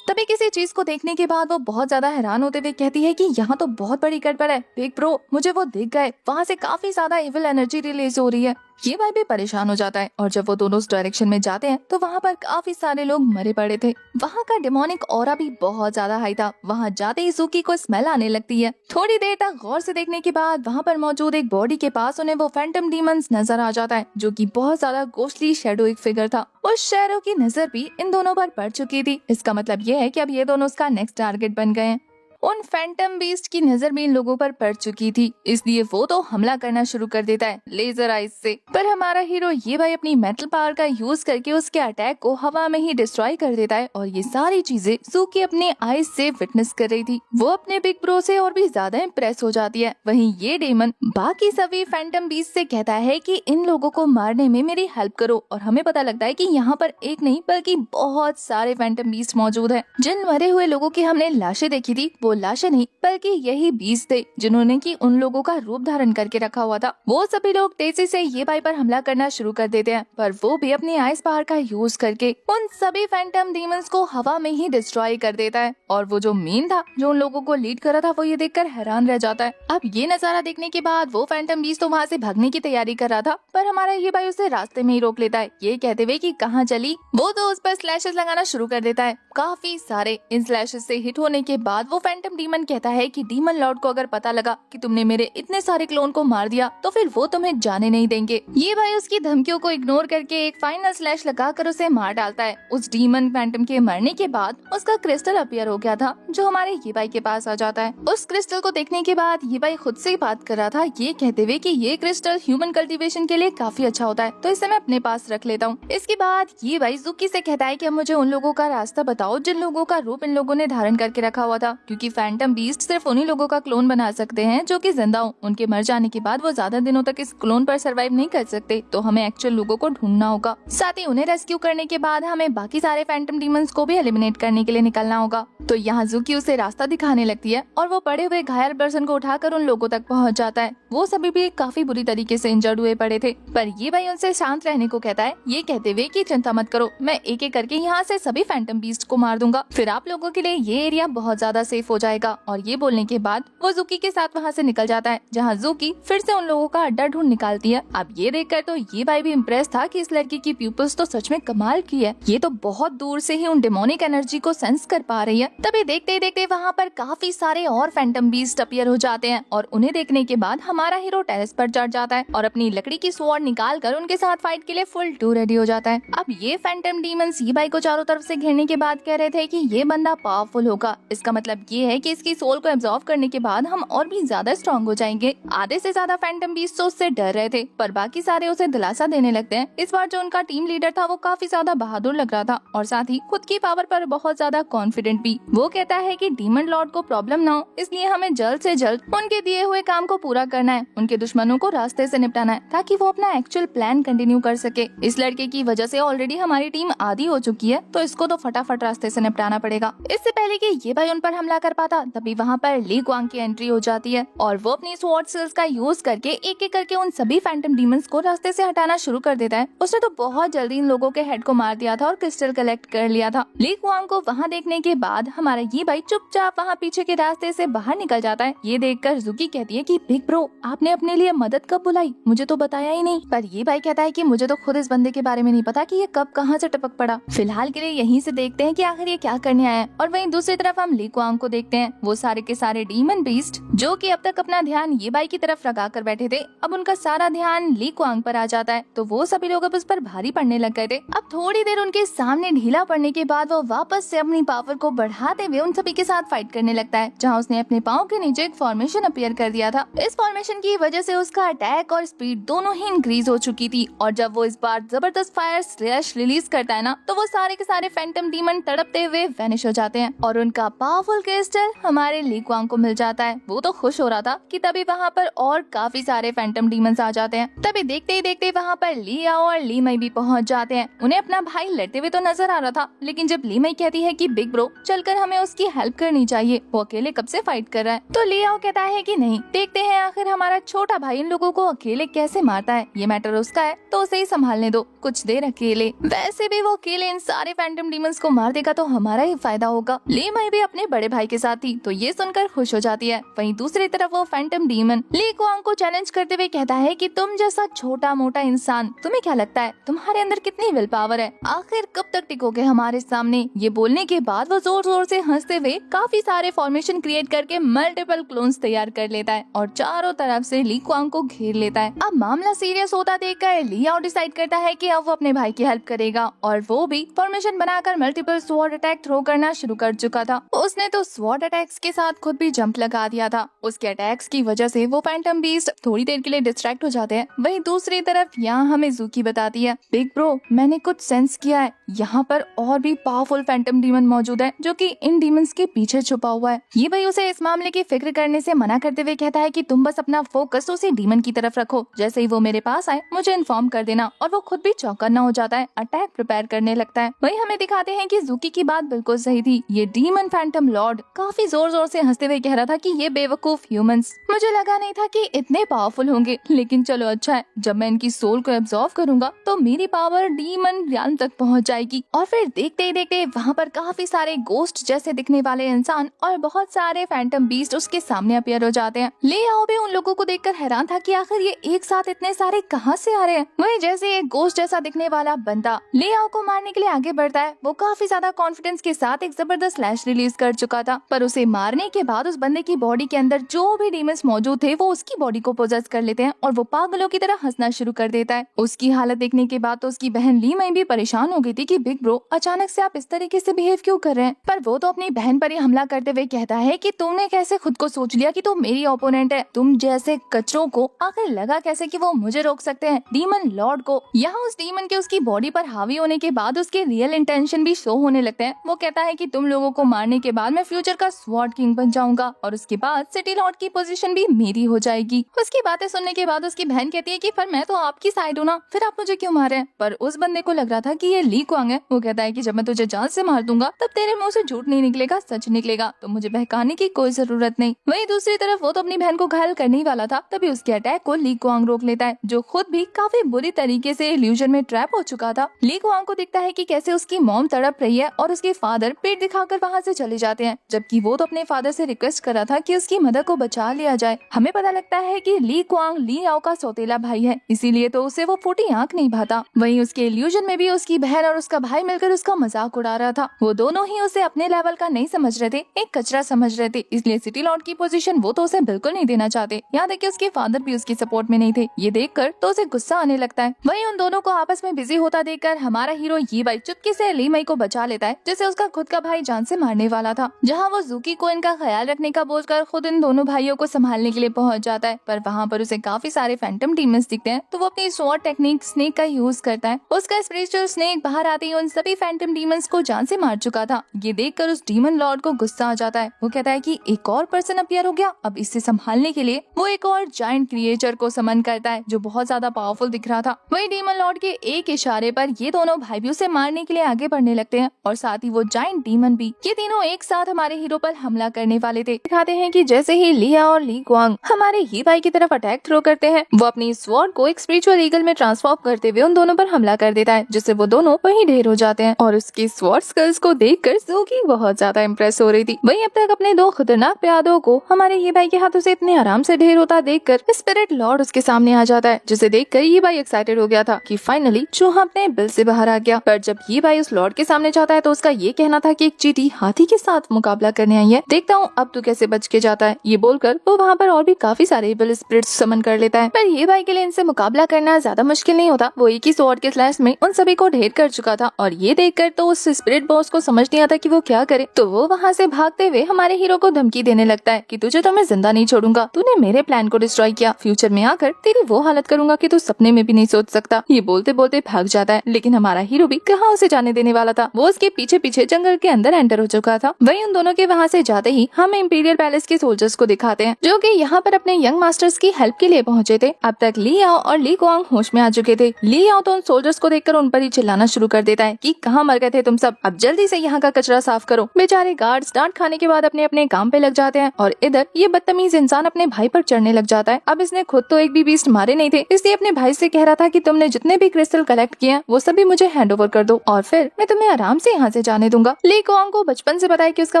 तभी किसी चीज को देखने के बाद वो बहुत ज्यादा हैरान होते हुए कहती है कि यहाँ तो बहुत बड़ी गड़बड़ है। बिग ब्रो मुझे वो दिख गए, वहाँ से काफी ज्यादा इविल एनर्जी रिलीज हो रही है। ये भाई भी परेशान हो जाता है और जब वो दोनों उस डायरेक्शन में जाते हैं तो वहाँ पर काफी सारे लोग मरे पड़े थे। वहाँ का डेमोनिक ऑरा भी बहुत ज्यादा हाई था। वहाँ जाते ही सुकी को स्मेल आने लगती है। थोड़ी देर तक गौर से देखने के बाद वहाँ पर मौजूद एक बॉडी के पास उन्हें वो फैंटम डीमंस नजर आ जाता है जो कि बहुत ज्यादा गोस्टली शैडोइक फिगर था। उस शैडो की नजर भी इन दोनों पर पड़ चुकी थी। इसका मतलब ये है कि अब ये दोनों उसका नेक्स्ट टारगेट बन गए हैं। उन फैंटम बीस्ट की नजर भी इन लोगों पर पड़ चुकी थी, इसलिए वो तो हमला करना शुरू कर देता है लेजर आइज से। पर हमारा हीरो ये भाई अपनी मेटल पावर का यूज करके उसके अटैक को हवा में ही डिस्ट्रॉय कर देता है और ये सारी चीजें सुकी अपने आइज से विटनेस कर रही थी। वो अपने बिग ब्रो से और भी ज्यादा इम्प्रेस हो जाती है। वहीं ये डेमन बाकी सभी फैंटम बीस्ट से कहता है कि इन लोगों को मारने में मेरी हेल्प करो और हमें पता लगता है कि यहाँ पर एक नहीं बल्कि बहुत सारे फैंटम बीस्ट मौजूद है। जिन मरे हुए लोगों की हमने लाशें देखी थी वो लाशें नहीं बल्कि यही बीस्ट थे जिन्होंने की उन लोगों का रूप धारण करके रखा हुआ था। वो सभी लोग तेजी से ये भाई पर हमला करना शुरू कर देते हैं, पर वो भी अपनी आइस पावर का यूज करके उन सभी फैंटम डीमंस को हवा में ही डिस्ट्रॉय कर देता है। और वो जो मेन था जो उन लोगों को लीड कर रहा था वो ये देखकर हैरान रह जाता है। अब ये नजारा देखने के बाद वो फैंटम बीस्ट तो वहाँ से भागने की तैयारी कर रहा था, पर हमारा ये भाई उसे रास्ते में ही रोक लेता है, ये कहते हुए कि कहाँ चली। वो तो उस पर स्लैशेस लगाना शुरू कर देता है, काफी सारे। इन स्लैशेस से हिट होने के बाद वो फैंटम डीमन कहता है कि डीमन लॉर्ड को अगर पता लगा कि तुमने मेरे इतने सारे क्लोन को मार दिया तो फिर वो तुम्हें जाने नहीं देंगे। ये भाई उसकी धमकियों को इग्नोर करके एक फाइनल स्लैश लगाकर उसे मार डालता है। उस डीमन फैंटम के मरने के बाद उसका क्रिस्टल अपीयर हो गया था जो हमारे ये भाई के पास आ जाता है। उस क्रिस्टल को देखने के बाद ये भाई खुद से बात कर रहा था, ये कहते हुए कि ये क्रिस्टल ह्यूमन कल्टीवेशन के लिए काफी अच्छा होता है तो इसे मैं अपने पास रख लेता हूँ। इसके बाद ये भाई जुकी से कहता है कि अब मुझे उन लोगों का रास्ता बताओ जिन लोगों का रूप इन लोगों ने धारण करके रखा हुआ था, क्योंकि फैंटम बीस्ट सिर्फ उन्हीं लोगों का क्लोन बना सकते हैं जो कि जिंदा हो। उनके मर जाने के बाद वो ज्यादा दिनों तक इस क्लोन पर सरवाइव नहीं कर सकते, तो हमें एक्चुअल लोगों को ढूंढना होगा। साथ ही उन्हें रेस्क्यू करने के बाद हमें बाकी सारे फैंटम डीमंस को भी एलिमिनेट करने के लिए निकलना होगा। तो यहाँ जुकी उसे रास्ता दिखाने लगती है और वो पड़े हुए घायल पर्सन को उठाकर उन लोगों तक पहुँच जाता है। वो सभी भी काफी बुरी तरीके से इंजर्ड हुए पड़े थे, पर ये भाई उनसे शांत रहने को कहता है, ये कहते हुए कि चिंता मत करो, मैं एक एक करके यहाँ से सभी फैंटम बीस्ट को मार दूंगा, फिर आप लोगों के लिए ये एरिया बहुत ज्यादा सेफ हो जाएगा। और ये बोलने के बाद वो ज़ूकी के साथ वहाँ से निकल जाता है, जहाँ ज़ूकी फिर से उन लोगों का अड्डा ढूंढ निकालती है। अब ये देखकर तो ये भाई भी इम्प्रेस था कि इस लड़की की प्यूपल्स तो सच में कमाल की है, ये तो बहुत दूर से ही उन डेमोनिक एनर्जी को सेंस कर पा रही है। तभी देखते ही देखते वहाँ पर काफी सारे और फैंटम बीस्ट अपीयर हो जाते हैं और उन्हें देखने के बाद हमारा हीरो टेरेस पर चढ़ जाता है और अपनी लकड़ी की स्वॉर्ड निकाल कर उनके साथ फाइट के लिए फुल टू रेडी हो जाता है। अब ये फैंटम डीमंस ये भाई को चारों तरफ से घेरने के बाद कह रहे थे कि ये बंदा पावरफुल होगा, इसका मतलब ये है कि इसकी सोल को एब्जॉर्ब करने के बाद हम और भी ज्यादा स्ट्रॉन्ग हो जाएंगे। आधे से ज्यादा फैंटम बीस्ट तो उससे डर रहे थे, पर बाकी सारे उसे दिलासा देने लगते हैं। इस बार जो उनका टीम लीडर था वो काफी ज्यादा बहादुर लग रहा था और साथ ही खुद की पावर पर बहुत ज्यादा कॉन्फिडेंट भी। वो कहता है कि डीमन लॉर्ड को प्रॉब्लम ना हो, इसलिए हमें जल्द से जल्द उनके दिए हुए काम को पूरा करना है, उनके दुश्मनों को रास्ते से निपटाना है ताकि वो अपना एक्चुअल प्लान कंटिन्यू कर सके। इस लड़के की वजह से ऑलरेडी हमारी टीम आधी हो चुकी है, तो इसको तो फटाफट रास्ते से निपटाना पड़ेगा। इससे पहले कि ये भाई उन पर हमला कर पाता, तभी वहाँ पर ली क्वांग की एंट्री हो जाती है और वो अपनी स्वॉर्ड स्किल्स का यूज करके एक एक करके उन सभी फैंटम डीमंस को रास्ते से हटाना शुरू कर देता है। उसने तो बहुत जल्दी इन लोगों के हेड को मार दिया था और क्रिस्टल कलेक्ट कर लिया था। ली क्वांग को वहाँ देखने के बाद हमारा ये भाई चुपचाप वहाँ पीछे के रास्ते से बाहर निकल जाता है। ये देखकर ज़ूकी कहती है कि बिग ब्रो, आपने अपने लिए मदद कब बुलाई, मुझे तो बताया ही नहीं। पर ये भाई कहता है कि मुझे तो खुद इस बंदे के बारे में नहीं पता कि ये कब कहाँ से टपक पड़ा। फिलहाल के लिए यहीं से देखते हैं कि आखिर ये क्या करने आया है। और वहीं दूसरी तरफ हम ली क्वांग को देखते हैं। वो सारे के सारे डीमन बीस्ट जो कि अब तक अपना ध्यान ये भाई की तरफ लगा कर बैठे थे, अब उनका सारा ध्यान ली क्वांग पर आ जाता है। तो वो सभी लोग अब उस पर भारी पड़ने लग गए थे। अब थोड़ी देर उनके सामने ढीला पड़ने के बाद वो वापस से अपनी पावर को बढ़ाते हुए उन सभी के साथ फाइट करने लगता है, जहाँ उसने अपने पाँव के नीचे एक फॉर्मेशन अपीयर कर दिया था। इस फॉर्मेशन की वजह से उसका अटैक और स्पीड दोनों ही इंक्रीज हो चुकी थी और जब वो इस बार जबरदस्त फायर स्लैश रिलीज करता है ना, तो वो सारे के सारे फैंटम डीमन तड़पते हुए वैनिश हो जाते हैं और उनका पावरफुल क्रिस्टल हमारे ली क्वांग को मिल जाता है। वो तो खुश हो रहा था कि तभी वहाँ पर और काफी सारे फैंटम डीमंस आ जाते हैं। तभी देखते ही देखते वहाँ पर ली आओ और ली मई भी पहुँच जाते हैं। उन्हें अपना भाई लड़ते हुए तो नजर आ रहा था, लेकिन जब ली मई कहती है कि बिग ब्रो चलकर हमें उसकी हेल्प करनी चाहिए, वो अकेले कब से फाइट कर रहा है, तो ली आओ कहता है कि नहीं, देखते हैं आखिर हमारा छोटा भाई इन लोगों को अकेले कैसे मारता है। ये मैटर उसका है तो उसे ही संभालने दो कुछ देर अकेले। वैसे भी वो अकेले इन सारे फैंटम डीमंस को मार देगा तो हमारा ही फायदा होगा। ली मई भी अपने बड़े भाई के साथ थी, तो ये सुनकर खुश हो जाती है। वहीं दूसरी तरफ वो फैंटम डीमन ली क्वांग को चैलेंज करते हुए कहता है कि तुम जैसा छोटा मोटा इंसान, तुम्हें क्या लगता है तुम्हारे अंदर कितनी विल पावर है, आखिर कब तक टिकोगे हमारे सामने। ये बोलने के बाद वो जोर जोर से हंसते हुए काफी सारे फॉर्मेशन क्रिएट करके मल्टीपल क्लोन्स तैयार कर लेता है और चारों तरफ से ली क्वांग को घेर लेता है। अब मामला सीरियस होता देखकर ली आओ डिसाइड करता है कि अब वो अपने भाई की हेल्प करेगा और वो भी फॉर्मेशन बनाकर मल्टीपल स्वॉर्ड अटैक थ्रो करना शुरू कर चुका था। उसने तो स्वॉर्ड अटैक्स के साथ खुद भी जंप लगा दिया था। उसके अटैक्स की वजह से वो फैंटम बीस्ट थोड़ी देर के लिए डिस्ट्रैक्ट हो जाते हैं। वहीं दूसरी तरफ यहाँ हमें ज़ूकी बताती है, बिग ब्रो मैंने कुछ सेंस किया है, यहाँ पर और भी पावरफुल फैंटम डीमन मौजूद है जो कि इन डीमंस के पीछे छुपा हुआ है। ये भाई उसे इस मामले की फिक्र करने से मना करते हुए कहता है कि तुम बस अपना फोकस उसी डीमन की तरफ रखो, जैसे ही वो मेरे पास आए मुझे इन्फॉर्म कर देना। और वो खुद भी चौकन्ना हो जाता है, अटैक प्रिपेयर करने लगता है। वहीं हमें दिखाते हैं कि ज़ूकी की बात बिल्कुल सही थी। ये डीमन फैंटम लॉर्ड काफी जोर जोर से हंसते हुए कह रहा था कि ये बेवकूफ ह्यूमंस, मुझे लगा नहीं था कि इतने पावरफुल होंगे, लेकिन चलो अच्छा है, जब मैं इनकी सोल को एब्जॉर्व करूंगा तो मेरी पावर डीमन रियाल्म तक पहुंच जाएगी। और फिर देखते ही देखते वहाँ पर काफी सारे गोस्ट जैसे दिखने वाले इंसान और बहुत सारे फैंटम बीस्ट उसके सामने अपीयर हो जाते हैं। ले आओ भी उन लोगों को देखकर हैरान था कि आखिर ये एक साथ इतने सारे कहाँ से आ रहे हैं। वही जैसे एक गोस्ट जैसा दिखने वाला बंदा ले आओ को मारने के लिए आगे बढ़ता है। वो काफी ज्यादा कॉन्फिडेंस के साथ एक जबरदस्त स्लैश रिलीज कर चुका था, पर उसे मारने के बाद उस बंदे की बॉडी के अंदर जो भी डीमंस मौजूद थे वो उसकी बॉडी को पोजेस कर लेते हैं और वो पागलों की तरह हंसना शुरू कर देता है। उसकी हालत देखने के बाद तो उसकी बहन ली मई भी परेशान हो गई थी कि बिग ब्रो अचानक से आप इस तरीके से बिहेव क्यों कर रहे हैं। पर वो तो अपनी बहन पर ही हमला करते हुए कहता है कि तुमने कैसे खुद को सोच लिया कि तुम मेरी ओपोनेंट है, तुम जैसे कचरों को आखिर लगा कैसे कि वो मुझे रोक सकते हैं, डीमन लॉर्ड को। यहाँ उस डीमन के उसकी बॉडी पर हावी होने के बाद उसके रियल इंटेंशन भी शो होने लगते हैं। वो कहता है कि तुम लोगों को मारने के बाद मैं फ्यूचर का स्वॉर्ड किंग बन जाऊंगा और उसके बाद सिटी लॉर्ड की पोजीशन भी मेरी हो जाएगी। उसकी बातें सुनने के बाद उसकी बहन कहती है कि पर मैं तो आपकी साइड हूँ ना, फिर आप मुझे क्यों मारे हैं। पर उस बंदे को लग रहा था कि ये ली क्वांग है। वो कहता है कि जब मैं तुझे जान से मार दूंगा तब तेरे मुंह से झूठ नहीं निकलेगा, सच निकलेगा, तो मुझे बहकाने की कोई जरूरत नहीं। वहीं दूसरी तरफ वो तो अपनी बहन को घायल करने ही वाला था, तभी उसके अटैक को ली क्वांग रोक लेता है, जो खुद भी काफी बुरी तरीके से इल्यूजन में ट्रैप हो चुका था। ली क्वांग को दिखता है कि कैसे उसकी मॉम तड़प रही है है और उसके फादर पेट दिखाकर वहाँ से चले जाते हैं, जबकि वो तो अपने फादर से रिक्वेस्ट कर रहा था कि उसकी मदर को बचा लिया जाए। हमें पता लगता है कि ली क्वांग ली याओ का सौतेला भाई है, इसीलिए तो उसे वो फूटी आंख नहीं भाता। वहीं उसके इल्यूजन में भी उसकी बहन और उसका भाई मिलकर उसका मजाक उड़ा रहा था। वो दोनों ही उसे अपने लेवल का नहीं समझ रहे थे, एक कचरा समझ रहे थे, इसलिए सिटी लॉर्ड की पोजीशन वो तो उसे बिल्कुल नहीं देना चाहते। यहाँ तक कि उसके फादर भी उसकी सपोर्ट में नहीं थे। ये देखकर तो उसे गुस्सा आने लगता है। वहीं उन दोनों को आपस में बिजी होता देखकर हमारा हीरो ये भाई चुपके से ली मई को बचा लेता है, जिसे उसका खुद का भाई जान से मारने वाला था। जहाँ वो जूकी को इनका ख्याल रखने का बोलकर खुद इन दोनों भाइयों को संभालने के लिए पहुंच जाता है, पर वहाँ पर उसे काफी सारे फैंटम डीमंस दिखते हैं, तो वो अपनी स्वॉर्ड टेक्निक स्नेक का यूज करता है। उसका स्पिरिचुअल स्नेक बाहर आते ही उन सभी फैंटम डीमंस को जान से मार चुका था। ये देखकर उस डीमन लॉर्ड को गुस्सा आ जाता है। वो कहता है कि एक और पर्सन अपीयर हो गया, अब इससे संभालने के लिए वो एक और जायंट क्रिएचर को समन करता है जो बहुत ज्यादा पावरफुल दिख रहा था। वही डीमन लॉर्ड के एक इशारे पर ये दोनों भाई भी उसे मारने के लिए आगे बढ़ने लगते हैं और साथ ही वो जायंट डीमन भी। ये तीनों एक साथ हमारे हीरो पर हमला करने वाले थे। दिखाते हैं कि जैसे ही लिया और ली क्वांग हमारे ही भाई की तरफ अटैक थ्रो करते हैं, वो अपनी स्वॉर्ड को एक स्पिरिचुअल ईगल में ट्रांसफॉर्म करते हुए उन दोनों पर हमला कर देता है, जिससे वो दोनों वहीं ढेर हो जाते हैं। और उसकी स्वॉर्ड स्किल्स को देखकर ज़ूकी बहुत ज्यादा इम्प्रेस हो रही थी। वहीं अब तक अपने दो खतरनाक प्यादों को हमारे ये भाई के हाथों से इतने आराम से ढेर होता देखकर स्पिरिट लॉर्ड उसके सामने आ जाता है, जिसे देखकर ये भाई एक्साइटेड हो गया था कि फाइनली चूहा अपने बिल से बाहर आ गया। पर जब ये भाई उस लॉर्ड के सामने जाता है तो उसका ये कहना था कि एक चींटी हाथी के साथ मुकाबला करने आई है, देखता हूँ अब तू कैसे बच के जाता है। ये बोलकर वो वहाँ पर और भी काफी सारे इविल स्पिरिट्स समन कर लेता है। पर ये भाई के लिए इनसे मुकाबला करना ज्यादा मुश्किल नहीं होता। वो एक ही स्वॉर्ड के स्लैश में उन सभी को ढेर कर चुका था और ये देखकर तो उस स्पिरिट बॉस को समझ नहीं आता कि वो क्या करे। तो वो वहाँ से भागते हुए हमारे हीरो को धमकी देने लगता है कि तुझे तो मैं जिंदा नहीं छोड़ूंगा, तूने मेरे प्लान को डिस्ट्रॉय किया, फ्यूचर में आकर तेरी वो हालत करूंगा कि तू सपने में भी नहीं सोच सकता। ये बोलते बोलते भाग जाता है, लेकिन हमारा हीरो भी कहाँ उसे जाने देने वाला था। वो उसके पीछे पीछे जंगल के अंदर एंटर हो चुका था। वहीं उन दोनों के वहाँ से जाते ही हम इंपीरियल पैलेस के सोल्जर्स को दिखाते हैं, जो कि यहाँ पर अपने यंग मास्टर्स की हेल्प के लिए पहुंचे थे। अब तक ली याओ और ली क्वांग होश में आ चुके थे। ली याओ तो उन सोल्जर्स को देखकर उन पर ही चिल्लाना शुरू कर देता है कि कहाँ मर गए थे तुम सब, अब जल्दी से यहाँ का कचरा साफ करो। बेचारे गार्ड्स डांट खाने के बाद अपने अपने काम पे लग जाते हैं और इधर ये बदतमीज इंसान अपने भाई पर चढ़ने लग जाता है। अब इसने खुद तो एक भी बीस्ट मारे नहीं थे, इसलिए अपने भाई से कह रहा था कि तुमने जितने भी क्रिस्टल कलेक्ट किए वो सभी मुझे हैंड ओवर कर दो और फिर मैं तुम्हें आराम से यहाँ से जाने दूंगा। ली क्वांग को बचपन से पता है कि उसका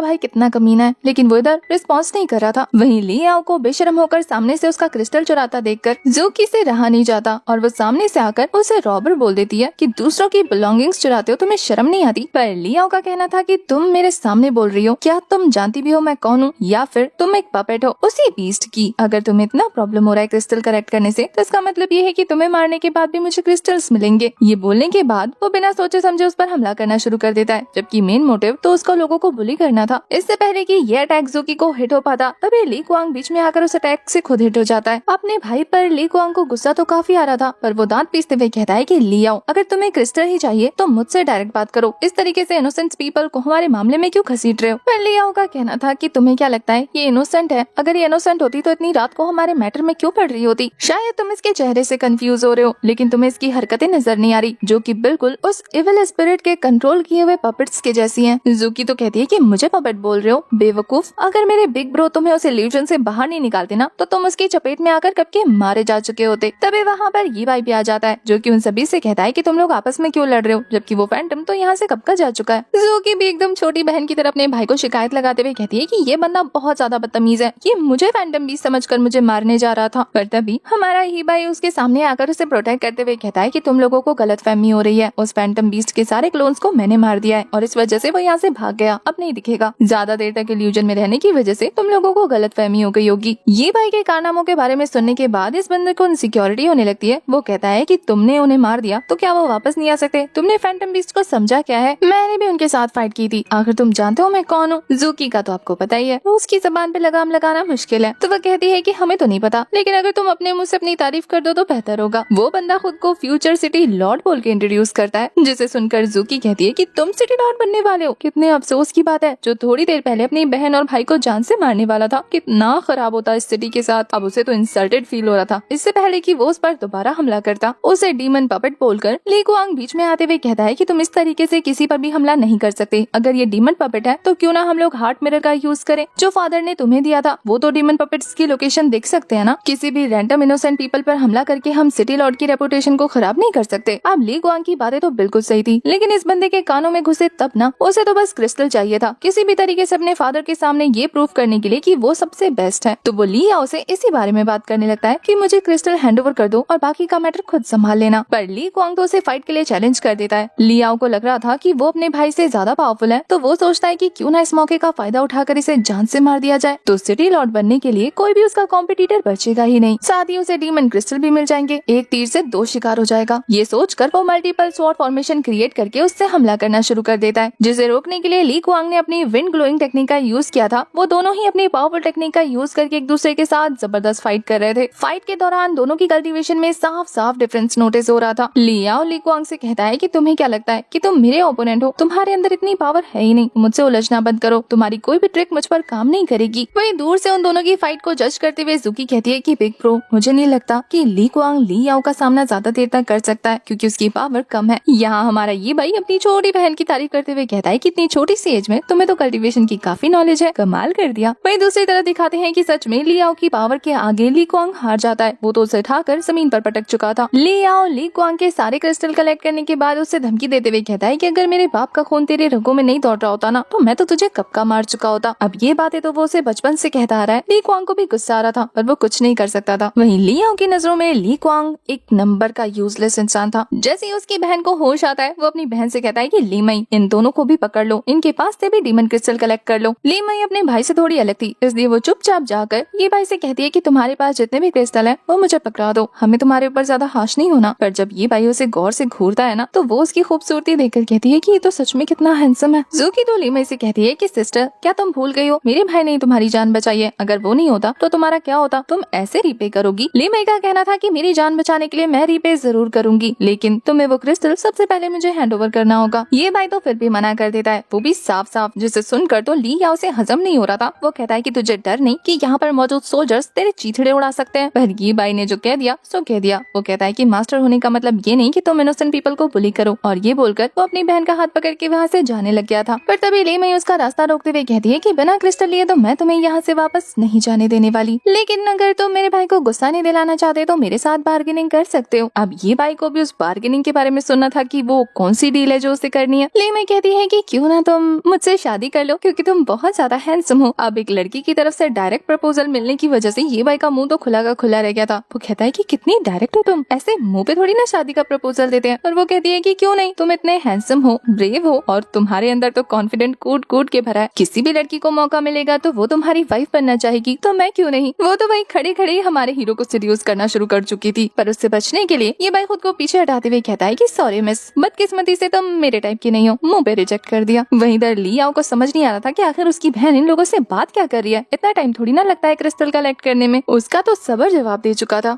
भाई कितना कमीना है, लेकिन वो इधर रिस्पॉन्स नहीं कर रहा था। वहीं ली याओ को बेशरम होकर सामने से उसका क्रिस्टल चुराता देखकर ज़ूकी से रहा नहीं जाता और वो सामने से आकर उसे रॉबर बोल देती है कि दूसरों की बिलोंगिंग्स चुराते हो, तुम्हें शर्म नहीं आती। पर ली याओ का कहना था कि तुम मेरे सामने बोल रही हो, क्या तुम जानती भी हो मैं कौन हूँ या फिर तुम एक पपेट हो उसी बीस्ट की। अगर तुम्हें इतना प्रॉब्लम हो रहा है क्रिस्टल कलेक्ट करने से, तो इसका मतलब ये है कि तुम्हें मारने के बाद भी मुझे क्रिस्टल्स मिलेंगे। ये बोलने के बाद वो बिना सोचे समझे उस पर हमला करना शुरू कर देता है, जबकि मेन मोटिव तो उसका लोगों को बुली करना था। इससे पहले कि ये अटैक ज़ूकी को हिट हो पाता, तभी ली क्वांग बीच में आकर उस अटैक से खुद हिट हो जाता है। अपने भाई पर ली क्वांग को गुस्सा तो काफी आ रहा था, पर वो दांत पीसते हुए कहता है कि ली याओ, अगर तुम्हें क्रिस्टल ही चाहिए तो मुझसे डायरेक्ट बात करो, इस तरीके से इनोसेंट पीपल को हमारे मामले में क्यों घसीट रहे हो। पर ली याओ का कहना था कि तुम्हें क्या लगता है ये इनोसेंट है, अगर ये इनोसेंट होती तो इतनी रात को हमारे मैटर में क्यों पड़ रही होती। शायद तुम इसके चेहरे से कंफ्यूज हो रहे हो, लेकिन तुम्हें इसकी हरकतें नजर नहीं आ रही, जो कि बिल्कुल उस इविल स्पिरिट के कंट्रोल किए हुए पपेट्स के जैसी हैं। ज़ूकी तो कहती है कि मुझे पपेट बोल रहे हो, बेवकूफ, अगर मेरे बिग ब्रो तुम्हें उस इल्यूजन से बाहर नहीं निकालते ना, तो तुम उसकी चपेट में आकर कब के मारे जा चुके होते। तभी वहाँ पर ये भाई भी आ जाता है, जो कि उन सभी से कहता है कि तुम लोग आपस में क्यों लड़ रहे हो, जबकि वो फैंटम तो यहाँ से कब का जा चुका है। ज़ूकी भी एकदम छोटी बहन की तरह अपने भाई को शिकायत लगाते हुए कहती है कि ये बंदा बहुत ज्यादा बदतमीज है, ये मुझे फैंटम बीस्ट समझकर मुझे मारने जा रहा था। पर तभी हमारा ही भाई उसके सामने आकर उसे प्रोटेक्ट करते हुए कहता है कि तुम लोगों को गलतफहमी हो रही है, उस फैंटम बीस्ट के सारे क्लोन्स को मैंने मार दिया है और इस वजह से वो यहाँ से भाग गया, अब नहीं दिखेगा। ज्यादा देर तक इल्यूजन में रहने की वजह से तुम लोगों को गलतफहमी हो गई होगी। ये भाई के कारनामों के बारे में सुनने के बाद इस बंदे को इनसिक्योरिटी होने लगती है। वो कहता है कि तुमने उन्हें मार दिया तो क्या वो वापस नहीं आ सकते, तुमने फैंटम बीस्ट को समझा क्या है, मैंने भी उनके साथ फाइट की थी, आखिर तुम जानते हो मैं कौन हूँ। ज़ूकी का तो आपको पता ही है, उसकी जबान पे लगाम लगाना मुश्किल है, तो वो कहती है कि हमें तो नहीं पता, लेकिन अगर तुम अपने मुंह से अपनी तारीफ कर दो तो बेहतर होगा। वो बंदा खुद को फ्यूचर सिटी लॉर्ड बोल के इंट्रोड्यूस करता है, जिसे सुनकर ज़ूकी कहती है कि तुम सिटी लॉर्ड बनने वाले हो, कितने अफसोस की बात है, जो थोड़ी देर पहले अपनी बहन और भाई को जान से मारने वाला था, कितना खराब होता इस सिटी के साथ। अब उसे तो इंसल्टेड फील हो रहा था। इससे पहले कि वो उस पर दोबारा हमला करता, उसे डीमन पपेट बोलकर ली क्वांग बीच में आते हुए कहता है कि तुम इस तरीके से किसी पर भी हमला नहीं कर सकते, अगर ये डीमन पपेट है तो क्यों ना हम लोग हार्ट मिरर का यूज करें, जो फादर ने तुम्हें दिया था, वो तो डीमन पपेट्स की लोकेशन देख सकते हैं ना, किसी भी रैंडम इनोसेंट पीपल पर हमला करके हम सिटी लॉर्ड की रेपुटेशन को खराब नहीं कर सकते। अब ली क्वांग की बातें तो बिल्कुल सही थी, लेकिन इस बंदे के कानों में घुसे तब ना उसे तो बस क्रिस्टल चाहिए था, किसी भी तरीके से अपने फादर के सामने ये प्रूव करने के लिए कि वो सबसे बेस्ट है। तो वो ली याओ से इसी बारे में बात करने लगता है कि मुझे क्रिस्टल हैंडओवर कर दो और बाकी का मैटर खुद संभाल लेना। पर ली क्वांग तो उसे फाइट के लिए चैलेंज कर देता है। ली याओ को लग रहा था कि वो अपने भाई से ज्यादा पावरफुल है, तो वो सोचता है कि क्यों ना इस मौके का फायदा उठाकर इसे जान से मार दिया जाए। तो सिटी लॉर्ड बनने के लिए कोई भी उसका कॉम्पिटिटर बचेगा ही नहीं, साथ ही उसे डीमन क्रिस्टल भी मिल जाएंगे। एक तीर से दो शिकार हो जाएगा। ये सोचकर वो मल्टीपल स्वॉर्ड फॉर्मेशन क्रिएट करके उससे हमला करना शुरू कर देता है, जिसे रोकने के लिए ली क्वांग ने अपनी विंड ग्लोइंग टेक्निक का यूज किया था। वो दोनों ही अपनी पावरफुल टेक्निक का यूज करके एक दूसरे के साथ जबरदस्त फाइट कर रहे थे। फाइट के दौरान दोनों की कल्टीवेशन में साफ साफ डिफरेंस नोटिस हो रहा था। ली याओ ली क्वांग से कहता है कि तुम्हें क्या लगता है कि तुम मेरे ओपोनेंट हो, तुम्हारे अंदर इतनी पावर है ही नहीं, मुझसे उलझना बंद करो, तुम्हारी कोई भी ट्रिक मुझ पर काम नहीं करेगी। वहीं दूर से उन दोनों की फाइट को जज करते हुए ज़ुकी कहती है कि बिग ब्रो, मुझे नहीं लगता कि ली क्वांग ली याओ का सामना ज्यादा देर तक कर सकता है, क्योंकि उसकी पावर कम है। यहाँ हमारा ये भाई अपनी छोटी बहन की तारीफ करते हुए कहता है कि इतनी छोटी सी एज में तुम्हें तो कल्टीवेशन की काफी नॉलेज है, कमाल कर दिया। वहीं दूसरी तरफ दिखाते हैं कि सच में ली याओ की पावर के आगे ली क्वांग हार जाता है। वो तो उसे उठाकर जमीन पर पटक चुका था। ली याओ ली क्वांग के सारे क्रिस्टल कलेक्ट करने के बाद उससे धमकी देते हुए कहता है कि अगर मेरे बाप का खून तेरे रगों में नहीं दौड़ रहा होता ना, तो मैं तो तुझे कब का मार चुका होता। अब ये बातें तो वो उसे बचपन से कहता आ रहा है। ली क्वांग को भी गुस्सा आ रहा था, पर वो कुछ नहीं कर सकता था। वहीं ली याओ की नजरों में ली क्वांग एक नंबर का यूजलेस इंसान था। जैसे ही उसकी बहन को होश आता है, वो अपनी बहन से कहता है कि ली मई, इन दोनों को भी पकड़ लो, इनके पास से भी डीमन क्रिस्टल कलेक्ट कर लो। ली मई अपने भाई से थोड़ी अलग थी, इसलिए वो चुपचाप जाकर ये भाई से कहती है कि तुम्हारे पास जितने भी क्रिस्टल है वो मुझे पकड़ा दो, हमें तुम्हारे ऊपर ज्यादा हाश नहीं होना। पर जब ये भाई उसे गौर से घूरता है ना, तो वो उसकी खूबसूरती देखकर कहती है कि ये तो सच में कितना हैंडसम है। ज़ुकी तो ली मई से कहती है कि सिस्टर, क्या तुम भूल गई हो, मेरे भाई ने तुम्हारी जान बचाई है, अगर वो नहीं होता तो तुम्हारा क्या होता, तुम ऐसे रीपे करोगी। ली मई का कहना था कि मेरी जान बचाने के लिए मैं रीपे जरूर करूंगी, लेकिन तुम्हें वो क्रिस्टल सबसे पहले मुझे हैंडओवर करना होगा। ये भाई तो फिर भी मना कर देता है, वो भी साफ साफ, जिसे सुनकर तो ली याओ से हजम नहीं हो रहा था। वो कहता है कि तुझे डर नहीं कि यहाँ पर मौजूद सोल्जर्स तेरे चीथड़े उड़ा सकते हैं। पर ये भाई ने जो कह दिया सो कह दिया। वो कहता है कि मास्टर होने का मतलब ये नहीं कि तुम इनोसेंट पीपल को बुली करो, और ये बोलकर वो अपनी बहन का हाथ पकड़ के वहाँ से जाने लग गया था। पर तभी ली मई उसका रास्ता रोकते हुए कहती है कि बिना क्रिस्टल लिए तो मैं तुम्हें यहाँ से वापस नहीं जाने देने वाली, लेकिन अगर तुम मेरे भाई को गुस्सा नहीं दिलाना चाहते तो मेरे साथ बार्गेनिंग कर सकते हो। अब ये भाई को भी उस बार्गेनिंग के बारे में सुनना था कि वो कौन सी डील है जो उसे करनी है। ली मई कहती है कि क्यों ना तुम मुझसे शादी कर लो, क्योंकि तुम बहुत ज्यादा हैंडसम हो। अब एक लड़की की तरफ से डायरेक्ट प्रपोजल मिलने की वजह से ये भाई का मुंह तो खुला का खुला रह गया था। वो कहता है कि कितनी डायरेक्ट हो तुम, ऐसे मुंह पे थोड़ी ना शादी का प्रपोजल देते हैं। और वो कहती है कि क्यों नहीं, तुम इतने हैंडसम हो, ब्रेव हो, और तुम्हारे अंदर तो कॉन्फिडेंट कूट कूट के भरा है। किसी भी लड़की को मौका मिलेगा तो वो तुम्हारी वाइफ बनना चाहेगी, तो मैं क्यों नहीं। वो तो वही खड़े खड़े हमारे हीरो को सीड्यूस करना शुरू कर चुकी थी। पर उससे बचने के लिए ये भाई खुद को पीछे हटाते हुए कहता है कि सॉरी मिस, बदकिस्मती से तुम मेरे टाइप की नहीं हो, मुंह पे रिजेक्ट कर दिया। वहीं इधर ली याओ को समझ नहीं आ रहा था कि आखिर उसकी बहन इन लोगों से बात क्या कर रही है। इतना टाइम थोड़ी ना लगता है क्रिस्टल कलेक्ट करने में। उसका तो सबर जवाब दे चुका था।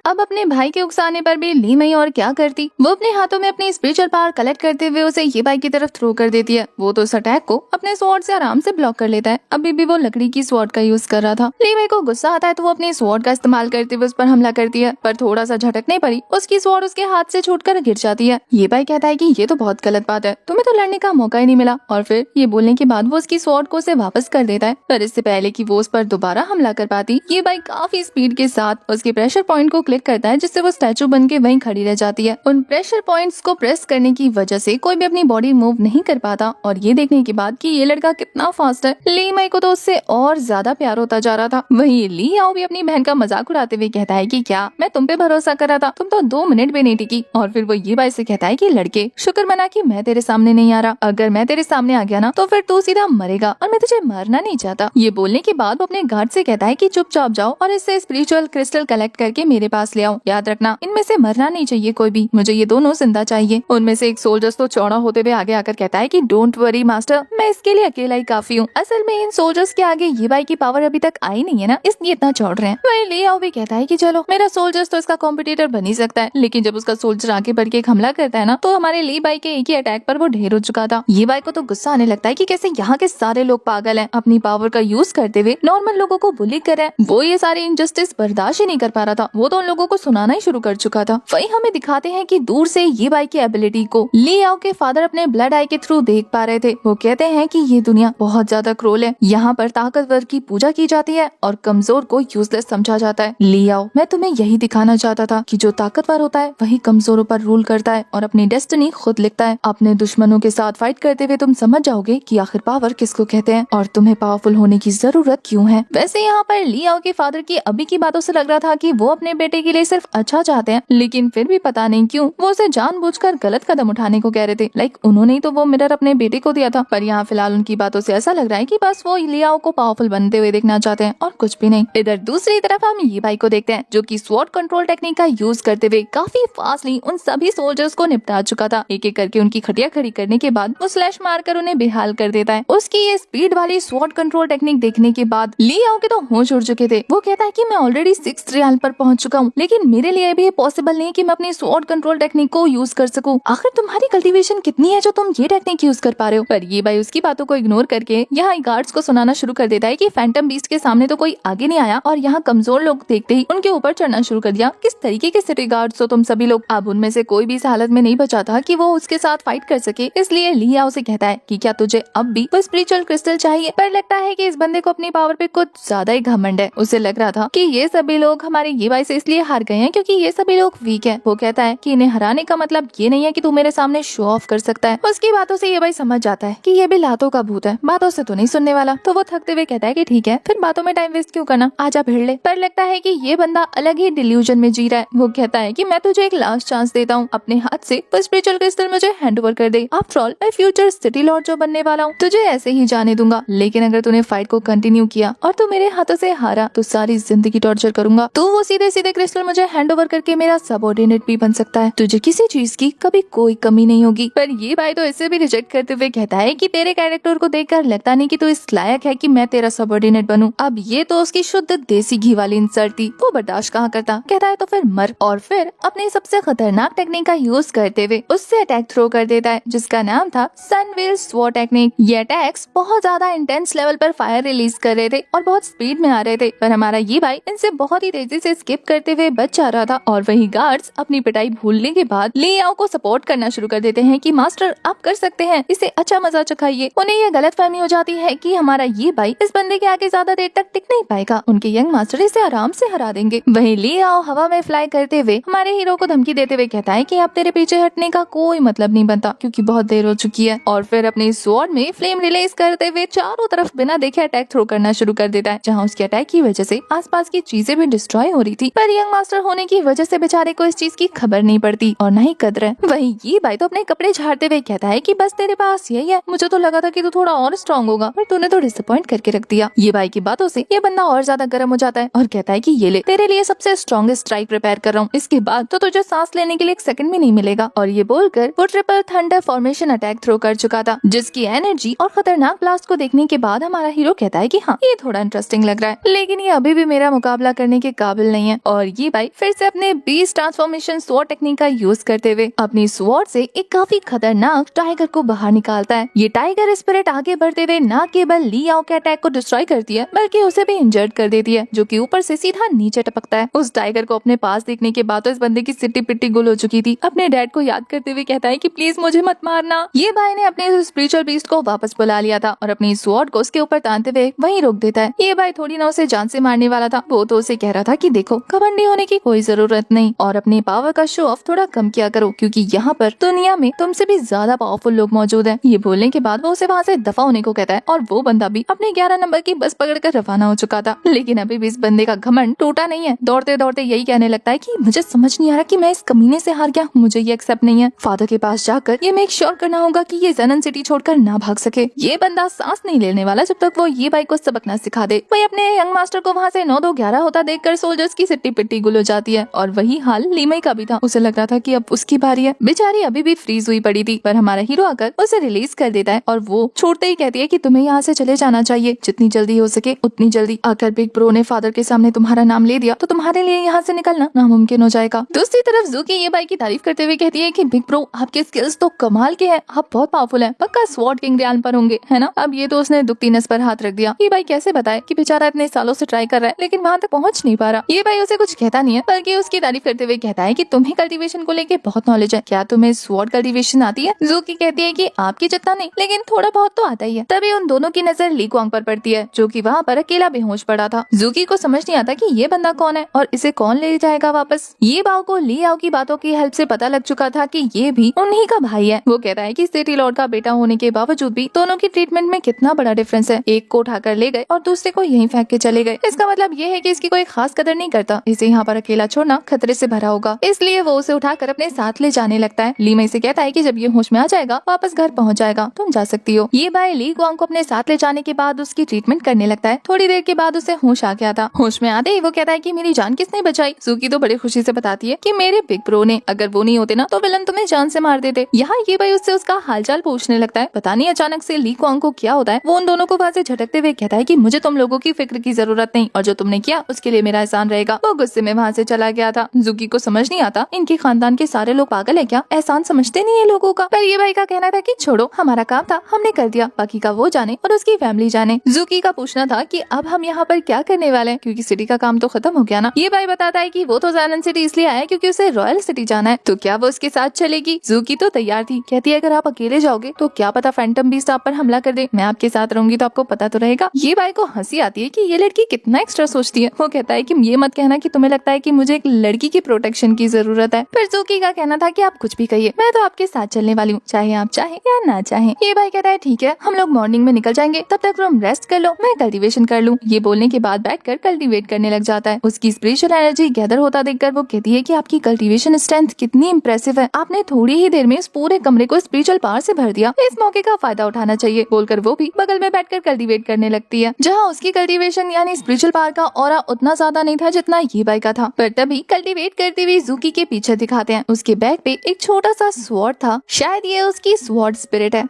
अब अपने भाई के उकसाने पर भी ली मई और क्या करती, वो अपने हाथों में अपनी स्पिरिचुअल पावर कलेक्ट करते हुए उसे ये भाई की तरफ थ्रो कर देती है। वो तो उस अटैक को अपने स्वॉर्ड से आराम से ब्लॉक कर लेता है। अभी भी वो लकड़ी की स्वॉर्ड का यूज कर रहा था। ली मई को गुस्सा आता है तो वो अपनी स्वॉर्ड का इस्तेमाल करते हुए उस पर हमला करती है, पर थोड़ा सा झटकने पर ही उसकी स्वॉर्ड उसके हाथ से छूटकर गिर जाती है। ये भाई कहता है कि ये तो बहुत गलत बात है, तुम्हें तो लड़ने का मौका ही नहीं मिला। और फिर ये बोलने के बाद वो उसकी स्वॉर्ड को उसे वापस कर देता है। पर इससे पहले कि वो उस पर दोबारा हमला कर पाती, ये भाई काफी स्पीड के साथ उसके प्रेशर पॉइंट को क्लिक करता है, जिससे स्टैचू बन के वहीं खड़ी रह जाती है। उन प्रेशर पॉइंट्स को प्रेस करने की वजह से कोई भी अपनी बॉडी मूव नहीं कर पाता। और ये देखने के बाद कि ये लड़का कितना फास्ट है, ली मई को तो उससे और ज्यादा प्यार होता जा रहा था। वहीं ली याओ भी अपनी बहन का मजाक उड़ाते हुए कहता है कि क्या मैं तुम पे भरोसा कर रहा था, तुम तो 2 मिनट भी नहीं टिकी। और फिर वो ये भाई से कहता है कि लड़के, शुक्र मना कि मैं तेरे सामने नहीं आ रहा, अगर मैं तेरे सामने आ गया ना तो फिर तू सीधा मरेगा, और मैं तुझे मारना नहीं चाहता। ये बोलने के बाद वो अपने गार्ड से कहता है कि चुपचाप जाओ और इससे स्पिरिचुअल क्रिस्टल कलेक्ट करके मेरे पास ले आओ। याद रखना, इनमें से मरना नहीं चाहिए कोई भी, मुझे ये दोनों जिंदा चाहिए। उनमें से एक सोल्जर्स तो चौड़ा होते हुए आगे आकर कहता है कि डोंट वरी मास्टर, मैं इसके लिए अकेला ही काफी हूँ। असल में इन सोल्जर्स के आगे ये भाई की पावर अभी तक आई नहीं है ना, इसलिए इतना चौड़ रहे हैं। वही ली याओ भी कहता है कि चलो, मेरा सोल्जर्स तो इसका कॉम्पिटिटर बन ही सकता है, लेकिन जब उसका सोल्जर आगे बढ़ के एक हमला करता है ना, तो हमारे ली भाई के एक ही अटैक पर वो ढेर हो चुका था। ये भाई को तो गुस्सा आने लगता है कि कैसे यहाँ के सारे लोग पागल हैं, अपनी पावर का यूज करते हुए नॉर्मल लोगों को बुली कर रहे हैं। वो ये सारी इनजस्टिस बर्दाश्त ही नहीं कर पा रहा था। वो तो उन लोगों को सुनाना ही शुरू कर चुका था। वही हमें दिखाते हैं कि दूर से ये बाई की एबिलिटी को ली आओ के फादर अपने ब्लड आई के थ्रू देख पा रहे थे। वो कहते हैं कि ये दुनिया बहुत ज्यादा क्रूर है, यहाँ पर ताकतवर की पूजा की जाती है और कमजोर को यूजलेस समझा जाता है। ली आओ, मैं तुम्हें यही दिखाना चाहता था कि जो ताकतवर होता है वही कमजोरों पर रूल करता है और अपनी डेस्टिनी खुद लिखता है। अपने दुश्मनों के साथ फाइट करते हुए तुम समझ जाओगे कि आखिर पावर किसको कहते हैं और तुम्हें पावरफुल होने की जरूरत क्यों है। वैसे यहाँ पर ली आओ के फादर की अभी की बातों से लग रहा था कि वो अपने बेटे के लिए सिर्फ अच्छा चाहते हैं, लेकिन फिर भी पता नहीं क्यों वो उसे जानबूझकर गलत कदम उठाने को कह रहे थे। लाइक उन्होंने ही तो वो मिरर अपने बेटे को दिया था, पर यहाँ फिलहाल उनकी बातों से ऐसा लग रहा है कि बस वो ली आओ को पावरफुल बनते हुए देखना चाहते हैं और कुछ भी नहीं। इधर दूसरी तरफ हम ये भाई को देखते हैं जो कि स्वॉर्ड कंट्रोल टेक्निक का यूज करते हुए काफी फास्टली उन सभी सोल्जर्स को निपटा चुका था। एक एक करके उनकी खटिया खड़ी करने के बाद वो स्लैश मारकर उन्हें बेहाल कर देता है। उसकी ये स्पीड वाली स्वॉर्ड कंट्रोल टेक्निक देखने के बाद ली आओ के तो होश उड़ चुके थे। वो कहता है कि मैं ऑलरेडी 6th रियाल पर पहुंच चुका हूँ, लेकिन मेरे लिए भी पॉसिबल नहीं कि मैं अपनी स्वॉर्ड कंट्रोल टेक्निक को यूज कर सकूं। आखिर तुम्हारी कल्टीवेशन कितनी है जो तुम ये टेक्निक यूज कर पा रहे हो। पर ये भाई उसकी बातों को इग्नोर करके यहाँ गार्ड्स को सुनाना शुरू कर देता है कि फैंटम बीस्ट के सामने तो कोई आगे नहीं आया और यहाँ कमजोर लोग देखते ही उनके ऊपर चढ़ना शुरू कर दिया। किस तरीके के सिटी गार्ड्स हो तुम सभी लोग। अब उनमें से कोई भी इस हालत में नहीं बचा था कि वो उसके साथ फाइट कर सके, इसलिए ली आओ से कहता है कि क्या तुझे अब भी वो स्पिरिचुअल क्रिस्टल चाहिए। पर लगता है कि इस बंदे को अपनी पावर पे कुछ ज्यादा ही घमंड है। उसे लग रहा था कि ये सभी लोग हमारे ये भाई से इसलिए हार गए हैं क्योंकि ये सभी लोग वीक है। वो कहता है कि इन्हें हराने का मतलब ये नहीं है कि तू मेरे सामने शो ऑफ कर सकता है। उसकी बातों से ये भाई समझ जाता है कि ये भी लातों का भूत है, बातों से तो नहीं सुनने वाला। तो वो थकते हुए कहता है कि ठीक है, फिर बातों में टाइम वेस्ट क्यों करना, आजा भिड़ ले। पर लगता है कि ये बंदा अलग ही डिल्यूजन में जी रहा है। वो कहता है कि मैं तुझे एक लास्ट चांस देता हूँ, अपने हाथ से वो स्पिरिचुअल क्रिस्टल मुझे हैंड ओवर कर दे। आफ्टर ऑल मैं फ्यूचर सिटी लॉर्ड जो बनने वाला हूँ, तुझे ऐसे ही जाने दूंगा। लेकिन अगर तूने फाइट को कंटिन्यू किया और तू मेरे हाथों से हारा तो सारी जिंदगी टॉर्चर करूंगा। तू वो सीधे सीधे क्रिस्टल मुझे हैंड ओवर करके मेरा सबऑर्डिनेट भी बन सकता है। तुझे किसी चीज की कभी कोई कमी नहीं होगी। पर ये भाई तो इसे भी रिजेक्ट करते हुए कहता है कि तेरे कैरेक्टर को देखकर लगता नहीं कि तू इस लायक है कि मैं तेरा सबऑर्डिनेट बनूं। अब ये तो उसकी शुद्ध देसी घी वाली इंसल्ट थी, वो बर्दाश्त कहाँ करता। कहता है तो फिर मर, और फिर अपनी सबसे खतरनाक टेक्निक का यूज करते हुए उससे अटैक थ्रो कर देता है जिसका नाम था सनवेल स्वॉर्ड टेक्निक। ये अटैक्स बहुत ज्यादा इंटेंस लेवल पर फायर रिलीज कर रहे थे और बहुत स्पीड में आ रहे थे, पर हमारा ये भाई इनसे बहुत ही तेजी से स्किप करते हुए बच जा रहा था। और वही गार्ड्स अपनी पिटाई भूलने के बाद ली आओ को सपोर्ट करना शुरू कर देते हैं कि मास्टर आप कर सकते हैं, इसे अच्छा मजा चखाइए। उन्हें यह गलतफहमी हो जाती है कि हमारा ये भाई इस बंदे के आगे ज्यादा देर तक टिक नहीं पाएगा, उनके यंग मास्टर इसे आराम से हरा देंगे। वही ली आओ हवा में फ्लाई करते हुए हमारे हीरो को धमकी देते हुए कहता है कि अब तेरे पीछे हटने का कोई मतलब नहीं बनता क्योंकि बहुत देर हो चुकी है। और फिर अपनी स्वॉर्ड में फ्लेम रिलीज करते हुए चारों तरफ बिना देखे अटैक थ्रो करना शुरू कर देता है, जहाँ उसके अटैक की वजह से आसपास की चीजें भी डिस्ट्रॉय हो रही थी। पर यंग मास्टर होने की वजह से बेचारे को इस चीज की खबर नहीं पड़ती और न ही कदर है। वही ये भाई तो अपने कपड़े झाड़ते हुए कहता है कि बस तेरे पास यही है, मुझे तो लगा था कि तू थोड़ा और स्ट्रॉन्ग होगा पर तूने तो डिसअपॉइंट करके रख दिया। ये भाई की बातों से ये बंदा और ज्यादा गर्म हो जाता है और कहता है कि ये ले, तेरे लिए सबसे स्ट्रॉन्गेस्ट स्ट्राइक प्रिपेयर कर रहा हूँ, इसके बाद तो तुझे सांस लेने के लिए 1 सेकंड भी नहीं मिलेगा। और ये बोलकर वो triple thunder formation attack throw कर चुका था, जिसकी एनर्जी और खतरनाक ब्लास्ट को देखने के बाद हमारा हीरो कहता है कि हाँ ये थोड़ा इंटरेस्टिंग लग रहा है, लेकिन ये अभी भी मेरा मुकाबला करने के काबिल नहीं है। और ये भाई फिर से अपने बीस्ट ट्रांसफॉर्मेशन स्वॉर्ड टेक्निक का यूज करते हुए अपनी स्वॉर्ड से एक काफी खतरनाक टाइगर को बाहर निकालता है। ये टाइगर स्पिरिट आगे बढ़ते हुए न केवल ली आओ के अटैक को डिस्ट्रॉय करती है बल्कि उसे भी इंजर्ड कर देती है, जो कि ऊपर से सीधा नीचे टपकता है। उस टाइगर को अपने पास देखने के बाद तो इस बंदे की सिट्टी पिट्टी गुल हो चुकी थी। अपने डैड को याद करते हुए कहता है कि प्लीज मुझे मत मारना। ये भाई ने अपने स्पिरिचुअल बीस्ट को वापस बुला लिया था और अपनी स्वॉर्ड को उसके ऊपर तानते हुए वहीं रोक देता है। ये भाई थोड़ी ना उसे जान से मारने वाला था, वो तो उसे कह रहा था कि देखो घमंडी होने की कोई जरूरत नहीं और अपनी पावर का शो ऑफ थोड़ा कम किया करो क्योंकि यहाँ पर दुनिया में तुमसे भी ज्यादा पावरफुल लोग मौजूद हैं। ये बोलने के बाद वो उसे वहाँ से दफा होने को कहता है और वो बंदा भी अपने 11 नंबर की बस पकड़कर रवाना हो चुका था। लेकिन अभी भी इस बंदे का घमंड टूटा नहीं है। दौड़ते दौड़ते यही कहने लगता है कि मुझे समझ नहीं आ रहा कि मैं इस कमीने से हार गया, मुझे ये एक्सेप्ट नहीं है। फादर के पास जाकर ये मेक श्योर करना होगा कि ये ज़नन सिटी छोड़कर ना भाग सके। ये बंदा सांस नहीं लेने वाला जब तक वो ये भाई को सबक ना सिखा दे। वही अपने यंग मास्टर को वहाँ से 9-2-11 होता देखकर सोल्जर्स की सिट्टी पिट्टी गुल हो जाती है। और वही हाल लीमई का भी था। उसे लग रहा था कि अब उसकी बारी है। बेचारी अभी भी फ्रीज हुई पड़ी थी, पर हमारा हीरो आकर उसे रिलीज कर देता है और वो छोड़ते ही कहती है कि तुम्हें यहाँ से चले जाना चाहिए, जितनी जल्दी हो सके उतनी जल्दी। अगर बिग ब्रो ने फादर के सामने तुम्हारा नाम ले दिया तो तुम्हारे लिए यहाँ से निकलना नामुमकिन हो जाएगा। दूसरी तरफ ज़ूकी ये भाई की तारीफ करते हुए कहती है कि बिग ब्रो आपके स्किल्स तो कमाल के हैं, आप बहुत पावरफुल हैं, पक्का स्वॉर्ड किंग रियान पर होंगे, है ना। अब ये तो उसने दुखती नस पर हाथ रख दिया। ये भाई कैसे बताए कि बेचारा इतने सालों से ट्राई कर रहा है लेकिन वहाँ तक पहुँच नहीं पा रहा। ये भाई उसे कुछ कहता नहीं है बल्कि उसकी तारीफ करते हुए कहता है कि तुम्हें कल्टीवेशन को लेके बहुत नॉलेज है, क्या तुम्हें स्वॉर्ड कल्टीवेशन आती है? जूकी कहती है कि आपकी जितना नहीं लेकिन थोड़ा बहुत तो आता ही है। तभी उन दोनों की नजर ली कुआंग पर पड़ती है जो कि वहाँ पर अकेला बेहोश पड़ा था। जूकी को समझ नहीं आता कि ये बंदा कौन है और इसे कौन ले जाएगा वापस। ये बाव को ली आओ की बातों की हेल्प से पता लग चुका था कि ये भी उन्हीं का भाई है। वो कहता है कि सिटी लॉर्ड का बेटा होने के बावजूद भी दोनों की ट्रीटमेंट में कितना बड़ा डिफरेंस है। एक को उठाकर ले गए और दूसरे को यहीं फेंक के चले गए। इसका मतलब ये है कि इसकी कोई खास कदर नहीं करता। इसे यहाँ पर अकेला छोड़ना खतरे से भरा होगा, इसलिए वो उसे उठाकर अपने साथ ले जाने लगता है। ली मई से कहता है कि जब ये होश में आ जाएगा वापस घर पहुँच जाएगा, तुम जा सकती हो। ये भाई ली कुआंग को अपने साथ ले जाने के बाद उसकी ट्रीटमेंट करने लगता है। थोड़ी देर के बाद उसे होश आ गया था। होश में आते ही वो कहता है कि मेरी जान किसने बचाई? जूकी तो बड़ी खुशी से बताती है कि मेरे बिग ब्रो ने, अगर वो नहीं होते ना तो विलन तुम्हें जान से मार देते। यहाँ ये भाई उससे उसका हालचाल पूछने लगता है। पता नहीं अचानक से ली कुआंग को क्या होता है, वो उन दोनों को वहाँ से झटकते हुए कहता है कि मुझे तुम लोगों की फिक्र की जरूरत नहीं और जो तुमने किया उसके लिए मेरा एहसान रहेगा। वो गुस्से में वहाँ से चला गया था। जूकी को समझ नहीं आता इनके खानदान के सारे लोग पागल है क्या, एहसान समझते नहीं है लोगों का। पर ये भाई का कहना था कि छोड़ो, हमारा काम था हमने कर दिया, बाकी का वो जाने और उसकी फैमिली जाने। जूकी का पूछना था कि अब हम यहाँ पर क्या करने वाले हैं, क्योंकि सिटी का काम तो खत्म हो गया ना। ये भाई बताता है कि वो तो ज़ायलन सिटी इसलिए आया क्योंकि उसे रॉयल सिटी जाना है, तो क्या वो उसके साथ चलेगी? जूकी तो तैयार थी, कहती है अगर आप अकेले जाओगे तो क्या पता फैंटम बीस्ट आप पर हमला कर दे, मैं आपके साथ रहूंगी तो आपको पता तो रहेगा। ये भाई को हंसी आती है कि ये लड़की कितना एक्स्ट्रा सोचती है। वो कहता है कि ये मत कहना कि तुम्हें लगता है कि मुझे एक लड़की की प्रोटेक्शन की जरूरत है। फिर जूकी का कहना था कि आप कुछ भी कहिए, मैं तो आपके साथ चलने वाली हूँ, चाहे आप चाहे या ना चाहे। ये भाई कहता है ठीक है, हम लोग मॉर्निंग में निकल जाएंगे, तब तक तुम रेस्ट कर लो, मैं कल्टीवेशन कर लूँ। ये बोलने के बाद बैठकर कल्टीवेट करने लग जाता है। उसकी स्पिरिचुअल एनर्जी गैदर होता देखकर वो कहती है कि आपकी कल्टीवेशन स्ट्रेंथ कितनी इंप्रेसिव है, आपने थोड़ी ही देर में इस पूरे कमरे को स्पिरिचुअल पावर से भर दिया, इस मौके का फायदा उठाना चाहिए। बोलकर वो भी बगल में बैठकर कल्टीवेट करने लगती है, जहाँ उसकी कल्टीवेशन यानी स्पिरिचुअल पावर का ऑरा उतना ज्यादा नहीं था जितना ये भाई का था। पर तभी कल्टीवेट करते हुए जूकी के पीछे दिखाते हैं, उसके बैग पे एक छोटा सा स्वॉर्ड था, शायद ये उसकी स्वॉर्ड स्पिरिट है।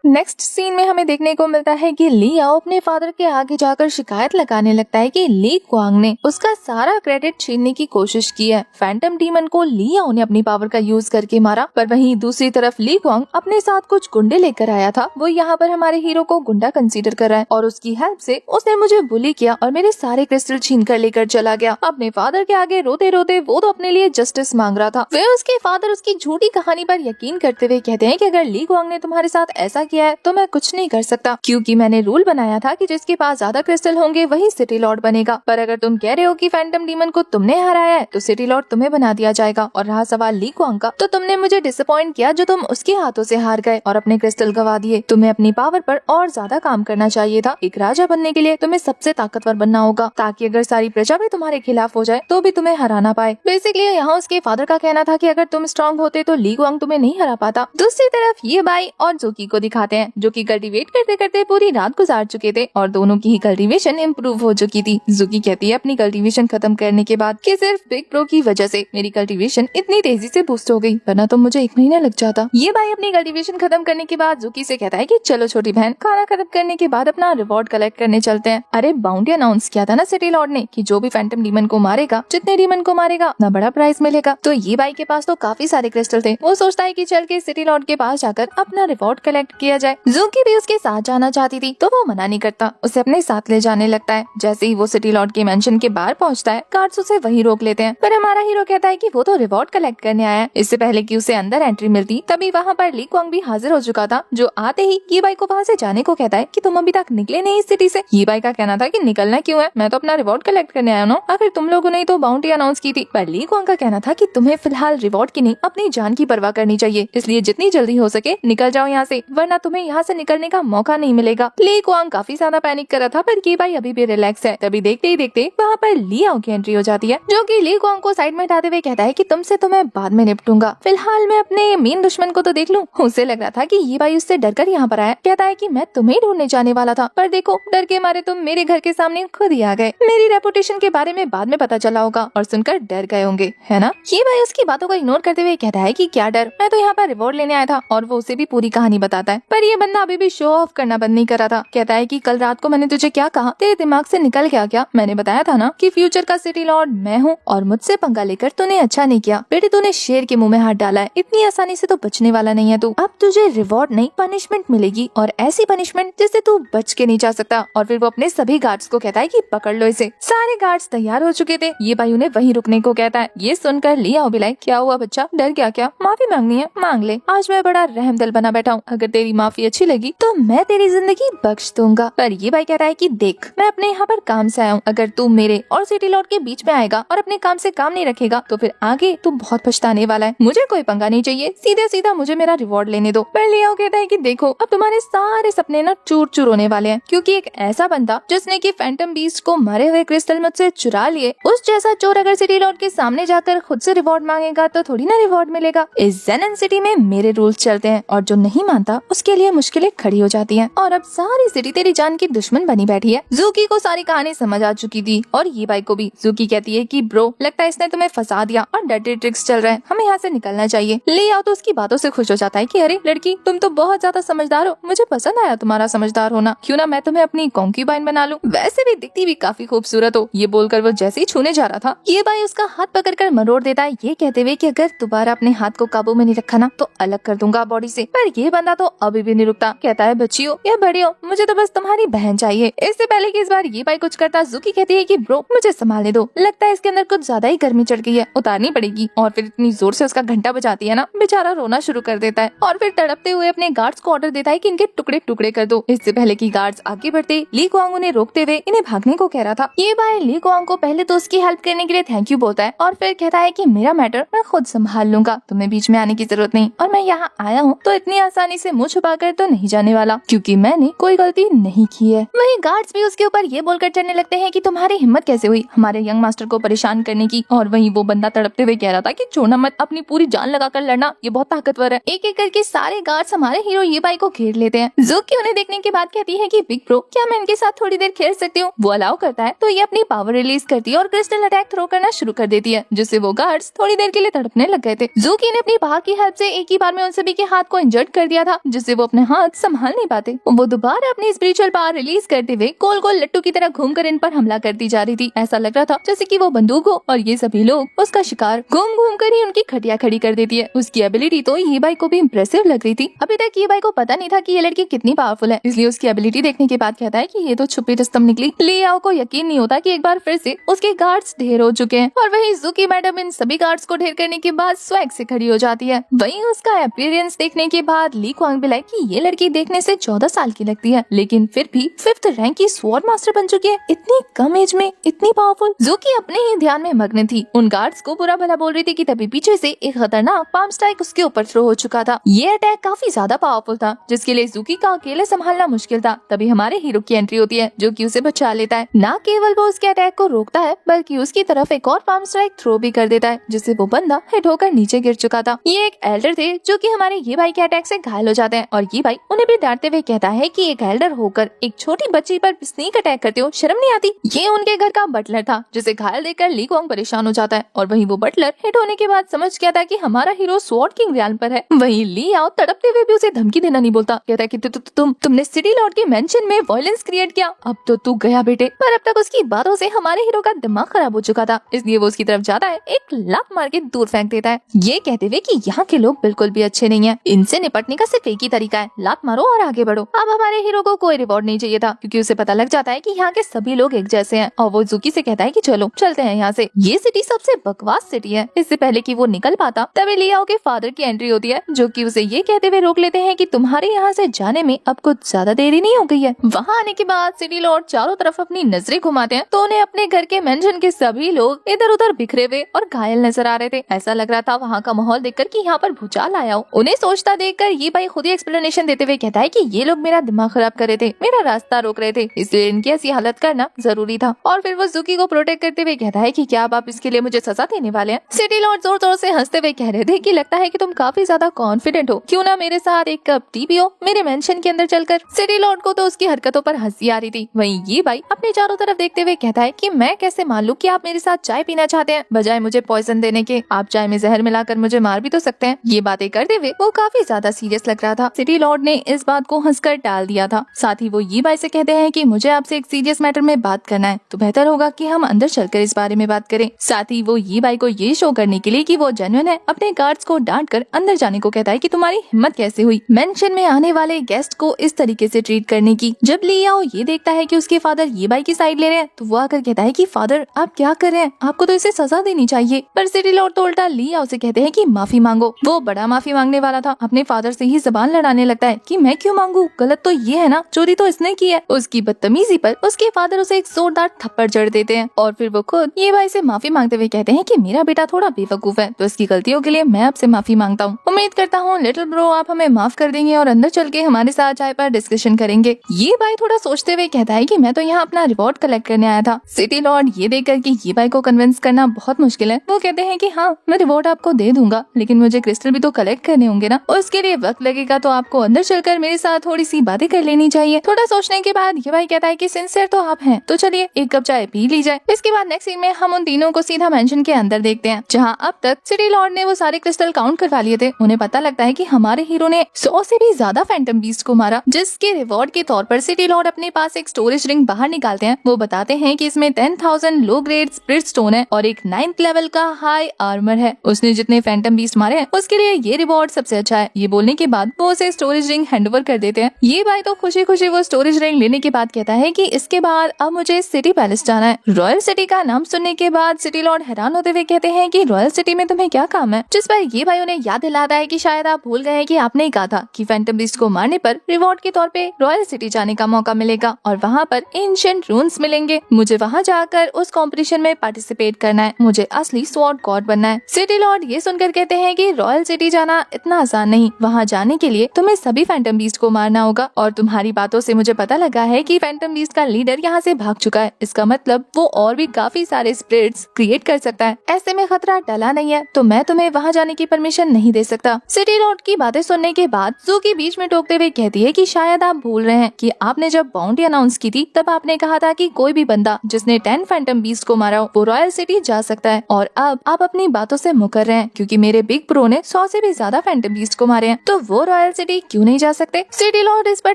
नेक्स्ट सीन में हमें देखने को मिलता है कि ली आओ अपने फादर के आगे जाकर शिकायत लगाने लगता है कि ली कुआंग ने उसका सारा क्रेडिट छीनने की कोशिश की है। फैंटम डीमन को ली आओ ने अपनी पावर का यूज करके मारा, पर वहीं दूसरी तरफ ली कुआंग अपने साथ कुछ गुंडे लेकर आया था। वो यहाँ पर हमारे हीरो को गुंडा कंसीडर कर रहा है और उसकी हेल्प से उसने मुझे बुली किया और मेरे सारे क्रिस्टल छीन कर लेकर चला गया। अपने फादर के आगे रोते रोते वो तो अपने लिए जस्टिस मांग रहा था। वे उसके फादर उसकी झूठी कहानी पर यकीन करते हुए कहते हैं कि अगर ली कुआंग ने तुम्हारे साथ ऐसा किया है तो मैं कुछ नहीं कर सकता, क्योंकि मैंने रूल बनाया था कि जिसके पास ज्यादा क्रिस्टल होंगे वही सिटी लॉर्ड बनेगा। पर अगर तुम कह रहे हो कि फैंटम डीमन को तुमने हराया है तो सिटी लॉर्ड तुम्हें बना दिया जाएगा। और रहा सवाल ली कुआंग का, तो तुमने मुझे डिसअपॉइंट किया जो तुम उसके हाथों से हार गए और अपने क्रिस्टल गवा दिए। तुम्हें अपनी पावर पर और ज्यादा काम करना चाहिए था। एक राजा बनने के लिए तुम्हें सबसे ताकतवर बनना होगा, ताकि अगर सारी प्रजा भी तुम्हारे खिलाफ हो जाए तो भी तुम्हें हराना पाए। बेसिकली यहाँ उसके फादर का कहना था कि अगर तुम स्ट्रॉन्ग होते तो ली कुआंग तुम्हें नहीं हरा पाता। दूसरी तरफ ये बाई और जूकी को दिखाते हैं जो कि कल्टीवेट करते करते पूरी रात गुजार चुके थे और दोनों की ही कल्टीवेशन इम्प्रूव हो चुकी थी। जूकी कहती है अपनी कल्टीवेशन खत्म करने के बाद कि सिर्फ बिग ब्रो की वजह से मेरी कल्टीवेशन इतनी तेजी से बूस्ट हो गई, वरना तो मुझे 1 महीना लग जाता। ये भाई अपनी कल्टीवेशन खत्म करने के बाद जूकी से कहता है कि चलो छोटी बहन, खाना खत्म करने के बाद अपना रिवॉर्ड कलेक्ट करने चलते हैं। अरे बाउंटी अनाउंस किया था ना सिटी लॉर्ड ने कि जो भी फैंटम डीमन को मारेगा, जितने डीमन को मारेगा उतना बड़ा प्राइस मिलेगा। तो ये भाई के पास तो काफी सारे क्रिस्टल थे। वो सोचता है कि चल के सिटी लॉर्ड के पास जाकर अपना रिवॉर्ड कलेक्ट किया जाए। जूकी भी उसके साथ जाना चाहती थी तो वो मना नहीं करता, उसे अपने साथ ले जाने लगता है। जैसे ही वो सिटी लॉर्ड के मेंशन के बाहर पहुंचता है, गार्ड्स उसे वहीं रोक लेते हैं। पर हमारा हीरो कहता है कि वो तो रिवॉर्ड कलेक्ट करने आया है। इससे पहले कि उसे अंदर एंट्री मिलती तभी वहाँ पर ली कुआंग भी हाजिर हो चुका था, जो आते ही ये भाई को वहाँ से जाने को कहता है कि तुम अभी तक निकले नहीं इस सिटी से। ये भाई का कहना था कि निकलना क्यों है, मैं तो अपना रिवॉर्ड कलेक्ट करने आया हूँ। अगर तुम लोगों ने तो बाउंटी अनाउंस की थी। पर ली कुआंग का कहना था कि तुम्हें फिलहाल रिवॉर्ड की नहीं अपनी जान की परवाह करनी चाहिए, इसलिए जितनी जल्दी हो सके निकल जाओ यहाँ से, वरना तुम्हें यहाँ से निकलने का मौका नहीं मिलेगा। ली कुआंग काफी ज्यादा पैनिक कर रहा था, पर ये भाई अभी भी रिलैक्स है। तभी देखते ही देखते वहाँ पर ली आओ की एंट्री हो जाती है, जो कि ली कुआंग को साइड में हटाते हुए कहता है कि तुमसे तो मैं बाद में निपटूंगा, फिलहाल मैं अपने मेन दुश्मन को तो देख लूं। उसे लग रहा था कि ये भाई उससे डरकर यहाँ पर आया। कहता है कि मैं तुम्हें ढूंढने जाने वाला था, पर देखो डर के मारे तुम मेरे घर के सामने खुद ही आ गए। मेरी रेपुटेशन के बारे में बाद में पता चला होगा और सुनकर डर गए होंगे, है ना। ये भाई उसकी बातों को इग्नोर करते हुए कहता है कि क्या डर, मैं तो यहाँ पर रिवॉर्ड लेने आया था। और वो उसे भी पूरी कहानी बताता है। पर ये बंदा अभी भी शो ऑफ करना बंद नहीं कर रहा था। कहता है कि कल रात को मैंने तुझे क्या कहा, तेरे दिमाग से निकल गया क्या? मैंने बताया था ना कि फ्यूचर का सिटी लॉर्ड मैं हूँ और मुझसे पंगा लेकर तूने अच्छा नहीं किया। बेटे तूने शेर के मुंह में हाथ डाला है, इतनी आसानी से तो बचने वाला नहीं है तू। अब तुझे रिवॉर्ड नहीं पनिशमेंट मिलेगी, और ऐसी पनिशमेंट जिससे तू बच के नहीं जा सकता। और फिर वो अपने सभी गार्ड्स को कहता है कि पकड़ लो इसे। सारे गार्ड्स तैयार हो चुके थे। ये भाई उन्हें वहीं रुकने को कहता है। ये सुनकर लियाओ भी लाइक, क्या हुआ बच्चा, डर गया क्या? माफी मांगनी है मांग ले, आज मैं बड़ा रहमदिल बना बैठा हूँ। अगर तेरी माफी अच्छी लगी तो मैं तेरी जिंदगी बख्श दूंगा। पर ये भाई कहता है कि देख, मैं अपने यहाँ पर काम से आया हूँ। अगर तू मेरे और सिटी लॉर्ड के बीच में आएगा और अपने काम से काम नहीं रखेगा तो फिर आगे तू बहुत पछताने वाला है। मुझे कोई पंगा नहीं चाहिए, सीधे सीधा मुझे मेरा रिवॉर्ड लेने दो। पर लियाओ कहता है कि देखो, अब तुम्हारे सारे सपने ना चूर चूर होने वाले हैं, क्योंकि एक ऐसा बंदा जिसने की फैंटम बीस्ट को मारे हुए क्रिस्टल मुझसे चुरा लिए, उस जैसा चोर अगर सिटी लॉर्ड के सामने जाकर खुद से रिवॉर्ड मांगेगा तो थोड़ी ना रिवॉर्ड मिलेगा। इस जेनन सिटी में मेरे रूल्स चलते हैं और जो नहीं मानता उसके लिए मुश्किलें खड़ी हो जाती हैं। और अब सारी सिटी तेरी जान की दुश्मन बनी बैठी है। जूकी को सारी कहानी समझ आ चुकी थी और ये भाई को भी। जूकी कहती है कि ब्रो, लगता है इसने तुम्हें फंसा दिया और डर्टी ट्रिक्स चल रहे हैं, हमें यहाँ से निकलना चाहिए। ले आओ तो उसकी बातों से खुश हो जाता है कि अरे लड़की, तुम तो बहुत ज्यादा समझदार हो, मुझे पसंद आया तुम्हारा समझदार होना। क्यों ना मैं तुम्हें अपनी कॉन्क्यूबाइन बना लूं, वैसे भी दिखती भी काफी खूबसूरत हो। ये बोलकर वो जैसे ही छूने जा रहा था, ये भाई उसका हाथ पकड़कर मरोड़ देता है, ये कहते हुए कि अगर दोबारा अपने हाथ को काबू में नहीं रखा ना तो अलग कर दूंगा बॉडी से। पर ये बंदा तो अभी भी नहीं रुकता। कहता है बच्चियों या बड़ी हो, मुझे तो बस तुम्हारी बहन चाहिए। इससे पहले कि इस बार ये भाई कुछ करता, जूकी कहती है कि ब्रो मुझे संभालने दो, लगता है इसके अंदर कुछ ज्यादा ही गर्मी चढ़ गई है, उतारनी पड़ेगी। और फिर इतनी जोर से उसका घंटा बजाती है ना, बेचारा रोना शुरू कर देता है और फिर तड़पते हुए अपने गार्ड्स को ऑर्डर देता है कि इनके टुकड़े टुकड़े कर दो। इससे पहले कि गार्ड्स आगे बढ़ते, ली कुआंग उन्हें रोकते हुए इन्हें भागने को कह रहा था। ये भाई ली कुआंग को पहले तो उसकी हेल्प करने के लिए थैंक यू बोलता है और फिर कहता है कि मेरा मैटर मैं खुद संभाल लूंगा, तुम्हें बीच में आने की जरूरत नहीं, और मैं यहाँ आया हूँ तो इतनी आसानी से मुंह छुपा कर तो नहीं जाने वाला, क्योंकि मैंने कोई गलती नहीं की है। वहीं गार्ड्स भी उसके ऊपर ये बोलकर चढ़ने लगते हैं कि तुम्हारी हिम्मत कैसे हुई हमारे यंग मास्टर को परेशान करने की। और वहीं वो बंदा तड़पते हुए कह रहा था कि छोड़ना मत, अपनी पूरी जान लगाकर लड़ना, ये बहुत ताकतवर है। एक एक करके सारे गार्ड्स हमारे हीरो ये भाई को घेर लेते हैं। जूकी उन्हें देखने के बाद कहती है कि बिग ब्रो, क्या मैं इनके साथ थोड़ी देर खेल सकती हूँ? वो अलाउ करता है तो ये अपनी पावर रिलीज करती है और क्रिस्टल अटैक थ्रो करना शुरू कर देती है, जिससे वो गार्ड्स थोड़ी देर के लिए तड़पने लग गए थे। जूकी ने अपनी पावर की हेल्प से एक ही बार में उन सभी के हाथ को इंजर्ड कर दिया था, जिससे वो अपने हाथ संभाल नहीं पाते। वो दोबारा अपनी स्पिरिचुअल पावर रिलीज करते हुए गोल गोल लट्टू की तरह घूमकर इन पर हमला करती जा रही थी। ऐसा लग रहा था जैसे कि वो बंदूक हो और ये सभी लोग उसका शिकार। घूम घूम कर ही उनकी खटिया खड़ी कर देती है। उसकी एबिलिटी तो ये भाई को भी इम्प्रेसिव लग रही थी। अभी तक ये भाई को पता नहीं था कि ये लड़की कितनी पावरफुल है, इसलिए उसकी एबिलिटी देखने के बाद कहता है कि ये तो छुपी रुस्तम निकली। लियाओ को यकीन नहीं होता कि एक बार फिर से उसके गार्ड्स ढेर हो चुके हैं। और वहीं जूकी मैडम इन सभी गार्ड्स को ढेर करने के बाद स्वैग से खड़ी हो जाती है। वहीं उसका अपीयरेंस देखने के बाद ली कुआंग भी लाइक कि ये लड़की देखने से 14 साल की लगती है, लेकिन फिर भी 5th रैंक की स्वॉर्ड मास्टर बन चुकी है। इतनी कम एज में इतनी पावरफुल। जूकी अपने ही ध्यान में मग्न थी, उन गार्ड्स को बुरा भला बोल रही थी कि तभी पीछे से एक खतरनाक पाम स्ट्राइक उसके ऊपर थ्रो हो चुका था। ये अटैक काफी ज्यादा पावरफुल था, जिसके लिए जूकी का अकेले संभालना मुश्किल था। तभी हमारे हीरो की एंट्री होती है, जो कि उसे बचा लेता है। न केवल वो उसके अटैक को रोकता है, बल्कि उसकी तरफ एक और पाम स्ट्राइक थ्रो भी कर देता है, जिससे वो बंदा हिट होकर नीचे गिर चुका था। ये एक एल्डर थे जो कि हमारे ये भाई के अटैक से घायल हो जाते हैं, और ये भाई उन्हें भी डांटते हुए कहता है कि एक एल्डर होकर एक छोटी बच्ची पर स्नीक अटैक करते हो, शर्म नहीं आती? ये उनके घर का बटलर था, जिसे घायल देखकर ली कुआंग परेशान हो जाता है। और वहीं वो बटलर हिट होने के बाद समझ गया था कि हमारा हीरो स्वॉर्ड किंग रियान पर है। वहीं ली आओ तड़पते हुए भी उसे धमकी देना नहीं बोलता। कहता है कि तुमने सिटी लॉर्ड के मेंशन में वायलेंस क्रिएट किया, अब तो तू गया बेटे। पर अब तक उसकी बातों से हमारे हीरो का दिमाग खराब हो चुका था, इसलिए वो उसकी तरफ जाता है, एक लात मार के दूर फेंक देता है, ये कहते हुए कि यहाँ के लोग बिल्कुल भी अच्छे नहीं है, इनसे निपटने का सिर्फ एक ही तरीका है, लात मारो और आगे बढ़ो। अब हमारे हीरो को कोई रिवॉर्ड नहीं चाहिए था, क्योंकि उसे पता लग जाता है कि यहाँ के सभी लोग एक जैसे हैं। और वो जूकी से कहता है कि चलो चलते हैं यहाँ से, ये सिटी सबसे बकवास सिटी है। इससे पहले कि वो निकल पाता, तभी लियाओ के फादर की एंट्री होती है, जो कि उसे ये कहते हुए रोक लेते हैं कि तुम्हारे यहाँ से जाने में अब कुछ ज्यादा देरी नहीं हो गई है। वहाँ आने के बाद सिटी लॉर्ड चारों तरफ अपनी नजरें घुमाते हैं, तो उन्हें अपने घर के मेंशन के सभी लोग इधर उधर बिखरे हुए और घायल नजर आ रहे थे। ऐसा लग रहा था वहाँ का माहौल देखकर कि यहाँ पर भूचाल आया हो। उन्हें सोचता देखकर ये भाई खुद ही एक्सप्लेनेशन देते हुए कहता है कि ये लोग मेरा दिमाग खराब कर रहे थे, मेरा रास्ता रोक रहे थे, इसलिए इनकी ऐसी हालत करना जरूरी था। और फिर वो जूकी को प्रोटेक्ट करते हुए कहता है कि क्या अब आप इसके लिए मुझे सजा देने वाले हैं? सिटी लॉर्ड जोर जोर से हंसते हुए कह रहे थे कि लगता है कि तुम काफी ज्यादा कॉन्फिडेंट हो, क्यों ना मेरे साथ एक कप टी पियो मेरे मेंशन के अंदर चलकर। सिटी लॉर्ड को तो उसकी हरकतों पर हंसी आ रही थी। वहीं ये भाई अपने चारों तरफ देखते हुए कहता है कि मैं कैसे मान लूं कि आप मेरे साथ चाय पीना चाहते हैं, बजाय मुझे पॉइजन देने के। आप चाय में जहर मिलाकर मुझे मार भी तो सकते हैं। ये बातें करते हुए वो काफी ज्यादा सीरियस लग रहा था। सिटी लॉर्ड ने इस बात को हंसकर टाल दिया था। साथ ही वो ये बाई से कहते हैं कि मुझे आपसे एक सीरियस मैटर में बात करना है, तो बेहतर होगा कि हम अंदर चलकर इस बारे में बात करें। साथ ही वो ये बाई को ये शो करने के लिए कि वो जेन्युइन है, अपने गार्ड्स को डांट कर अंदर जाने को कहता है कि तुम्हारी हिम्मत कैसे हुई मेंशन में आने वाले गेस्ट को इस तरीके से ट्रीट करने की। जब लियाओ ये देखता है कि उसके फादर ये बाई की साइड ले रहे हैं, तो वो आकर कहता है कि फादर आप क्या कर रहे हैं, आपको तो इसे सजा देनी चाहिए। पर सिटी लॉर्ड तो उल्टा लियाओ से कहते हैं कि माफी मांगो। वो बड़ा माफी मांगने वाला था, अपने फादर से ही जबान लड़ाने लगता है कि मैं क्यों मांगू, गलत तो ये है ना, चोरी तो इसने की है। उसकी बदतमीजी पर उसके फादर उसे एक जोरदार थप्पड़ जड़ देते हैं और फिर वो खुद ये बाई से माफी मांगते हुए कहते हैं कि मेरा बेटा थोड़ा बेवकूफ है, तो इसकी गलतियों के लिए मैं आपसे माफी मांगता हूँ। उम्मीद करता हूँ लिटिल ब्रो आप हमें माफ कर देंगे और अंदर चल के हमारे साथ चाय पर डिस्कशन करेंगे। ये बाई थोड़ा सोचते हुए कहता है कि मैं तो यहाँ अपना रिवॉर्ड कलेक्ट करने आया था। सिटी लॉर्ड ये देखकर कि ये बाई को कन्विंस करना बहुत मुश्किल है, वो कहते हैं कि हाँ मैं रिवॉर्ड आपको दे दूंगा, लेकिन मुझे क्रिस्टल भी तो कलेक्ट करने होंगे ना, उसके लिए वक्त लगेगा, तो आपको अंदर चलकर मेरे साथ थोड़ी सी बातें कर लेनी चाहिए। थोड़ा सोचने के बाद ये बाई कहता है कि सिंसियर तो आप हैं, तो चलिए एक कप चाय पी ली जाए। इसके बाद नेक्स्ट सीन में हम उन तीनों को सीधा मेंशन के अंदर देखते हैं, जहाँ अब तक सिटी लॉर्ड ने वो सारे क्रिस्टल काउंट करवा लिए थे। उन्हें पता लगता है कि हमारे हीरो ने 100 से भी ज्यादा फैंटम बीस्ट को मारा, जिसके रिवॉर्ड के तौर पर सिटी लॉर्ड अपने पास एक स्टोरेज रिंग बाहर निकालते हैं। वो बताते हैं कि इसमें 10,000 लो ग्रेड स्पिरिट स्टोन है और एक 9th लेवल का हाई आर्मर है। उसने जितने फैंटम बीस्ट मारे हैं उसके लिए ये रिवॉर्ड सबसे अच्छा है। ये बोलने के बाद वो उसे स्टोरेज रिंग हैंडओवर कर देते हैं। ये भाई तो खुशी खुशी वो स्टोरेज रिंग लेने के बाद कहता है कि इसके बाद अब मुझे सिटी पैलेस जाना है। रॉयल सिटी का नाम सुनने के बाद सिटी लॉर्ड हैरान होते हुए कहते हैं कि रॉयल सिटी में तुम्हें क्या काम है, जिस पर ये भाई उन्हें याद दिलाता है कि शायद आप भूल गए हैं कि आपने कहा था कि फैंटम बीस्ट को मारने पर रिवॉर्ड के तौर पे रॉयल सिटी जाने का मौका मिलेगा और वहाँ पर एंशिएंट रून्स मिलेंगे। मुझे वहाँ जाकर उस कंपटीशन में पार्टिसिपेट करना है, मुझे असली स्वॉर्ड गॉड बनना है। सिटी लॉर्ड ये सुनकर कहते हैं कि रॉयल सिटी जाना इतना आसान नहीं, वहाँ जाने के लिए तुम्हें सभी फैंटम बीस्ट को मारना होगा और तुम्हारी बातों से मुझे पता लगा है कि फैंटम बीस्ट का लीडर यहाँ से भाग चुका है। इसका मतलब वो और भी काफी सारे स्पिरिट्स क्रिएट कर सकता है। ऐसे में खतरा टला नहीं है, तो मैं तुम्हें वहाँ जाने की परमिशन नहीं दे सकता। सिटी लॉर्ड की बातें सुनने के बाद ज़ूकी बीच में टोकते हुए कहती है कि शायद आप भूल रहे हैं कि आपने जब बाउंड्री अनाउंस की थी तब आपने कहा था कि कोई भी बंदा जिसने 10 फैंटम बीस्ट को मारा हो वो रॉयल सिटी जा सकता है, और अब आप अपनी बातों से मुकर रहे हैं क्योंकि मेरे बिग ब्रो ने 100 से भी ज्यादा फैंटम बीस्ट को मारे हैं, तो वो रॉयल सिटी क्यों नहीं जा सकते। सिटी लॉर्ड इस पर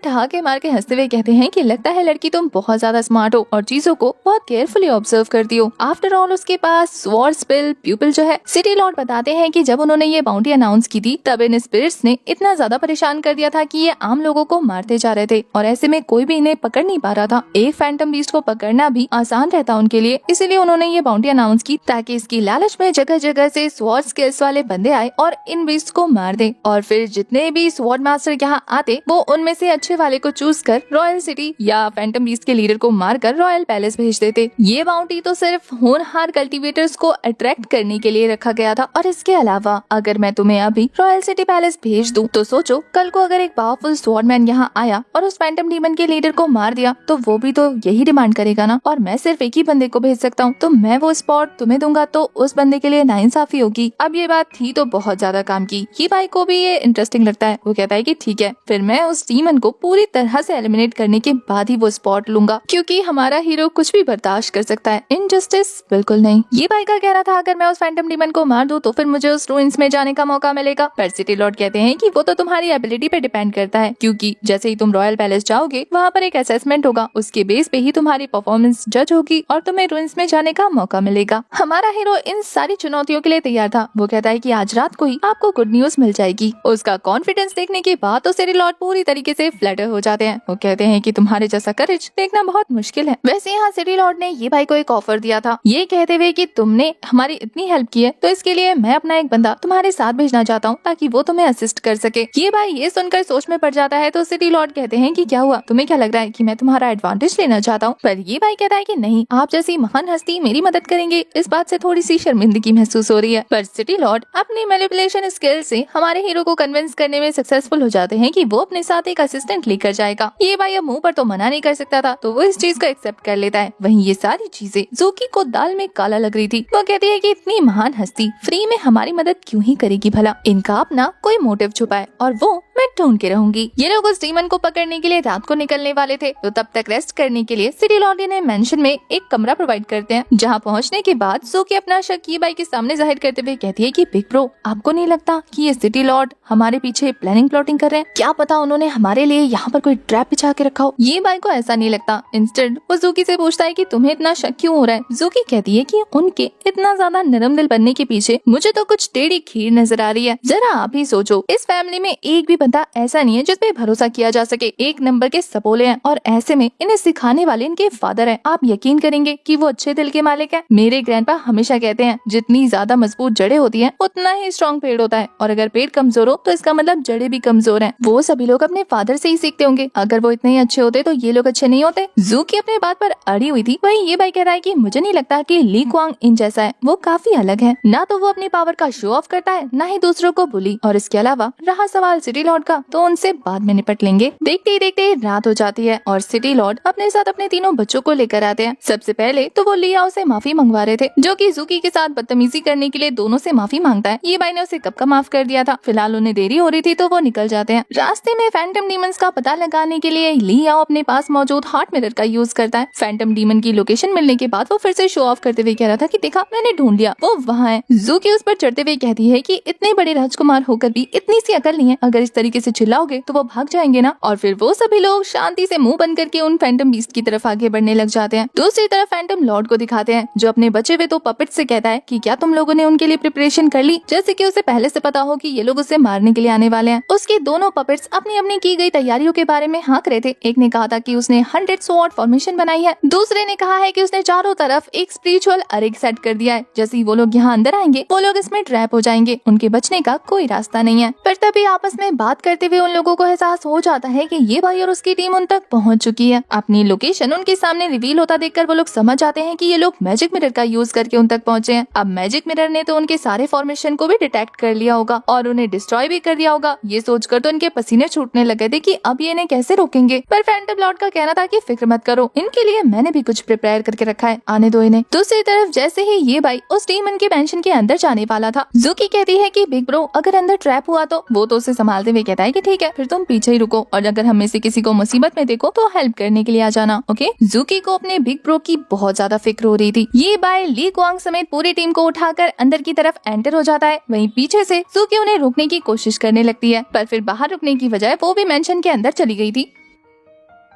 ठहाके मार के हंसते हुए कहते हैं कि लगता है लड़की तुम बहुत ज्यादा स्मार्ट हो और चीजों को बहुत केयरफुली ऑब्जर्व करती हो। आफ्टर ऑल उसके पास स्वॉर्ड स्पिल प्यूपिल जो है। सिटी लॉर्ड बताते हैं कि जब उन्होंने ये बाउंड्री अनाउंस की थी तब इन स्पिरिट्स ने इतना ज्यादा परेशान कर दिया था कि ये आम लोगों को मारते जा रहे थे और ऐसे में कोई भी इन्हें पकड़ नहीं पा रहा था। एक फैंटम बीस्ट को पकड़ना भी आसान रहता उनके लिए, इसीलिए उन्होंने ये बाउंड्री अनाउंस की ताकि इसकी लालच में जगह जगह से स्वॉर्ड स्किल्स वाले बंदे आए और इन बीस्ट को मार दे, और फिर जितने भी स्वॉर्ड मास्टर यहाँ आते वो उनमें से अच्छे वाले को चूज कर रॉयल सिटी या फैंटम बीस्ट के लीडर को मारकर रॉयल पैलेस भेज देते। ये बाउंड्री तो सिर्फ होनहार कल्टीवेटर्स को अट्रैक्ट करने के लिए रखा गया था, और इसके अलावा अगर मैं तुम्हें अभी रॉयल सिटी पैलेस भेज दूं तो सोचो कल को अगर एक पावरफुल स्वॉर्डमैन यहाँ आया और उस फैंटम डीमन के लीडर को मार दिया तो वो भी तो यही डिमांड करेगा ना, और मैं सिर्फ एक ही बंदे को भेज सकता हूँ, तो मैं वो स्पॉट तुम्हें दूंगा तो उस बंदे के लिए नाइंसाफी होगी। अब ये बात थी तो बहुत ज्यादा काम की। ये भाई को भी ये इंटरेस्टिंग लगता है। वो कहता है कि ठीक है, फिर मैं उस डीमन को पूरी तरह से एलिमिनेट करने के बाद ही वो स्पॉट लूंगा, क्योंकि हमारा हीरो कुछ भी बर्दाश्त कर सकता है, इनजस्टिस बिल्कुल नहीं। ये भाई का कहना था अगर मैं उस फैंटम डीमन को मार दूं तो फिर मुझे उस रूइंस में जाने का मौका मिलेगा। पर सिटी लॉर्ड कहते हैं कि वो तो तुम्हारी एबिलिटी पे डिपेंड करता है, क्योंकि जैसे ही तुम रॉयल पैलेस जाओगे वहाँ पर एक असेसमेंट होगा, उसके बेस पे ही तुम्हारी परफॉर्मेंस जज होगी और तुम्हें रूइंस में जाने का मौका मिलेगा। हमारा हीरो इन सारी चुनौतियों के लिए तैयार था। वो कहता है कि आज रात को ही आपको गुड न्यूज मिल जाएगी। उसका कॉन्फिडेंस देखने के बाद तो सिटी लॉर्ड पूरी तरीके से फ्लटर हो जाते हैं। वो कहते हैं कि तुम्हारे जैसा करेज देखना बहुत मुश्किल है। वैसे यहाँ सिटी लॉर्ड ने ये भाई को एक ऑफर दिया था, ये कहते हुए कि तुमने हमारी इतनी हेल्प की है तो इसके लिए मैं अपना एक बंदा तुम्हारे साथ भेजना चाहता हूँ ताकि वो तुम्हें असिस्ट कर सके। ये भाई ये सुनकर सोच में पड़ जाता है तो सिटी लॉर्ड कहते हैं कि क्या हुआ, तुम्हें क्या लग रहा है कि मैं तुम्हारा एडवांटेज लेना चाहता हूँ। पर ये भाई कहता है कि नहीं, आप जैसी महान हस्ती मेरी मदद करेंगे, इस बात से थोड़ी सी शर्मिंदगी महसूस हो रही है। पर सिटी लॉर्ड अपनी मैनिपुलेशन स्किल से हमारे हीरो को कन्विंस करने में सक्सेसफुल हो जाते हैं कि वो अपने साथ एक असिस्टेंट लेकर जाएगा। ये भाई अब मुंह पर तो मना नहीं कर सकता था, तो वो इस चीज को एक्सेप्ट कर लेता है। वहीं ये सारी चीजें ज़ूकी को दाल में काला लग रही थी। वो कहती है कि इतनी महान हस्ती फ्री में हमारी मदद क्यों ही करेगी भला, इनका अपना कोई मोटिव छुपा है और वो मैं ढूंढ के रहूंगी। ये लोग उस डीमन को पकड़ने के लिए रात को निकलने वाले थे, तो तब तक रेस्ट करने के लिए सिटी लॉर्ड ने मेंशन में एक कमरा प्रोवाइड करते हैं, जहां पहुंचने के बाद ज़ूकी अपना शक ये भाई के सामने जाहिर करते हुए कहती है कि बिग ब्रो, आपको नहीं लगता कि ये सिटी लॉर्ड हमारे पीछे प्लानिंग प्लॉटिंग कर रहे हैं, क्या पता उन्होंने हमारे लिए यहाँ पर कोई ट्रैप बिछा के रखा हो। ये बाई को ऐसा नहीं लगता। इंस्टेड वो जूकी से पूछता है कि तुम्हें इतना शक क्यों हो रहा है। जूकी कहती है कि उनके इतना ज्यादा नरम दिल बनने के पीछे मुझे तो कुछ टेढ़ी खीर नजर आ रही है। जरा आप ही सोचो, इस फैमिली में एक भी बंदा ऐसा नहीं है जिस पे भरोसा किया जा सके। एक नंबर के सपोले हैं और ऐसे में इन्हें सिखाने वाले इनके फादर हैं। आप यकीन करेंगे कि वो अच्छे दिल के मालिक हैं। मेरे ग्रैंडपा हमेशा कहते हैं जितनी ज्यादा मजबूत जड़ें होती हैं उतना ही स्ट्रॉन्ग पेड़ होता है, और अगर पेड़ कमजोर हो तो इसका मतलब जड़ें भी कमजोर हैं। वो सभी लोग अपने फादर से ही सीखते होंगे। अगर वो इतने ही अच्छे होते तो ये लोग अच्छे नहीं होते। जूकी अपने बात पर अड़ी हुई थी। वहीं ये भाई कह रहा है कि मुझे नहीं लगता कि ली क्वांग इन जैसा है, वो काफी अलग है। ना तो वो अपनी पावर का शो ऑफ करता है, ना ही दूसरों को बुली। और इसके अलावा रहा सवाल सिटी लॉर्ड का, तो उनसे बाद में निपट लेंगे। देखते ही देखते रात हो जाती है और सिटी लॉर्ड अपने साथ अपने तीनों बच्चों को लेकर आते हैं। सबसे पहले तो वो लियाओ से माफी मंगवा रहे थे, जो कि जूकी के साथ बदतमीजी करने के लिए दोनों से माफी मांगता है। ये भाई ने उसे कब का माफ कर दिया था। फिलहाल उन्हें देरी हो रही थी तो वो निकल जाते हैं। रास्ते में फैंटम डीमंस का पता लगाने के लिए लियाओ अपने पास मौजूद हार्ट मिरर का यूज करता है। फैंटम डीमन की लोकेशन मिलने के बाद वो फिर से शो ऑफ करते हुए कह रहा था कि देखा मैंने ढूंढ लिया, वो वहाँ है। जूकी उस पर चढ़ते हुए कहती है कि इतने बड़े राजकुमार होकर भी इतनी सी अकल नहीं है, अगर इस तरीके से चिल्लाओगे तो वो भाग जाएंगे ना। और फिर वो सभी लोग शांति से मुंह बंद करके उन फैंटम बीस्ट की तरफ आगे बढ़ने लग जाते हैं। दूसरी तरफ फैंटम लॉर्ड को दिखाते हैं, जो अपने बचे हुए 2 पपेट्स से कहता है कि क्या तुम लोगों ने उनके लिए प्रिपरेशन कर ली, जैसे कि उसे पहले से पता हो कि ये लोग उसे मारने के लिए आने वाले हैं। उसके दोनों पपेट्स अपनी अपनी की गई तैयारियों के बारे में हाँक रहे थे। एक ने कहा था कि उसने 100 स्वॉर्ड फॉर्मेशन बनाई है, दूसरे ने कहा है कि उसने चारों तरफ एक स्पिरिचुअल अरेग सेट कर दिया है। जैसे ही वो लोग यहाँ अंदर आएंगे वो लोग इसमें ट्रैप हो जाएंगे, उनके बचने का कोई रास्ता नहीं है। पर तभी आपस में बात करते हुए उन लोगों को एहसास हो जाता है कि ये भाई और उसकी टीम उन तक पहुंच चुकी है। अपनी लोकेशन उनके सामने रिवील होता देखकर वो लोग समझ जाते हैं कि ये लोग मैजिक मिरर का यूज करके उन तक पहुंचे हैं। अब मैजिक मिरर ने तो उनके सारे फॉर्मेशन को भी डिटेक्ट कर लिया होगा और उन्हें डिस्ट्रॉय भी कर दिया होगा। ये सोचकर तो इनके पसीने छूटने लगे थे कि अब ये इन्हें कैसे रोकेंगे। पर फैंटम लॉर्ड का कहना था कि फिक्र मत करो, इनके लिए मैंने भी कुछ प्रिपेयर करके रखा है, आने दो इन्हें। दूसरी तरफ जैसे ही ये भाई उस डीमन के मैंशन के अंदर जाने वाला था, जूकी कहती है कि बिग ब्रो अगर अंदर ट्रैप हुआ तो वो तो उसे संभालते हुए कहता है कि ठीक है फिर तुम पीछे ही रुको, और अगर हम में से किसी को मुसीबत में देखो तो हेल्प करने के लिए आ जाना, ओके। जूकी को अपने बिग ब्रो की बहुत ज्यादा फिक्र हो रही थी। ये भाई ली क्वांग समेत पूरी टीम को उठाकर अंदर की तरफ एंटर हो जाता है। वहीं पीछे से जूकी उन्हें रोकने की कोशिश करने लगती है, पर फिर बाहर रुकने की बजाय वो भी मेंशन के अंदर चली गई थी।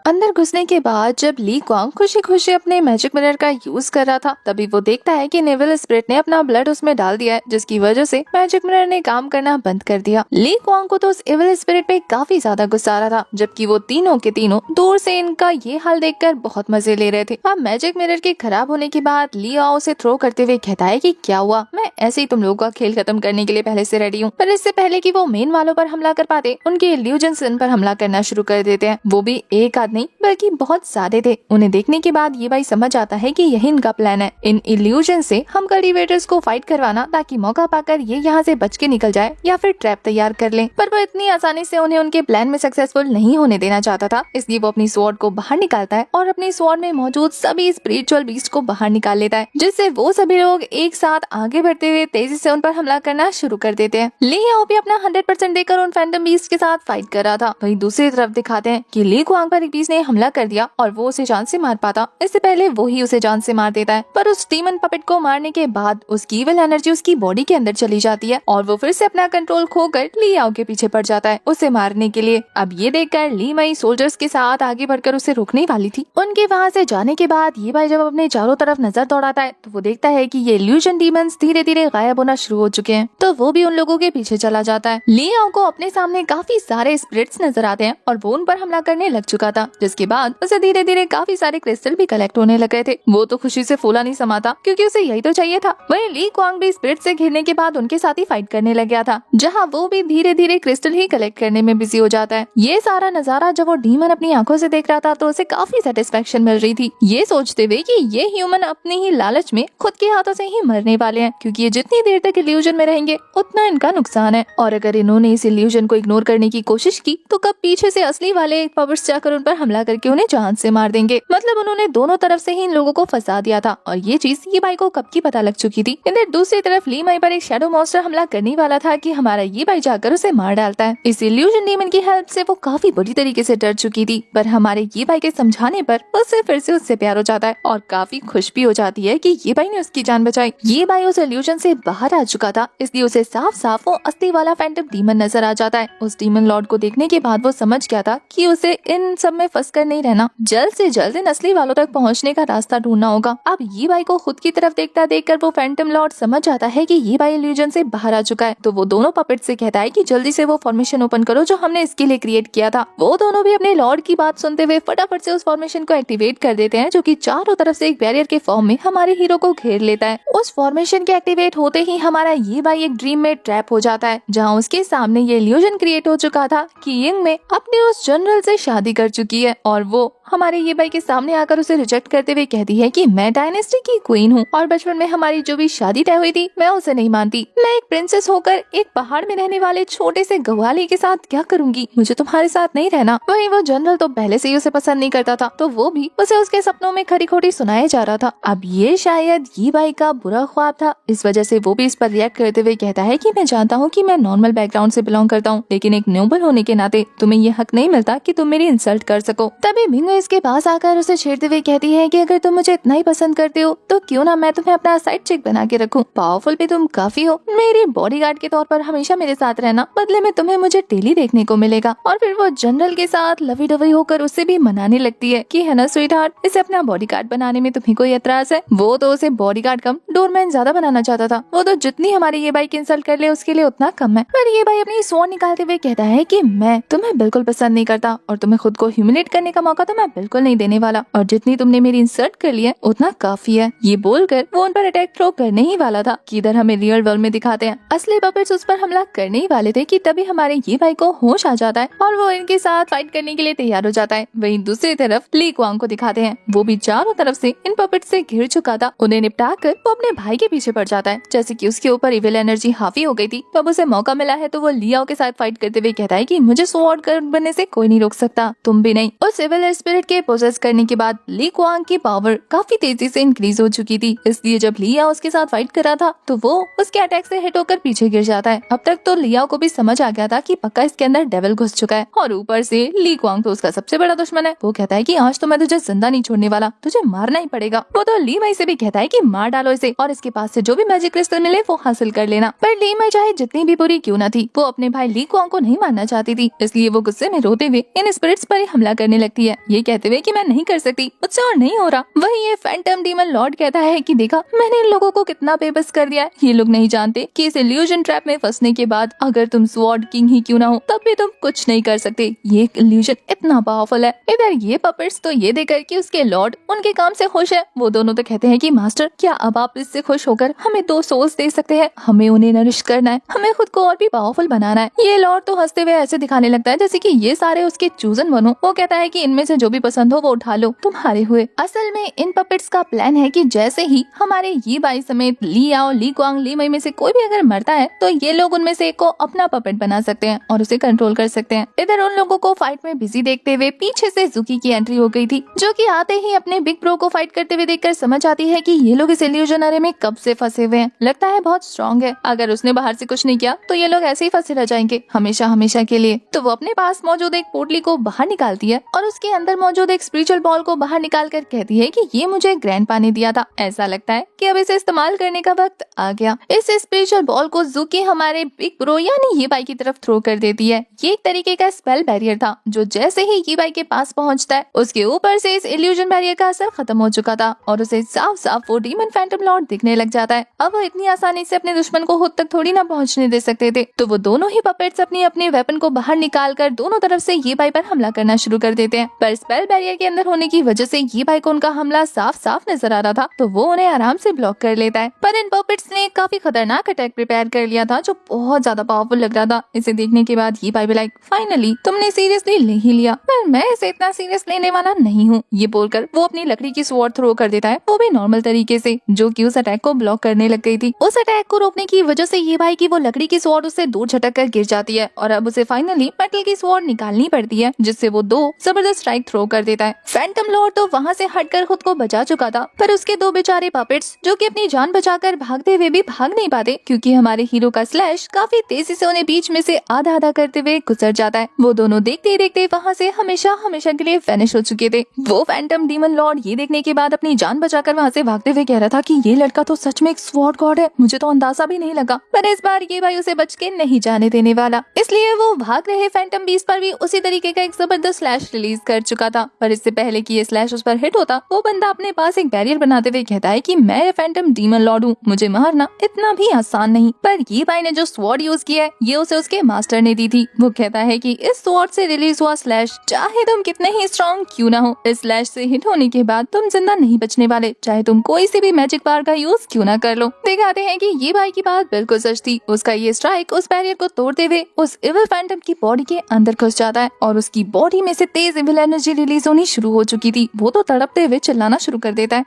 अंदर घुसने के बाद जब ली क्वांग खुशी खुशी अपने मैजिक मिरर का यूज कर रहा था, तभी वो देखता है कि नेवल स्पिरिट ने अपना ब्लड उसमें डाल दिया है, जिसकी वजह से मैजिक मिरर ने काम करना बंद कर दिया। ली क्वांग को तो उस एविल स्पिरिट पे काफी ज्यादा गुस्सा आ रहा था, जबकि वो तीनों के तीनों दूर से इनका ये हाल देखकर बहुत मजे ले रहे थे। अब मैजिक मिरर के खराब होने के बाद ली आओ उसे थ्रो करते हुए कहता है कि क्या हुआ, मैं ऐसे ही तुम लोगों का खेल खत्म करने के लिए पहले से रेडी हूँ। पर इससे पहले कि वो मेन वालों पर हमला कर पाते, उनके इल्यूजन्स इन पर हमला करना शुरू कर देते हैं। वो भी एक आध नहीं बल्कि बहुत सारे थे। उन्हें देखने के बाद ये भाई समझ आता है कि यही इनका प्लान है, इन इल्यूजन से हम कल्टीवेटर्स को फाइट करवाना, ताकि मौका पाकर ये यहाँ से बच के निकल जाए या फिर ट्रैप तैयार कर लें। पर वो इतनी आसानी से उन्हें उनके प्लान में सक्सेसफुल नहीं होने देना चाहता था, इसलिए वो अपनी स्वॉर्ड को बाहर निकालता है और अपनी स्वॉर्ड में मौजूद सभी स्पिरिचुअल बीस्ट को बाहर निकाल लेता है, जिससे वो सभी लोग एक साथ आगे बढ़ते हुए तेजी से उन पर हमला करना शुरू कर देते हैं। ली याओ भी अपना 100% देकर उन फैंटम बीस्ट के साथ फाइट कर रहा था। वहीं दूसरी तरफ दिखाते हैं कि ली क्वांग पर एक बीस्ट ने हमला कर दिया और वो उसे जान से मार पाता, इससे पहले वो ही उसे जान से मार देता है। पर उस डीमन पपेट को मारने के बाद उसकी इविल एनर्जी उसकी बॉडी के अंदर चली जाती है और वो फिर से अपना कंट्रोल खोकर ली याओ के पीछे पड़ जाता है उसे मारने के लिए। अब ये देखकर ली मई सोल्जर्स के साथ आगे बढ़कर उसे रोकने वाली थी। उनके वहाँ से जाने के बाद ये भाई जब अपने चारों तरफ नजर दौड़ाता है तो वो देखता है कि ये इल्यूजन डीमंस धीरे धीरे गायब होना शुरू हो चुके हैं, तो वो भी उन लोगों के पीछे चला जाता है। ली याओ को अपने सामने काफी सारे स्पिरिट्स नजर आते हैं और वो उन पर हमला करने लग चुका था, जिसके बाद उसे धीरे धीरे काफी सारे क्रिस्टल भी कलेक्ट होने लगे थे। वो तो खुशी से फूला नहीं समाता, क्योंकि उसे यही तो चाहिए था। वहीं ली क्वांग भी स्पिरिट से घिरने के बाद उनके साथ ही फाइट करने लग गया था, जहां वो भी धीरे धीरे क्रिस्टल ही कलेक्ट करने में बिजी हो जाता है। ये सारा नजारा जब वो डीमन अपनी आंखों से देख रहा था तो उसे काफी सेटिस्फेक्शन मिल रही थी, ये सोचते हुए कि ये ह्यूमन अपने ही लालच में खुद के हाथों से ही मरने वाले हैं, क्योंकि ये जितनी देर तक इल्यूजन में रहेंगे उतना इनका नुकसान है। और अगर इन्होंने इस इल्यूजन को इग्नोर करने की कोशिश की तो कब पीछे से असली वाले पावर्स जाकर उन पर हमला करके उन्हें जान से मार देंगे। मतलब उन्होंने दोनों तरफ से ही इन लोगों को फंसा दिया था और ये चीज ये भाई को कब की पता लग चुकी थी। इधर दूसरी तरफ ली माई पर एक शैडो मॉन्स्टर हमला करने वाला था कि हमारा ये भाई जाकर उसे मार डालता है। इस इल्यूजन डीमन की हेल्प से वो काफी बुरी तरीके से डर चुकी थी, पर हमारे ये भाई के समझाने पर उससे फिर से उससे प्यार हो जाता है और काफी खुश भी हो जाती है कि ये भाई ने उसकी जान बचाई। ये भाई उस इल्यूजन से बाहर आ चुका था, इसलिए उसे साफ साफ वो अस्थि वाला फैंटम डीमन नजर आ जाता है। उस डीमन लॉर्ड को देखने के बाद वो समझ गया था कि उसे इन सब में फंस कर नहीं रहना, जल्द से जल्द इन असली वालों तक पहुंचने का रास्ता ढूंढना होगा। अब ये भाई को खुद की तरफ देखता देखकर वो फैंटम लॉर्ड समझ जाता है कि ये भाई इल्यूजन से बाहर आ चुका है, तो वो दोनों पपेट से कहता है कि जल्दी से वो फॉर्मेशन ओपन करो जो हमने इसके लिए क्रिएट किया था। वो दोनों भी अपने लॉर्ड की बात सुनते हुए फटाफट से उस फॉर्मेशन को एक्टिवेट कर देते हैं, जो कि चारों तरफ से एक बैरियर के फॉर्म में हमारे हीरो को घेर लेता है। उस फॉर्मेशन के एक्टिवेट होते ही हमारा ये भाई एक ड्रीम में ट्रैप हो जाता है, जहाँ उसके सामने ये इल्यूजन क्रिएट हो चुका था कि यंग में अपने उस जनरल से शादी कर चुकी है और वो हमारे ये भाई के सामने आकर उसे रिजेक्ट करते हुए कहती है कि मैं डायनेस्टी की क्वीन हूँ और बचपन में हमारी जो भी शादी तय हुई थी मैं उसे नहीं मानती। मैं एक प्रिंसेस होकर एक पहाड़ में रहने वाले छोटे से गवाले के साथ क्या करूंगी, मुझे तुम्हारे साथ नहीं रहना। वहीं वो जनरल तो पहले से ही उसे पसंद नहीं करता था, तो वो भी उसे उसके सपनों में खरी खोटी सुनाया जा रहा था। अब ये शायद ये भाई का बुरा ख्वाब था, इस वजह से वो भी इस पर रिएक्ट करते हुए कहता है कि मैं जानता हूँ कि मैं नॉर्मल बैकग्राउंड से बिलोंग करता हूँ, लेकिन एक नोबल होने के नाते तुम्हें ये हक नहीं मिलता कि तुम मेरी इंसल्ट कर सको। तभी मिंगो इसके पास आकर उसे छेड़ते हुए कहती है कि अगर तुम मुझे इतना ही पसंद करते हो तो क्यों ना मैं तुम्हें अपना साइड चिक बना के रखूं। पावरफुल भी तुम काफी हो, मेरी बॉडीगार्ड के तौर पर हमेशा मेरे साथ रहना, बदले में तुम्हें मुझे डेली देखने को मिलेगा। और फिर वो जनरल के साथ लवी डवी होकर उससे भी मनाने लगती है कि है ना स्वीट हार्ट, इसे अपना बॉडीगार्ड बनाने में तुम्हें कोई एतराज है। वो तो उसे बॉडीगार्ड कम डोरमैन ज्यादा बनाना चाहता था, वो तो जितनी हमारी ये भाई की इंसल्ट कर ले उसके लिए उतना कम है। पर ये भाई अपनी स्वॉर्ड निकालते हुए कहता है कि मैं तुम्हें बिल्कुल पसंद नहीं करता और तुम्हें खुद को ह्यूमिलेट करने का मौका तो मैं बिल्कुल नहीं देने वाला, और जितनी तुमने मेरी इंसल्ट कर ली है उतना काफी है। ये बोलकर वो उन पर अटैक थ्रो करने ही वाला था कि इधर हमें रियल वर्ल्ड में दिखाते हैं असली पपेट्स उस पर हमला करने ही वाले थे कि तभी हमारे ये भाई को होश आ जाता है और वो इनके साथ फाइट करने के लिए तैयार हो जाता है। वहीं दूसरी तरफ ली क्वांग को दिखाते हैं, वो भी चारों तरफ से इन पपेट्स से घिर चुका था। उन्हें निपटा कर वो अपने भाई के पीछे पड़ जाता है, जैसे कि उसके ऊपर इविल एनर्जी हावी हो गई थी। तो अब उसे मौका मिला है तो वो लियाओ के साथ फाइट करते हुए कहता है कि मुझे स्वॉर्ड गार्ड बनने से कोई नहीं रोक सकता, तुम भी नहीं। उस इविल स्पिरिट के पोजेस करने के बाद ली क्वांग की पावर काफी तेजी से इंक्रीज हो चुकी थी, इसलिए जब लियाओ उसके साथ फाइट कर रहा था तो वो उसके अटैक से हिट होकर पीछे गिर जाता है। अब तक तो लियाओ को भी समझ आ गया था कि पक्का इसके अंदर डेविल घुस चुका है और ऊपर से ली क्वांग तो उसका सबसे बड़ा दुश्मन है। वो कहता है कि आज तो मैं तुझे जिंदा नहीं छोड़ने वाला, तुझे मारना ही पड़ेगा। वो तो ली माई से भी कहता है कि मार डालो इसे और इसके पास से जो भी मैजिक क्रिस्टल मिले वो हासिल कर लेना। पर ली माई चाहे जितनी भी बुरी क्यों न थी, वो अपने भाई ली क्वांग को नहीं मारना चाहती थी, इसलिए वो गुस्से में रोते हुए इन स्पिरिट्स पर ही हमला करने लगती है, ये कहते हुए कि मैं नहीं कर सकती, मुझसे और नहीं हो रहा। वही ये फैंटम डीमन लॉर्ड कहता है कि देखा मैंने इन लोगों को कितना बेबस कर दिया है, ये लोग नहीं जानते कि इस इल्यूजन ट्रैप में फंसने के बाद अगर तुम स्वॉर्ड किंग ही क्यों ना हो तब भी तुम कुछ नहीं कर सकते, ये इल्यूजन इतना पावरफुल है। इधर ये पपेट्स तो ये देखकर कि उसके लॉर्ड उनके काम से खुश है, वो दोनों तो कहते हैं कि मास्टर क्या अब आप इससे खुश होकर हमें 2 सोल्स दे सकते हैं, हमें उन्हें नरिश करना है, हमें खुद को और भी पावरफुल बनाना है। ये लॉर्ड तो हंसते हुए ऐसे दिखाने लगता है जैसे कि ये सारे उसके चूजन बनो। वो कहता है कि इनमें से जो भी पसंद हो वो उठा लो, तुम्हारे हुए। असल में इन पपेट्स का प्लान है कि जैसे ही हमारे ये बाई समेत ली आओ, ली क्वांग, ली मई में से कोई भी अगर मरता है तो ये लोग उनमें से एक को अपना पपेट बना सकते हैं और उसे कंट्रोल कर सकते हैं। इधर उन लोगों को फाइट में बिजी देखते हुए पीछे से जुकी की एंट्री हो गई थी, जो कि आते ही अपने बिग ब्रो को फाइट करते हुए देखकर समझ आती है कि ये लोग इस इल्यूजन अरे में कब से फंसे हुए हैं, लगता है बहुत स्ट्रॉन्ग है, अगर उसने बाहर से कुछ नहीं किया तो ये लोग ऐसे ही फंसे रह जाएंगे हमेशा हमेशा के लिए। तो वो अपने पास मौजूद एक पोटली को बाहर निकालती है और उसके अंदर मौजूद एक स्पिरिचुअल बॉल को बाहर निकाल कर कहती है कि ये मुझे ग्रैंडपा ने दिया था, ऐसा लगता है कि अब इसे इस्तेमाल करने का वक्त आ गया। इस स्पिरिचुअल बॉल को जुकी हमारे बिग ब्रो यानी ये बाई की तरफ थ्रो कर देती है। ये एक तरीके का स्पेल बैरियर था जो जैसे ही ये बाई के पास पहुंचता है उसके ऊपर से इस इल्यूजन बैरियर का असर खत्म हो चुका था और उसे साफ साफ वो डीमन फैंटम लॉर्ड दिखने लग जाता है। अब वो इतनी आसानी से अपने दुश्मन को खुद तक थोड़ी ना पहुंचने दे सकते थे, तो वो दोनों ही पपेट्स अपनी अपने वेपन को बाहर निकाल कर दोनों तरफ से ये बाई पर हमला करना शुरू कर देते हैं। पर स्पेल बैरियर के अंदर होने की वजह से ये बाई को उनका हमला साफ साफ नजर आ रहा था, तो वो उन्हें आराम से ब्लॉक कर लेता है। पर इन पपेट्स ने काफी खतरनाक अटैक प्रिपेयर कर लिया था जो बहुत ज्यादा पावरफुल लग रहा था। इसे देखने के बाद ये बाई भी लाइक फाइनली तुमने सीरियसली ले ही लिया, पर मैं इसे इतना सीरियस लेने वाला नहीं हूँ। ये बोलकर वो अपनी लकड़ी की स्वॉर्ड थ्रो कर देता है, वो भी नॉर्मल तरीके से, जो कि उस अटैक को ब्लॉक करने लग गई थी। उस अटैक को रोकने की वजह से ये भाई की वो लकड़ी की स्वॉर्ड उससे दूर झटक कर गिर जाती है और अब उसे फाइनली मेटल की स्वॉर्ड निकालनी पड़ती है, जिससे वो 2 वो जबरदस्त स्ट्राइक थ्रो कर देता है। फैंटम लॉर्ड तो वहाँ से हटकर खुद को बचा चुका था, पर उसके दो बेचारे पपेट्स जो कि अपनी जान बचाकर भागते हुए भी भाग नहीं पाते, क्योंकि हमारे हीरो का स्लैश काफी तेजी से उन्हें बीच में से आधा आधा करते हुए गुजर जाता है। वो दोनों देखते ही देखते वहाँ से हमेशा हमेशा के लिए फिनिश हो चुके थे। वो फैंटम डीमन लॉर्ड ये देखने के बाद अपनी जान बचाकर वहाँ से भागते हुए कह रहा था कि ये लड़का तो सच में एक स्वॉर्ड गॉड है, मुझे तो अंदाजा भी नहीं लगा। पर इस बार ये भाई उसे बच के नहीं जाने देने वाला, इसलिए वो भाग रहे फैंटम बीस्ट पर भी उसी तरीके का एक जबरदस्त स्लैश रिलीज कर चुका था। पर इससे पहले कि ये स्लैश उस पर हिट होता, वो बंदा अपने पास एक बैरियर बनाते हुए कहता है कि मैं फैंटम डीमन लॉर्ड हूँ, मुझे मारना इतना भी आसान नहीं। पर ये भाई ने जो स्वॉर्ड यूज किया है ये उसे उसके मास्टर ने दी थी। वो कहता है कि इस स्वॉर्ड से रिलीज हुआ स्लैश चाहे तुम कितने ही स्ट्रॉन्ग क्यों ना हो, इस स्लैश से हिट होने के बाद तुम जिंदा नहीं बचने वाले, चाहे तुम कोई सी भी मैजिक पावर का यूज क्यों ना कर लो। दिखाते हैं कि ये भाई की बात बिल्कुल सच थी। उसका ये स्ट्राइक उस बैरियर को तोड़ते हुए उस इविल फैंटम की बॉडी के अंदर घुस जाता है और उसकी बॉडी में से तेज इविल एनर्जी रिलीज होनी शुरू हो चुकी थी। वो तो तड़पते हुए चिल्लाना शुरू कर देता है।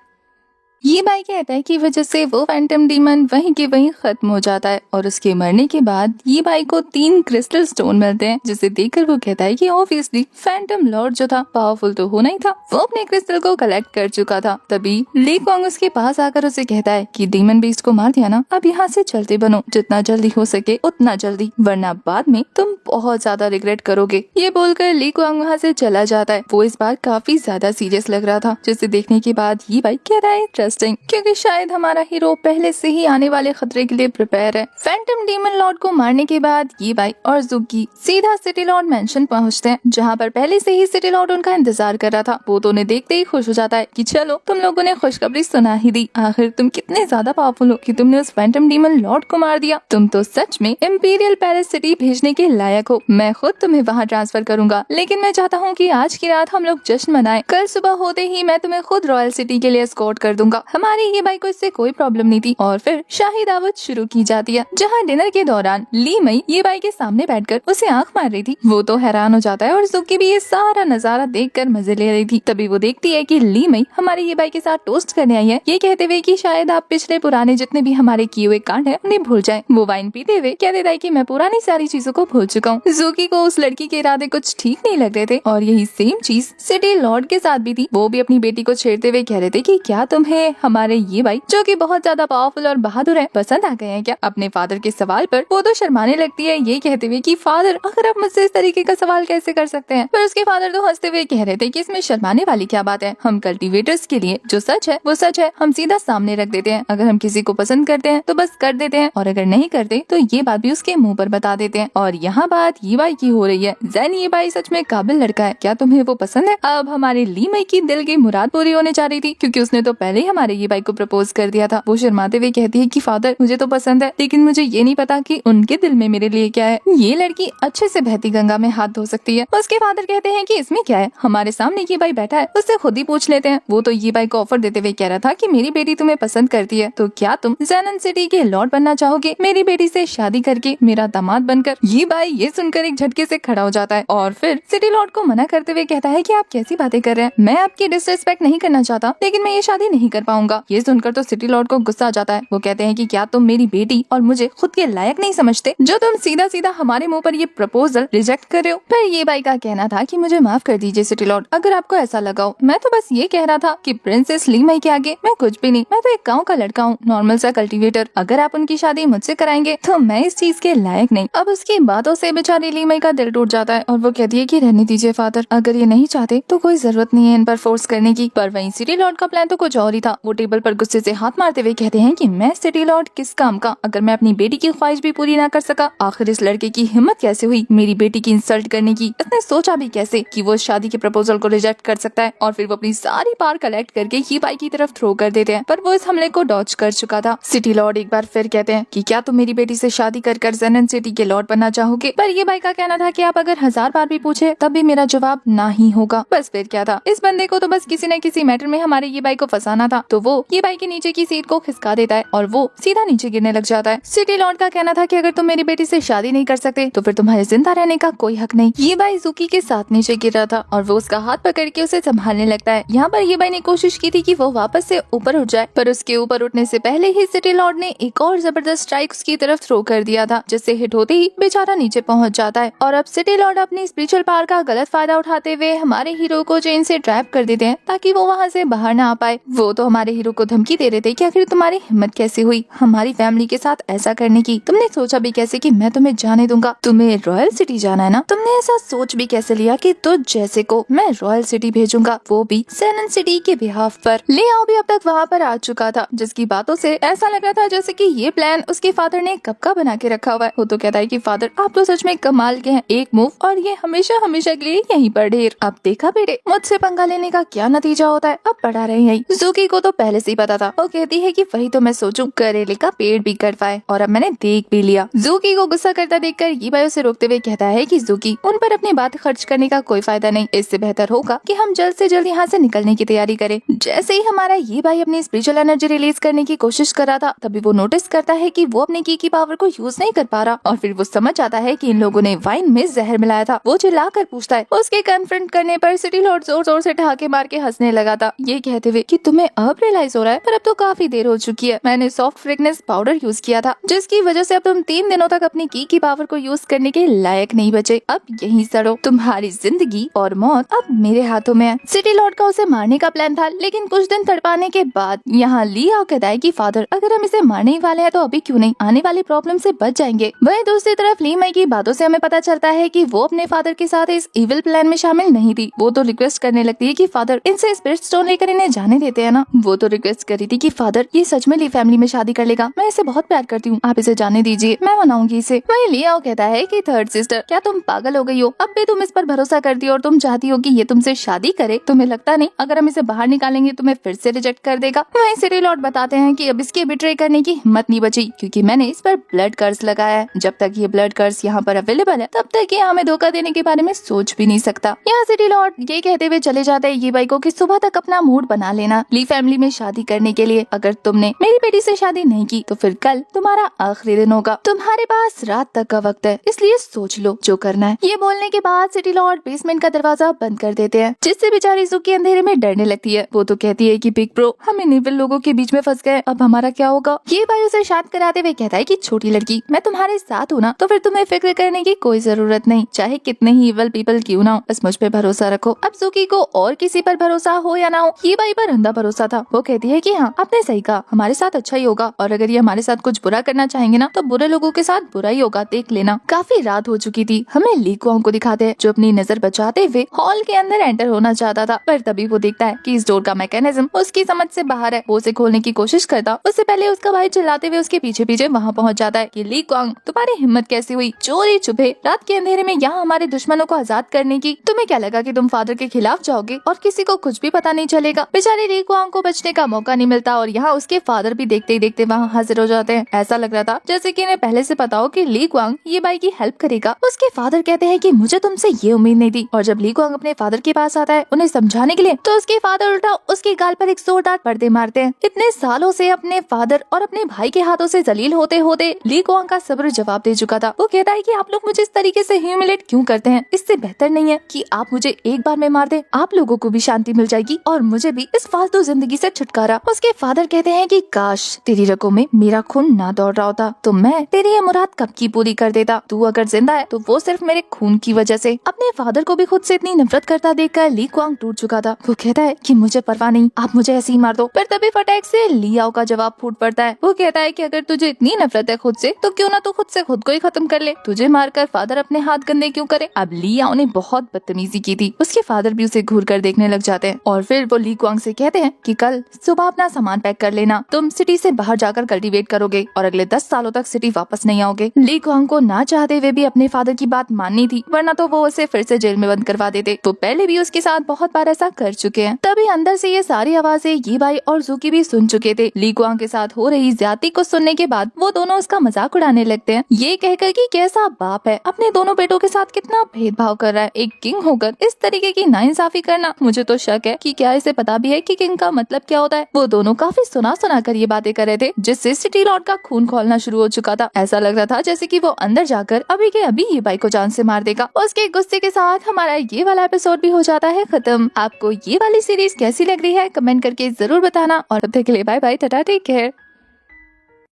ये भाई कहता है कि वजह से वो फैंटम डीमन वहीं के वहीं खत्म हो जाता है और उसके मरने के बाद ये भाई को 3 क्रिस्टल स्टोन मिलते हैं, जिसे देखकर वो कहता है कि ऑब्वियसली फैंटम लॉर्ड जो था पावरफुल तो होना ही था। वो अपने क्रिस्टल को कलेक्ट कर चुका था। तभी ली क्वांग उसके पास आकर उसे कहता है कि डीमन बीस्ट को मार दिया ना, अब यहाँ से चलते बनो, जितना जल्दी हो सके उतना जल्दी, वरना बाद में तुम बहुत ज्यादा रिग्रेट करोगे। ये बोलकर ली क्वांग वहाँ से चला जाता है। वो इस बार काफी ज्यादा सीरियस लग रहा था, जिसे देखने के बाद ये भाई कह रहा है क्योंकि शायद हमारा हीरो पहले से ही आने वाले खतरे के लिए प्रिपेयर है। फैंटम डीमन लॉर्ड को मारने के बाद ये भाई और ज़ुकी सीधा सिटी लॉर्ड मेंशन पहुंचते हैं, जहां पर पहले से ही सिटी लॉर्ड उनका इंतजार कर रहा था। वो तो उन्हें देखते ही खुश हो जाता है कि चलो तुम लोगों ने खुशखबरी सुना ही दी, आखिर तुम कितने ज्यादा पावरफुल हो कि तुमने उस फैंटम डीमन लॉर्ड को मार दिया। तुम तो सच में इंपीरियल पैलेस सिटी भेजने के लायक हो। मैं खुद तुम्हें वहाँ ट्रांसफर करूंगा, लेकिन मैं चाहता हूँ कि आज की रात हम लोग जश्न मनाएं। कल सुबह होते ही मैं तुम्हें खुद रॉयल सिटी के लिए एस्कॉर्ट कर दूंगा। हमारे ये भाई को इससे कोई प्रॉब्लम नहीं थी और फिर शाही दावत शुरू की जाती है, जहाँ डिनर के दौरान ली मई ये भाई के सामने बैठकर उसे आंख मार रही थी। वो तो हैरान हो जाता है और ज़ुकी भी ये सारा नजारा देखकर मजे ले रही थी। तभी वो देखती है कि ली मई हमारे ये भाई के साथ टोस्ट करने आई है, ये कहते हुए कि शायद आप पिछले पुराने जितने भी हमारे किए हुए कांड है उन्हें भूल जाएं। वो वाइन पीते हुए कह देता है कि मैं पुरानी सारी चीजों को भूल चुका हूँ। ज़ुकी को उस लड़की के इरादे कुछ ठीक नहीं लग रहे थे और यही सेम चीज सिटी लॉर्ड के साथ भी थी। वो भी अपनी बेटी को छेड़ते हुए कह रहे थे कि क्या तुम्हें हमारे ये भाई जो कि बहुत ज्यादा पावरफुल और बहादुर है पसंद आ गए हैं क्या। अपने फादर के सवाल पर वो तो शर्माने लगती है, ये कहते हुए कि फादर आखिर आप मुझसे इस तरीके का सवाल कैसे कर सकते हैं। पर उसके फादर तो हंसते हुए कह रहे थे कि इसमें शर्माने वाली क्या बात है, हम कल्टीवेटर्स के लिए जो सच है वो सच है, हम सीधा सामने रख देते हैं। अगर हम किसी को पसंद करते हैं तो बस कर देते हैं और अगर नहीं करते तो ये बात भी उसके मुंह पर बता देते हैं। और यहाँ बात ये भाई की हो रही है, जैन ये भाई सच में काबिल लड़का है, क्या तुम्हें वो पसंद है। अब हमारे ली मई की दिल की मुराद पूरी होने जा रही थी, क्योंकि उसने तो पहले ही हमारे ये भाई को प्रपोज कर दिया था। वो शर्माते हुए कहती है कि फादर मुझे तो पसंद है, लेकिन मुझे ये नहीं पता कि उनके दिल में मेरे लिए क्या है। ये लड़की अच्छे से बहती गंगा में हाथ धो सकती है। उसके फादर कहते हैं कि इसमें क्या है, हमारे सामने ये भाई बैठा है, उससे खुद ही पूछ लेते हैं। वो तो ये भाई को ऑफर देते हुए कह रहा था कि मेरी बेटी तुम्हें पसंद करती है, तो क्या तुम ज़ैनन सिटी के लॉर्ड बनना चाहोगे, मेरी बेटी से शादी करके मेरा दामाद बनकर। ये भाई ये सुनकर एक झटके से खड़ा हो जाता है और फिर सिटी लॉर्ड को मना करते हुए कहता है कि आप कैसी बातें कर रहे हैं, मैं आपकी डिसरिस्पेक्ट नहीं करना चाहता, लेकिन मैं ये शादी नहीं कर पाऊंगा। ये सुनकर तो सिटी लॉर्ड को गुस्सा आ जाता है। वो कहते हैं कि क्या तुम मेरी बेटी और मुझे खुद के लायक नहीं समझते, जो तुम सीधा सीधा हमारे मुंह पर ये प्रपोजल रिजेक्ट कर रहे हो। पर ये भाई का कहना था कि मुझे माफ कर दीजिए सिटी लॉर्ड, अगर आपको ऐसा लगा हो, मैं तो बस ये कह रहा था कि प्रिंसेस ली मई के आगे मैं कुछ भी नहीं, मैं तो एक गाँव का लड़का हूँ, नॉर्मल सा कल्टीवेटर। अगर आप उनकी शादी मुझसे कराएंगे तो मैं इस चीज के लायक नहीं। अब उसकी बातों से बेचारी ली मई का दिल टूट जाता है और वो कहती है कि रहने दीजिए फादर, अगर ये नहीं चाहते तो कोई जरूरत नहीं है इन पर फोर्स करने की। पर वहीं सिटी लॉर्ड का प्लान तो कुछ और ही था। वो टेबल पर गुस्से से हाथ मारते हुए कहते हैं कि मैं सिटी लॉर्ड किस काम का, अगर मैं अपनी बेटी की ख्वाहिश भी पूरी ना कर सका। आखिर इस लड़के की हिम्मत कैसे हुई मेरी बेटी की इंसल्ट करने की, इसने सोचा भी कैसे कि वो शादी के प्रपोजल को रिजेक्ट कर सकता है। और फिर वो अपनी सारी पावर कलेक्ट करके ये भाई की तरफ थ्रो कर देते हैं, पर वो इस हमले को डॉज कर चुका था। सिटी लॉर्ड एक बार फिर कहते हैं कि क्या तुम मेरी बेटी से शादी कर ज़ैनन सिटी के लॉर्ड बनना चाहोगे। पर ये भाई का कहना था कि आप अगर 1000 बार भी पूछे तब भी मेरा जवाब ना ही होगा। बस फिर क्या था, इस बंदे को तो बस किसी न किसी मैटर में हमारे ये भाई को फंसाना था। तो वो ये बाई के नीचे की सीट को खिसका देता है और वो सीधा नीचे गिरने लग जाता है। सिटी लॉर्ड का कहना था कि अगर तुम मेरी बेटी से शादी नहीं कर सकते तो फिर तुम्हारे जिंदा रहने का कोई हक नहीं। ये बाई ज़ूकी के साथ नीचे गिर रहा था और वो उसका हाथ पकड़ के उसे संभालने लगता है। यहाँ पर ये बाई ने कोशिश की थी कि वो वापस से ऊपर उठ जाए, पर उसके ऊपर उठने से पहले ही सिटी लॉर्ड ने एक और जबरदस्त स्ट्राइक उसकी तरफ थ्रो कर दिया था, जिससे हिट होते ही बेचारा नीचे पहुंच जाता है। और अब सिटी लॉर्ड अपनी स्पिरिचुअल पावर का गलत फायदा उठाते हुए हमारे हीरो को चेन से ट्रैप कर देते हैं ताकि वो वहाँ से बाहर ना आ पाए। वो तो हमारे हीरो को धमकी दे रहे थे कि आखिर तुम्हारी हिम्मत कैसे हुई हमारी फैमिली के साथ ऐसा करने की, तुमने सोचा भी कैसे कि मैं तुम्हें जाने दूंगा, तुम्हें रॉयल सिटी जाना है ना, तुमने ऐसा सोच भी कैसे लिया कि तुझ जैसे को मैं रॉयल सिटी भेजूंगा, वो भी सैनन सिटी के बिहाफ पर। लियाओ भी अब तक वहाँ पर आ चुका था, जिसकी बातों से ऐसा लग रहा था जैसे कि ये प्लान उसके फादर ने कब का बना के रखा हुआ है। वो तो कहता है कि फादर आप तो सच में कमाल के हैं, एक मूव और ये हमेशा हमेशा के लिए यहीं पर ढेर। अब देखा बेटे मुझसे पंगा लेने का क्या नतीजा होता है, अब पढ़ा रहे यही। ज़ूकी को तो पहले से ही पता था, वो कहती है कि वही तो मैं सोचूं करेले का पेड़ भी कर पाए और अब मैंने देख भी लिया। ज़ूकी को गुस्सा करता देखकर ये बाई उसे रोकते हुए कहता है कि ज़ूकी उन पर अपनी बात खर्च करने का कोई फायदा नहीं, इससे बेहतर होगा कि हम जल्द से जल्द यहाँ से निकलने की तैयारी करें। जैसे ही हमारा ये भाई अपनी स्पिरिचुअल एनर्जी रिलीज करने की कोशिश कर रहा था, तभी वो नोटिस करता है कि वो अपने की पावर को यूज नहीं कर पा रहा और फिर वो समझ जाता है कि इन लोगों ने वाइन में जहर मिलाया था। वो चिल्ला कर पूछता है। उसके कन्फ्रंट करने पर सिटी लॉर्ड जोर जोर से ठहाके मार के हंसने लगा था, ये कहते हुए कि तुम्हें अब रियलाइज हो रहा है, पर अब तो काफी देर हो चुकी है। मैंने सॉफ्ट फ्रेगनेंस पाउडर यूज किया था, जिसकी वजह से अब तुम 3 दिनों तक अपनी की पावर को यूज करने के लायक नहीं बचे। अब यहीं सड़ो, तुम्हारी जिंदगी और मौत अब मेरे हाथों में है। सिटी लॉर्ड का उसे मारने का प्लान था, लेकिन कुछ दिन तड़पाने के बाद यहाँ लियाओ कहता है कि फादर अगर हम इसे मारने ही वाले हैं तो अभी क्यों नहीं, आने वाली प्रॉब्लम से बच जाएंगे। वहीं दूसरी तरफ ली मई की बातों से हमें पता चलता है कि वो अपने फादर के साथ इस इविल प्लान में शामिल नहीं थी। वो तो रिक्वेस्ट करने लगती है कि फादर इनसे स्पिरिट स्टोन लेकर इन्हें जाने देते हैं ना। वो तो रिक्वेस्ट करी थी कि फादर ये सच में ली फैमिली में शादी कर लेगा, मैं इसे बहुत प्यार करती हूँ, आप इसे जाने दीजिए, मैं मनाऊंगी इसे। वहीं लियाओ कहता है कि थर्ड सिस्टर क्या तुम पागल हो गई हो, अब भी तुम इस पर भरोसा करती हो और तुम चाहती हो कि ये तुमसे शादी करे, तुम्हें लगता नहीं अगर हम इसे बाहर निकालेंगे तुम्हें फिर से रिजेक्ट कर देगा। वहीं सिटी लॉर्ड बताते हैं कि अब इसके बिट्रे करने की हिम्मत नहीं बची, क्योंकि मैंने इस पर ब्लड कर्स लगाया है। जब तक ये ब्लड कर्स यहाँ पर अवेलेबल है तब तक ये हमें धोखा देने के बारे में सोच भी नहीं सकता। यहाँ सिटी लॉर्ड ये कहते हुए चले जाते हैं ये बाई को कि सुबह तक अपना मूड बना लेना ली फैमिली में शादी करने के लिए। अगर तुमने मेरी बेटी से शादी नहीं की तो फिर कल तुम्हारा आखिरी दिन होगा, तुम्हारे पास रात तक का वक्त है, इसलिए सोच लो जो करना है। ये बोलने के बाद सिटी लॉर्ड बेसमेंट का दरवाजा बंद कर देते हैं, जिससे बेचारी ज़ूकी अंधेरे में डरने लगती है। वो तो कहती है कि बिग ब्रो हम इन इविल लोगों के बीच में फंस गए, अब हमारा क्या होगा। ये भाई उसे शांत कराते हुए कहता है कि छोटी लड़की मैं तुम्हारे साथ हूँ ना, तो फिर तुम्हें फिक्र करने की कोई जरूरत नहीं, चाहे कितने ही इविल पीपल क्यों ना हो, बस मुझ पे भरोसा रखो। अब ज़ूकी को और किसी पर भरोसा हो या ना हो, ये भाई पर अंधा भरोसा था। वो कहती है कि हाँ आपने सही कहा, हमारे साथ अच्छा ही होगा, और अगर ये हमारे साथ कुछ बुरा करना चाहेंगे ना तो बुरे लोगों के साथ बुरा ही होगा, देख लेना। काफी रात हो चुकी थी। हमें ली कुआंग को दिखाते हैं जो अपनी नजर बचाते हुए हॉल के अंदर एंटर होना चाहता था, पर तभी वो देखता है कि इस डोर का मैकेनिज्म उसकी समझ से बाहर है। वो उसे खोलने की कोशिश करता, उससे पहले उसका भाई चिल्लाते हुए उसके पीछे पीछे वहाँ पहुँच जाता है कि ली कुआंग तुम्हारी हिम्मत कैसी हुई चोरी छुपे रात के अंधेरे में यहाँ हमारे दुश्मनों को आजाद करने की। तुम्हें क्या लगा कि तुम फादर के खिलाफ जाओगे और किसी को कुछ भी पता नहीं चलेगा। बेचारी ली कुआंग को बचने का मौका नहीं मिलता और यहाँ उसके फादर भी देखते ही देखते वहाँ हाजिर हो जाते हैं। ऐसा लग रहा था जैसे कि इन्हें पहले से पता हो कि ली कुआंग ये बाई की हेल्प करेगा। उसके फादर कहते हैं कि मुझे तुमसे ये उम्मीद नहीं थी, और जब ली कुआंग अपने फादर के पास आता है उन्हें समझाने के लिए, तो उसके फादर उल्टा उसके गाल पर एक जोरदार पर्दे मारते हैं। इतने सालों से अपने फादर और अपने भाई के हाथों से जलील होते होते ली कुआंग का सब्र जवाब दे चुका था। वो कहता है कि आप लोग मुझे इस तरीके से ह्यूमिलेट क्यों करते हैं, इससे बेहतर नहीं है कि आप मुझे एक बार में मार दे, आप लोगों को भी शांति मिल जाएगी और मुझे भी इस फालतू जिंदगी से छुटकारा। उसके फादर कहते हैं कि काश तेरी रगों में मेरा खून ना दौड़ रहा होता तो मैं तेरी ये मुराद कब की पूरी कर देता। तू अगर जिंदा है तो वो सिर्फ मेरे खून की वजह से। अपने फादर को भी खुद से इतनी नफरत करता देखकर ली कुआंग टूट चुका था। वो कहता है कि मुझे परवाह नहीं, आप मुझे ऐसे ही मार दो। पर तभी फटाक से लियाओ का जवाब फूट पड़ता है। वो कहता है कि अगर तुझे इतनी नफरत है खुद से तो क्यों ना तू खुद से खुद को ही खत्म कर ले, तुझे मारकर फादर अपने हाथ गंदे क्यों करे। अब लियाओ ने बहुत बदतमीजी की थी। उसके फादर भी उसे घूर कर देखने लग जाते हैं और फिर वो ली कुआंग से कहते हैं कि कल सुबह अपना सामान पैक कर लेना, तुम सिटी से बाहर जाकर कल्टीवेट करोगे और अगले 10 सालों तक सिटी वापस नहीं आओगे। ली कुआंग को ना चाहते हुए भी अपने फादर की बात माननी थी, वरना तो वो उसे फिर से जेल में बंद करवा देते। वो पहले भी उसके साथ बहुत बार ऐसा कर चुके हैं। तभी अंदर से ये सारी आवाजें ये भाई और ज़ूकी भी सुन चुके थे। ली कुआंग के साथ हो रही ज्यादती को सुनने के बाद वो दोनों उसका मजाक उड़ाने लगते हैं, ये कहकर कि कैसा बाप है, अपने दोनों बेटों के साथ कितना भेदभाव कर रहा है, एक किंग होकर इस तरीके की नाइंसाफी करना। मुझे तो शक है कि क्या इसे पता भी है कि किंग का मतलब मतलब क्या होता है। वो दोनों काफी सुना सुना कर ये बातें कर रहे थे, जिससे सिटी लॉर्ड का खून खौलना शुरू हो चुका था। ऐसा लग रहा था जैसे कि वो अंदर जाकर अभी के अभी ये बाई को जान से मार देगा। उसके गुस्से के साथ हमारा ये वाला एपिसोड भी हो जाता है खत्म। आपको ये वाली सीरीज कैसी लग रही है कमेंट करके जरूर बताना, और तब तक के लिए bye bye, tata, take care.